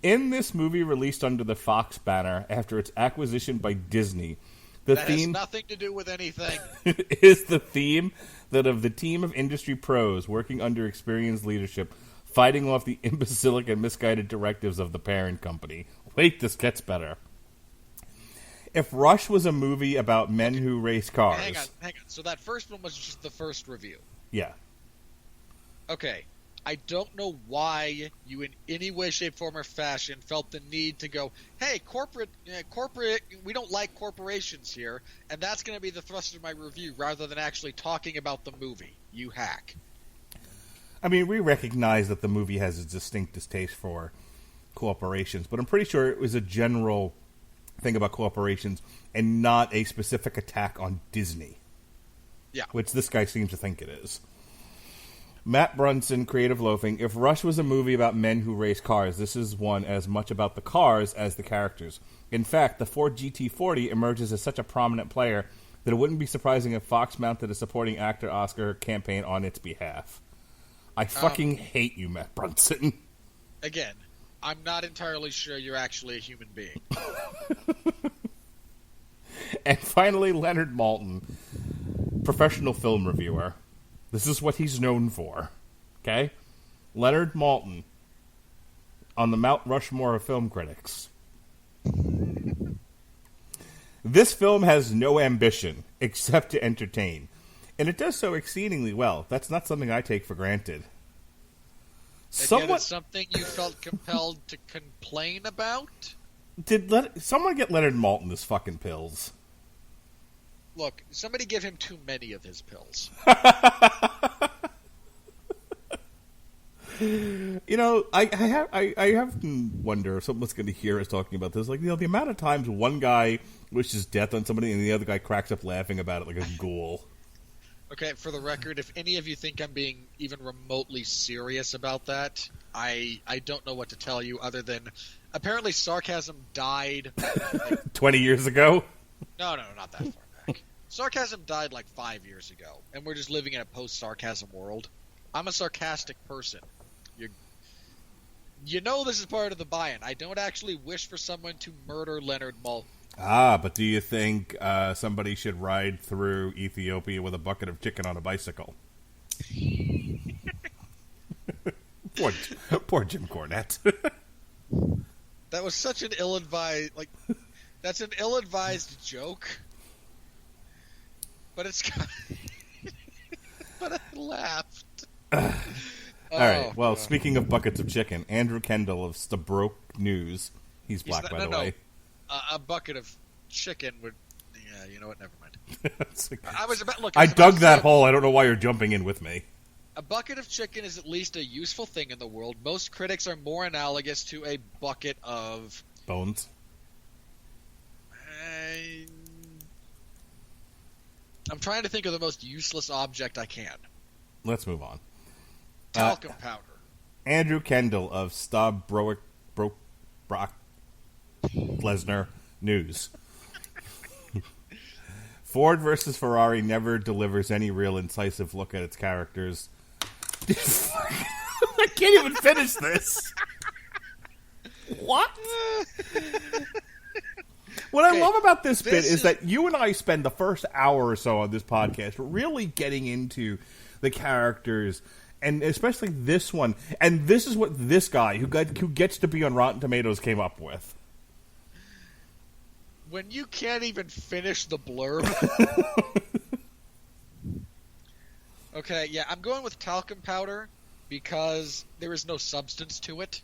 In this movie released under the Fox banner after its acquisition by Disney, the that theme has nothing to do with anything. is the theme that of the team of industry pros working under experienced leadership, fighting off the imbecilic and misguided directives of the parent company. Wait, this gets better. If Rush was a movie about men who race cars... Hang on. So that first one was just the first review. Yeah. Okay. I don't know why you in any way, shape, form, or fashion felt the need to go, hey, corporate, we don't like corporations here, and that's going to be the thrust of my review rather than actually talking about the movie, you hack. I mean, we recognize that the movie has a distinct distaste for corporations, but I'm pretty sure it was a general thing about corporations and not a specific attack on Disney. Yeah. Which this guy seems to think it is. Matt Brunson, Creative Loafing. If Rush was a movie about men who race cars, this is one as much about the cars as the characters. In fact, the Ford GT40 emerges as such a prominent player that it wouldn't be surprising if Fox mounted a supporting actor Oscar campaign on its behalf. I fucking hate you, Matt Brunson. Again, I'm not entirely sure you're actually a human being. And finally, Leonard Maltin, professional film reviewer. This is what he's known for. Okay? Leonard Maltin on the Mount Rushmore of film critics. This film has no ambition except to entertain. And it does so exceedingly well. That's not something I take for granted. Again, it's something you felt compelled to complain about? Did someone get Leonard Maltin his fucking pills? Look, somebody give him too many of his pills. You know, I have to wonder if someone's going to hear us talking about this. Like, the amount of times one guy wishes death on somebody and the other guy cracks up laughing about it like a ghoul. Okay, for the record, if any of you think I'm being even remotely serious about that, I don't know what to tell you other than apparently sarcasm died. 20 years ago? No, not that far back. Sarcasm died like 5 years ago, and we're just living in a post-sarcasm world. I'm a sarcastic person. You know this is part of the buy-in. I don't actually wish for someone to murder Leonard Maltin. Ah, but do you think somebody should ride through Ethiopia with a bucket of chicken on a bicycle? Poor Jim Cornette. That was such an ill-advised... that's an ill-advised joke. But it's... but I laughed. All right. Well, speaking of buckets of chicken, Andrew Kendall of Stabroke News. He's black, by the way. A bucket of chicken would... Yeah, you know what? Never mind. Like, I dug that hole. I don't know why you're jumping in with me. A bucket of chicken is at least a useful thing in the world. Most critics are more analogous to a bucket of... bones? I'm trying to think of the most useless object I can. Let's move on. Talcum powder. Andrew Kendall of Stabroke Lesnar news. Ford versus Ferrari never delivers any real incisive look at its characters. I can't even finish this. What? What I love about this bit is that you and I spend the first hour or so on this podcast really getting into the characters, and especially this one. And this is what this guy, who gets to be on Rotten Tomatoes, came up with. When you can't even finish the blurb. Okay, yeah, I'm going with talcum powder because there is no substance to it.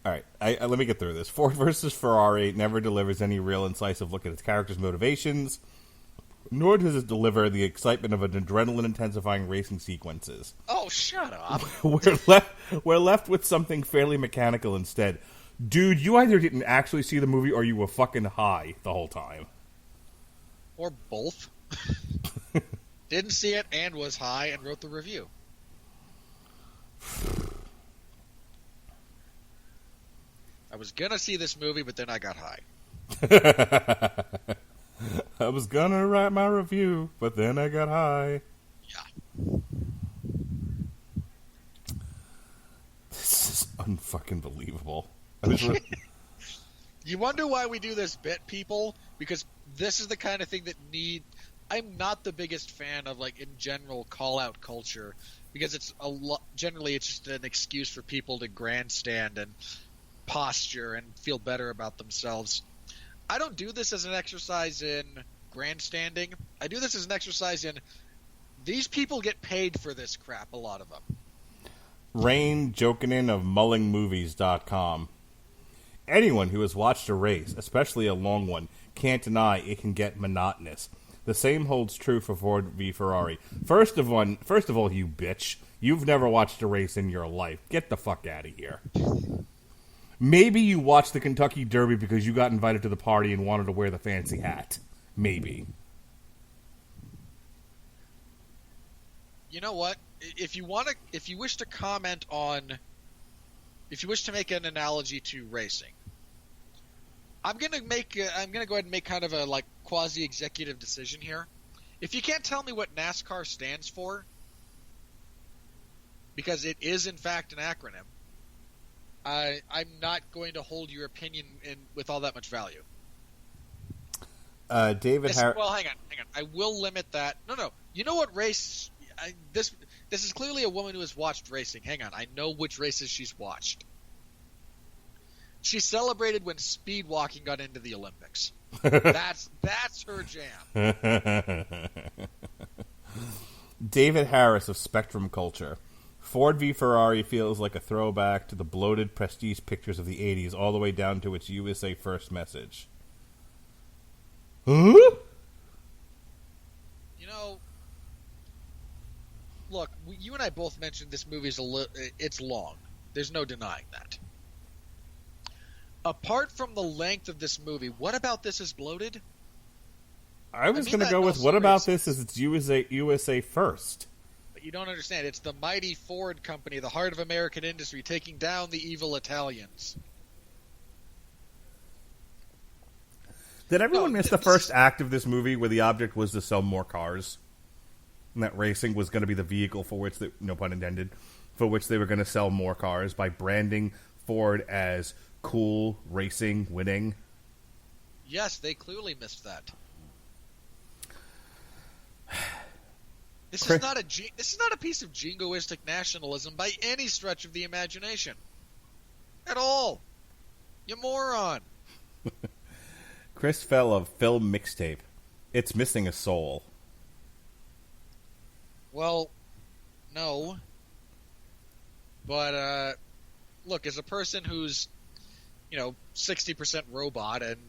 All right, let me get through this. Ford versus Ferrari never delivers any real incisive look at its characters' motivations, nor does it deliver the excitement of an adrenaline-intensifying racing sequences. Oh, shut up. We're left with something fairly mechanical instead. Dude, you either didn't actually see the movie or you were fucking high the whole time. Or both. Didn't see it and was high and wrote the review. I was gonna see this movie, but then I got high. I was gonna write my review, but then I got high. Yeah. This is unfucking believable. You wonder why we do this bit, people? Because this is the kind of thing that I'm not the biggest fan of, like, in general, call-out culture, because it's generally it's just an excuse for people to grandstand and posture and feel better about themselves. I don't do this as an exercise in grandstanding. I do this as an exercise in these people get paid for this crap, a lot of them. Rain Jokinen of mullingmovies.com. Anyone who has watched a race, especially a long one, can't deny it can get monotonous. The same holds true for Ford v Ferrari. First of all, you bitch, you've never watched a race in your life. Get the fuck out of here. Maybe you watched the Kentucky Derby because you got invited to the party and wanted to wear the fancy hat. Maybe. You know what? If you wish to make an analogy to racing, I'm gonna go ahead and make kind of a like quasi-executive decision here. If you can't tell me what NASCAR stands for, because it is in fact an acronym, I'm not going to hold your opinion with all that much value. David Harris. Well, hang on. I will limit that. No. You know what race? This is clearly a woman who has watched racing. Hang on. I know which races she's watched. She celebrated when speed walking got into the Olympics. That's her jam. David Harris of Spectrum Culture. Ford v Ferrari feels like a throwback to the bloated prestige pictures of the 80s, all the way down to its USA First message. Huh? You know, look, you and I both mentioned this movie it's long. There's no denying that. Apart from the length of this movie, what about this is bloated? I was going to go with what about this is it's USA First. But you don't understand. It's the mighty Ford company, the heart of American industry, taking down the evil Italians. Did everyone miss the first act of this movie where the object was to sell more cars? And that racing was going to be the vehicle for which, no pun intended, for which they were going to sell more cars by branding Ford as cool, racing, winning? Yes, they clearly missed that. This is not a piece of jingoistic nationalism by any stretch of the imagination. At all. You moron. Chris Fell of Film Mixtape. It's missing a soul. Well, no. But, look, as a person who's, 60% robot and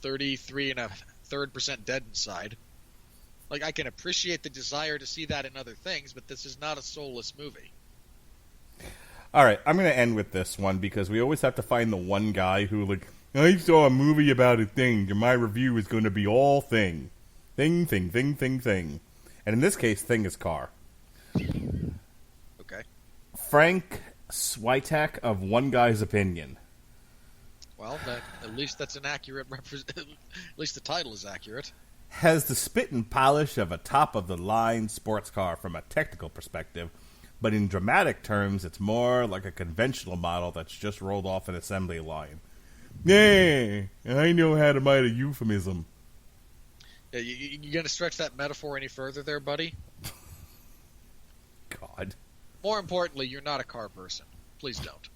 33.3% dead inside, like, I can appreciate the desire to see that in other things, but this is not a soulless movie. All right, I'm going to end with this one because we always have to find the one guy who, like, I saw a movie about a thing, and my review is going to be all thing. Thing. And in this case, thing is car. Okay. Frank Switek of One Guy's Opinion. Well, at least that's an accurate at least the title is accurate. Has the spit and polish of a top-of-the-line sports car from a technical perspective, but in dramatic terms, it's more like a conventional model that's just rolled off an assembly line. Yeah, I know how to make a euphemism. Yeah, you going to stretch that metaphor any further there, buddy? God. More importantly, you're not a car person. Please don't.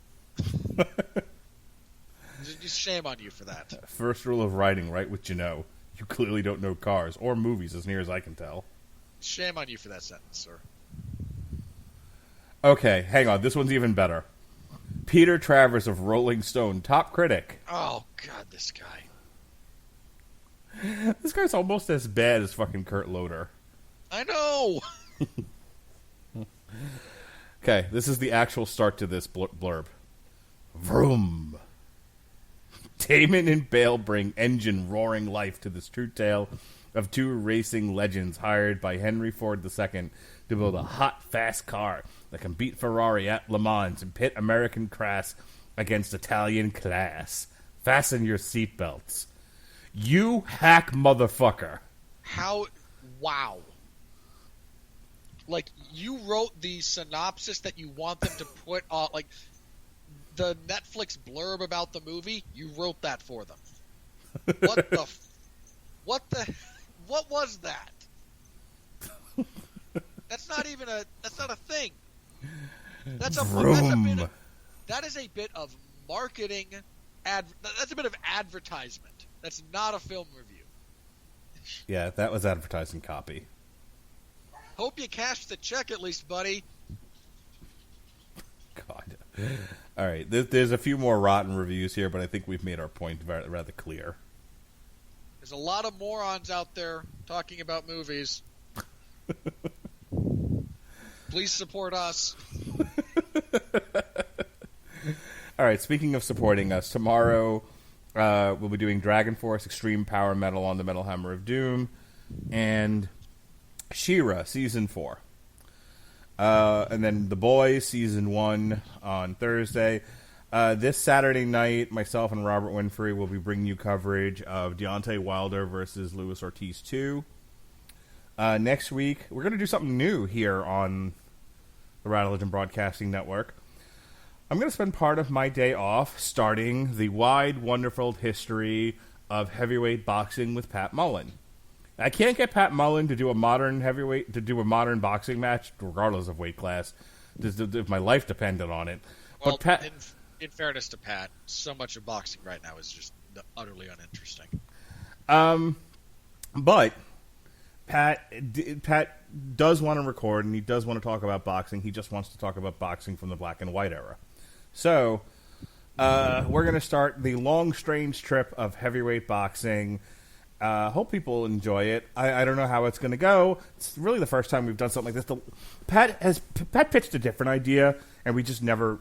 Just shame on you for that. First rule of writing, write what you know. You clearly don't know cars or movies, as near as I can tell. Shame on you for that sentence, sir. Okay, hang on. This one's even better. Peter Travers of Rolling Stone, top critic. Oh, God, this guy. This guy's almost as bad as fucking Kurt Loder. I know! Okay, this is the actual start to this blurb. Vroom. Damon and Bale bring engine roaring life to this true tale of two racing legends hired by Henry Ford II to build a hot, fast car that can beat Ferrari at Le Mans and pit American class against Italian class. Fasten your seatbelts. You hack motherfucker. How? Wow. Like, you wrote the synopsis that you want them to put on, like, the Netflix blurb about the movie, you wrote that for them. What was that? That's not a thing. That is a bit of marketing, that's a bit of advertisement. That's not a film review. Yeah, that was advertising copy. Hope you cashed the check at least, buddy. God. All right, there's a few more rotten reviews here, but I think we've made our point rather clear. There's a lot of morons out there talking about movies. Please support us. All right, speaking of supporting us, tomorrow we'll be doing Dragon Force Extreme Power Metal on the Metal Hammer of Doom and She-Ra Season 4. And then The Boys Season 1 on Thursday. This Saturday night, myself and Robert Winfree will be bringing you coverage of Deontay Wilder versus Luis Ortiz 2. Next week, we're going to do something new here on the Radulich Broadcasting Network. I'm going to spend part of my day off starting the wide, wonderful history of heavyweight boxing with Pat Mullen. I can't get Pat Mullen to do a modern boxing match, regardless of weight class, if my life depended on it. Well, But Pat, in fairness to Pat, so much of boxing right now is just utterly uninteresting. But Pat does want to record, and he does want to talk about boxing. He just wants to talk about boxing from the black and white era. So we're going to start the long, strange trip of heavyweight boxing. Hope people enjoy it. I don't know how it's going to go. It's really the first time we've done something like this. Pat pitched a different idea, and we just never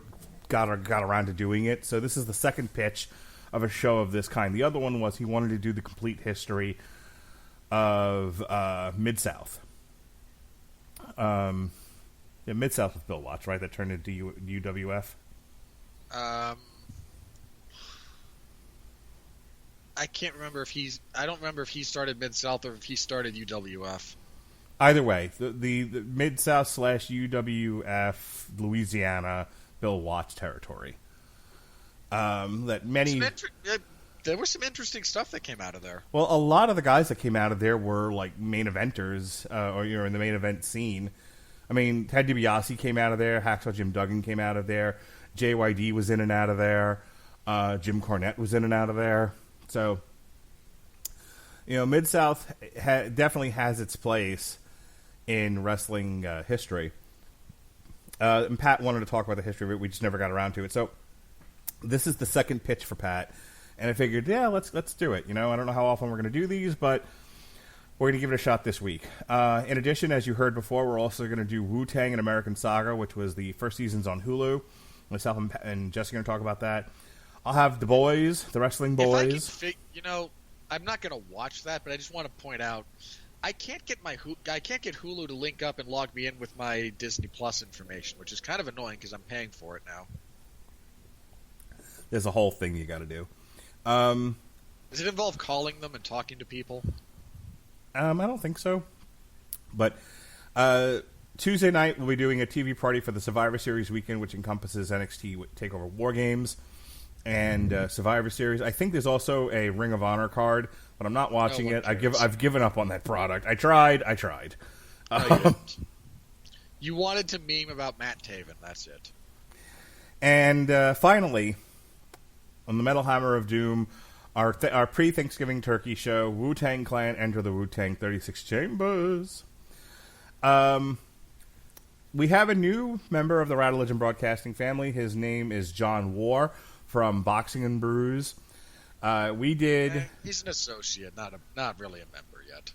got around to doing it. So this is the second pitch of a show of this kind. The other one was he wanted to do the complete history of Mid-South. Mid-South with Bill Watts, right? That turned into UWF. I can't remember I don't remember if he started Mid-South or if he started UWF. Either way, the Mid-South / UWF Louisiana Bill Watts territory. That many there was some interesting stuff that came out of there. Well, a lot of the guys that came out of there were like main eventers, or in the main event scene. I mean, Ted DiBiase came out of there. Hacksaw Jim Duggan came out of there. JYD was in and out of there. Jim Cornette was in and out of there. So, Mid-South definitely has its place in wrestling history. And Pat wanted to talk about the history of it. We just never got around to it. So, this is the second pitch for Pat. And I figured, yeah, let's do it. I don't know how often we're going to do these, but we're going to give it a shot this week. In addition, as you heard before, we're also going to do Wu-Tang and American Saga, which was the first seasons on Hulu. Myself and Jesse are going to talk about that. I'll have The Boys, The Wrestling Boys. I'm not going to watch that, but I just want to point out, I can't get Hulu to link up and log me in with my Disney Plus information, which is kind of annoying because I'm paying for it now. There's a whole thing you got to do. Does it involve calling them and talking to people? I don't think so. But Tuesday night, we'll be doing a TV party for the Survivor Series weekend, which encompasses NXT TakeOver War Games and Survivor Series. I think there's also a Ring of Honor card, but I'm not watching it. I've given up on that product. I tried. No, you didn't. You wanted to meme about Matt Taven. That's it. And finally, on the Metal Hammer of Doom, our pre-Thanksgiving turkey show, Wu-Tang Clan Enter the Wu-Tang 36 Chambers. We have a new member of the Radulich Broadcasting family. His name is John War from Boxing and Brews. We did... He's an associate, not really a member yet.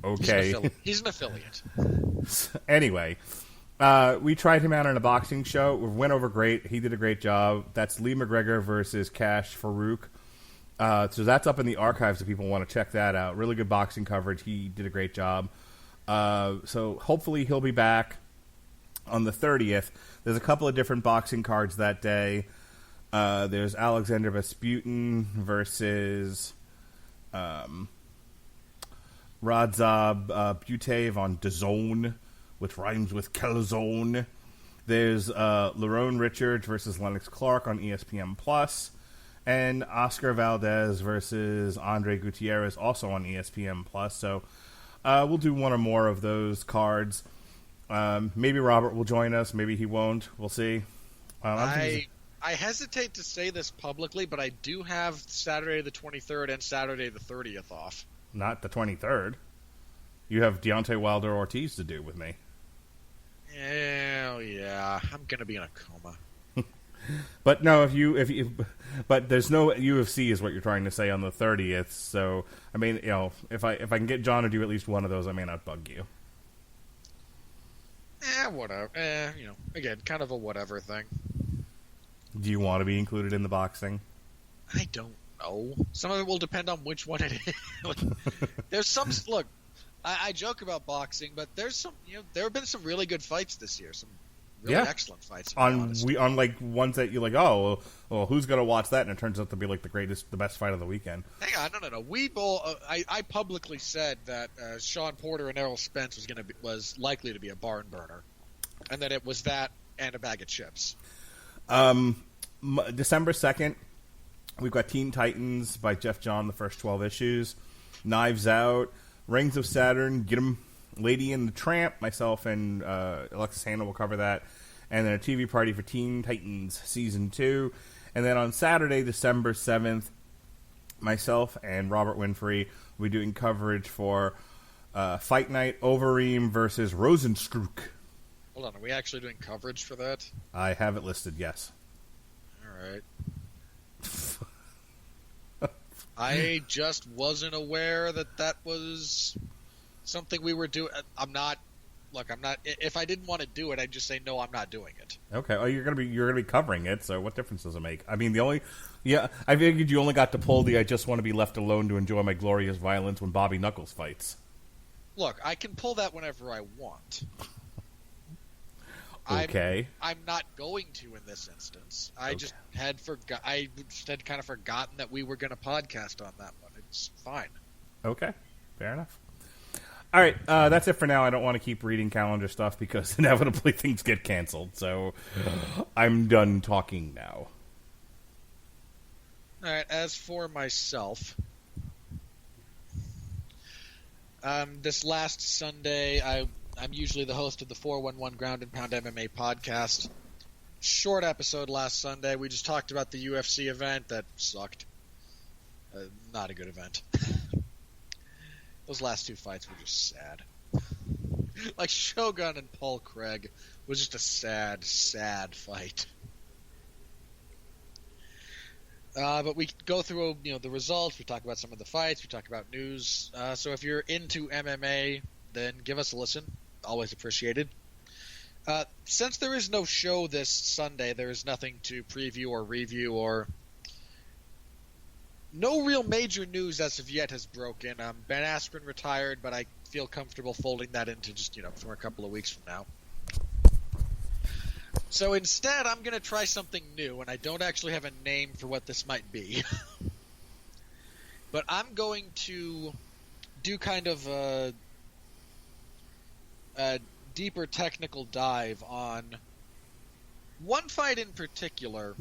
Okay. He's an affiliate. Anyway, we tried him out in a boxing show. It went over great. He did a great job. That's Lee McGregor versus Cash Farouk. So that's up in the archives if people want to check that out. Really good boxing coverage. He did a great job. So hopefully he'll be back on the 30th. There's a couple of different boxing cards that day. There's Alexander Vesputin versus Radzab Butev on DAZN, which rhymes with calzone. There's Lerone Richards versus Lennox Clark on ESPN Plus, and Oscar Valdez versus Andre Gutierrez also on ESPN Plus. So we'll do one or more of those cards. Maybe Robert will join us. Maybe he won't. We'll see. I hesitate to say this publicly, but I do have Saturday the 23rd and Saturday the 30th off. Not the 23rd. You have Deontay Wilder Ortiz to do with me. Yeah, I'm gonna be in a coma. But no, but there's no UFC is what you're trying to say on the 30th. So I mean, if I can get John to do at least one of those, I may not bug you. Whatever. Again, kind of a whatever thing. Do you want to be included in the boxing? I don't know. Some of it will depend on which one it is. There's some look. I joke about boxing, but there's some. There have been some really good fights this year. Some really excellent fights. On like ones that you're like, oh, well, who's gonna watch that? And it turns out to be like the best fight of the weekend. Hang on, no. We both. I publicly said that Sean Porter and Errol Spence was likely to be a barn burner, and that it was that and a bag of chips. December 2nd, we've got Teen Titans by Jeff John, the first 12 issues. Knives Out, Rings of Saturn, Get 'em, Lady and the Tramp. Myself and Alexis Handel will cover that. And then a TV party for Teen Titans Season 2. And then on Saturday, December 7th, myself and Robert Winfree will be doing coverage for Fight Night, Overeem versus Rosenstruck. Hold on, are we actually doing coverage for that? I have it listed, yes. All right. I just wasn't aware that was something we were doing. I'm not. If I didn't want to do it, I'd just say no. I'm not doing it. Okay. Oh, you're gonna be covering it. So what difference does it make? I mean, I figured you only got to pull the "I just want to be left alone to enjoy my glorious violence" when Bobby Knuckles fights. Look, I can pull that whenever I want. Okay. I'm not going to in this instance. I just had kind of forgotten that we were going to podcast on that one. It's fine. Okay. Fair enough. All right. That's it for now. I don't want to keep reading calendar stuff because inevitably things get canceled. So I'm done talking now. All right. As for myself, this last Sunday, I'm usually the host of the 411 Ground and Pound MMA podcast. Short episode last Sunday. We just talked about the UFC event that sucked. Not a good event. Those last two fights were just sad. Like Shogun and Paul Craig was just a sad, sad fight. But we go through the results. We talk about some of the fights. We talk about news. So if you're into MMA, then give us a listen. Always appreciated. Since there is no show this Sunday, there is nothing to preview or review or... No real major news as of yet has broken. Ben Askren retired, but I feel comfortable folding that into just, for a couple of weeks from now. So instead, I'm going to try something new, and I don't actually have a name for what this might be. But I'm going to do kind of a deeper technical dive on one fight in particular,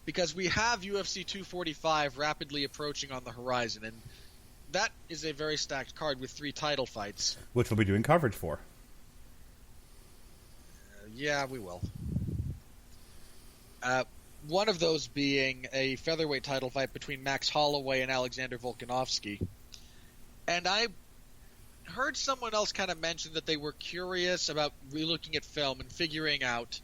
because we have UFC 245 rapidly approaching on the horizon, and that is a very stacked card with 3 title fights. Which we'll be doing coverage for. Yeah, we will. One of those being a featherweight title fight between Max Holloway and Alexander Volkanovski. And I heard someone else kind of mention that they were curious about relooking at film and figuring out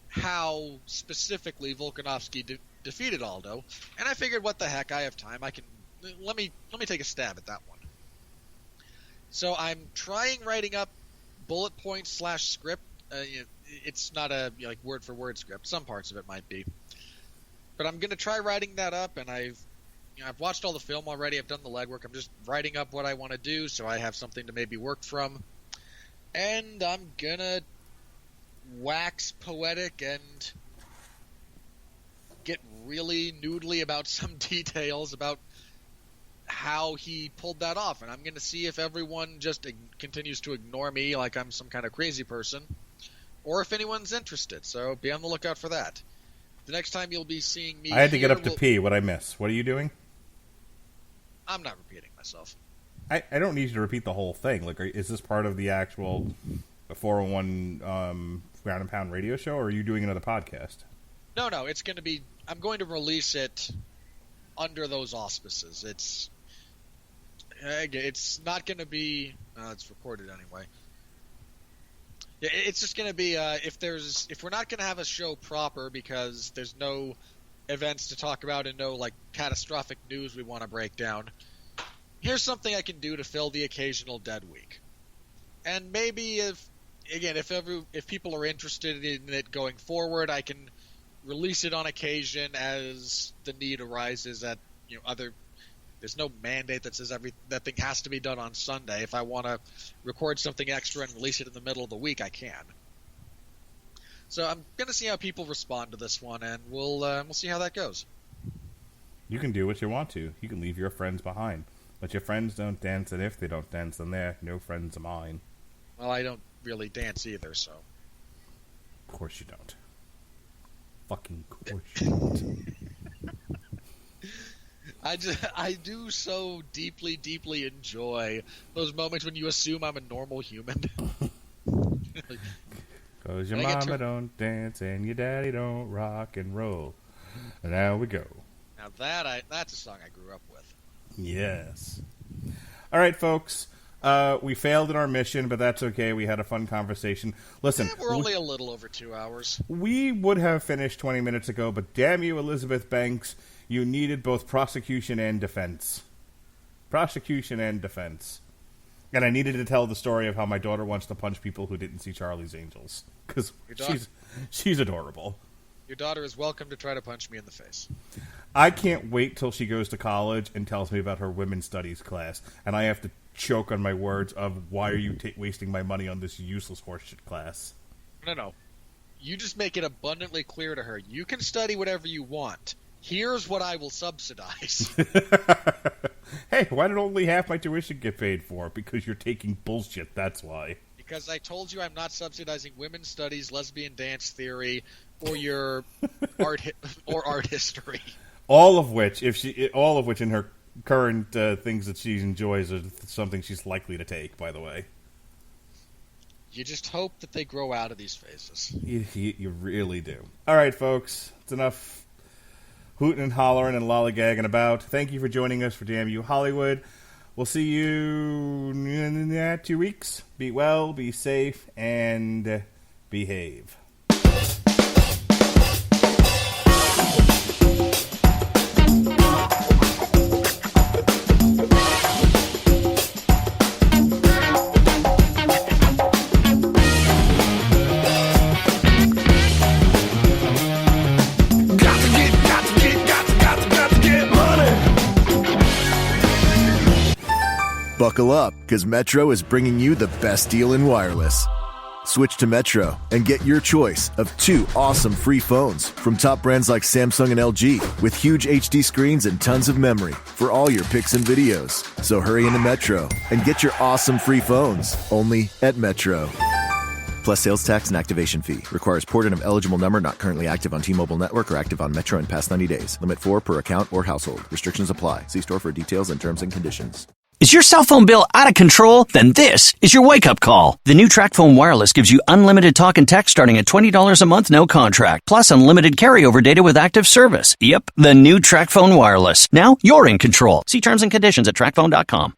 how specifically Volkanovski defeated Aldo. And I figured, what the heck, I have time. Let me take a stab at that one. So I'm trying writing up bullet points / script. It's not a word for word script. Some parts of it might be, but I'm going to try writing that up. And I've watched all the film already. I've done the legwork. I'm just writing up what I want to do, so I have something to maybe work from. And I'm gonna wax poetic and get really noodly about some details about how he pulled that off. And I'm going to see if everyone just continues to ignore me like I'm some kind of crazy person, or if anyone's interested. So be on the lookout for that. The next time you'll be seeing me, I had to get up to pee. What'd I miss? What are you doing? I'm not repeating myself. I don't need you to repeat the whole thing. Like, is this part of the actual 401 Ground and Pound radio show, or are you doing another podcast? No, it's going to be... I'm going to release it under those auspices. It's not going to be... it's recorded anyway. Yeah, it's just going to be if we're not going to have a show proper because there's no events to talk about and no catastrophic news we want to break down, here's something I can do to fill the occasional dead week. And maybe if people are interested in it going forward, I can release it on occasion as the need arises at other. There's no mandate that says that thing has to be done on Sunday. If I want to record something extra and release it in the middle of the week, I can. So I'm going to see how people respond to this one, and we'll see how that goes. You can do what you want to. You can leave your friends behind. But your friends don't dance, and if they don't dance, then they're no friends of mine. Well, I don't really dance either, so... Of course you don't. Fucking course you don't. I do so deeply, deeply enjoy those moments when you assume I'm a normal human. Cause your mama don't dance and your daddy don't rock and roll. And now we go. Now that's a song I grew up with. Yes. All right, folks. We failed in our mission, but that's okay. We had a fun conversation. Listen, we're only a little over 2 hours. We would have finished 20 minutes ago, but damn you, Elizabeth Banks, you needed both prosecution and defense. Prosecution and defense. And I needed to tell the story of how my daughter wants to punch people who didn't see Charlie's Angels. Because she's adorable. Your daughter is welcome to try to punch me in the face. I can't wait till she goes to college and tells me about her women's studies class. And I have to choke on my words of, why are you wasting my money on this useless horseshit class? No. You just make it abundantly clear to her. You can study whatever you want. Here's what I will subsidize. Hey, why did only half my tuition get paid for? Because you're taking bullshit, that's why. Because I told you I'm not subsidizing women's studies, lesbian dance theory, or your art history. All of which in her current things that she enjoys are something she's likely to take, by the way. You just hope that they grow out of these phases. You really do. All right, folks. It's enough hooting and hollering and lollygagging about. Thank you for joining us for Damn You Hollywood. We'll see you in 2 weeks. Be well, be safe, and behave. Buckle up, because Metro is bringing you the best deal in wireless. Switch to Metro and get your choice of 2 awesome free phones from top brands like Samsung and LG with huge HD screens and tons of memory for all your pics and videos. So hurry into Metro and get your awesome free phones only at Metro. Plus sales tax and activation fee. Requires porting of eligible number not currently active on T-Mobile network or active on Metro in past 90 days. Limit 4 per account or household. Restrictions apply. See store for details and terms and conditions. Is your cell phone bill out of control? Then this is your wake-up call. The new TracFone Wireless gives you unlimited talk and text starting at $20 a month, no contract, plus unlimited carryover data with active service. Yep, the new TracFone Wireless. Now you're in control. See terms and conditions at TracFone.com.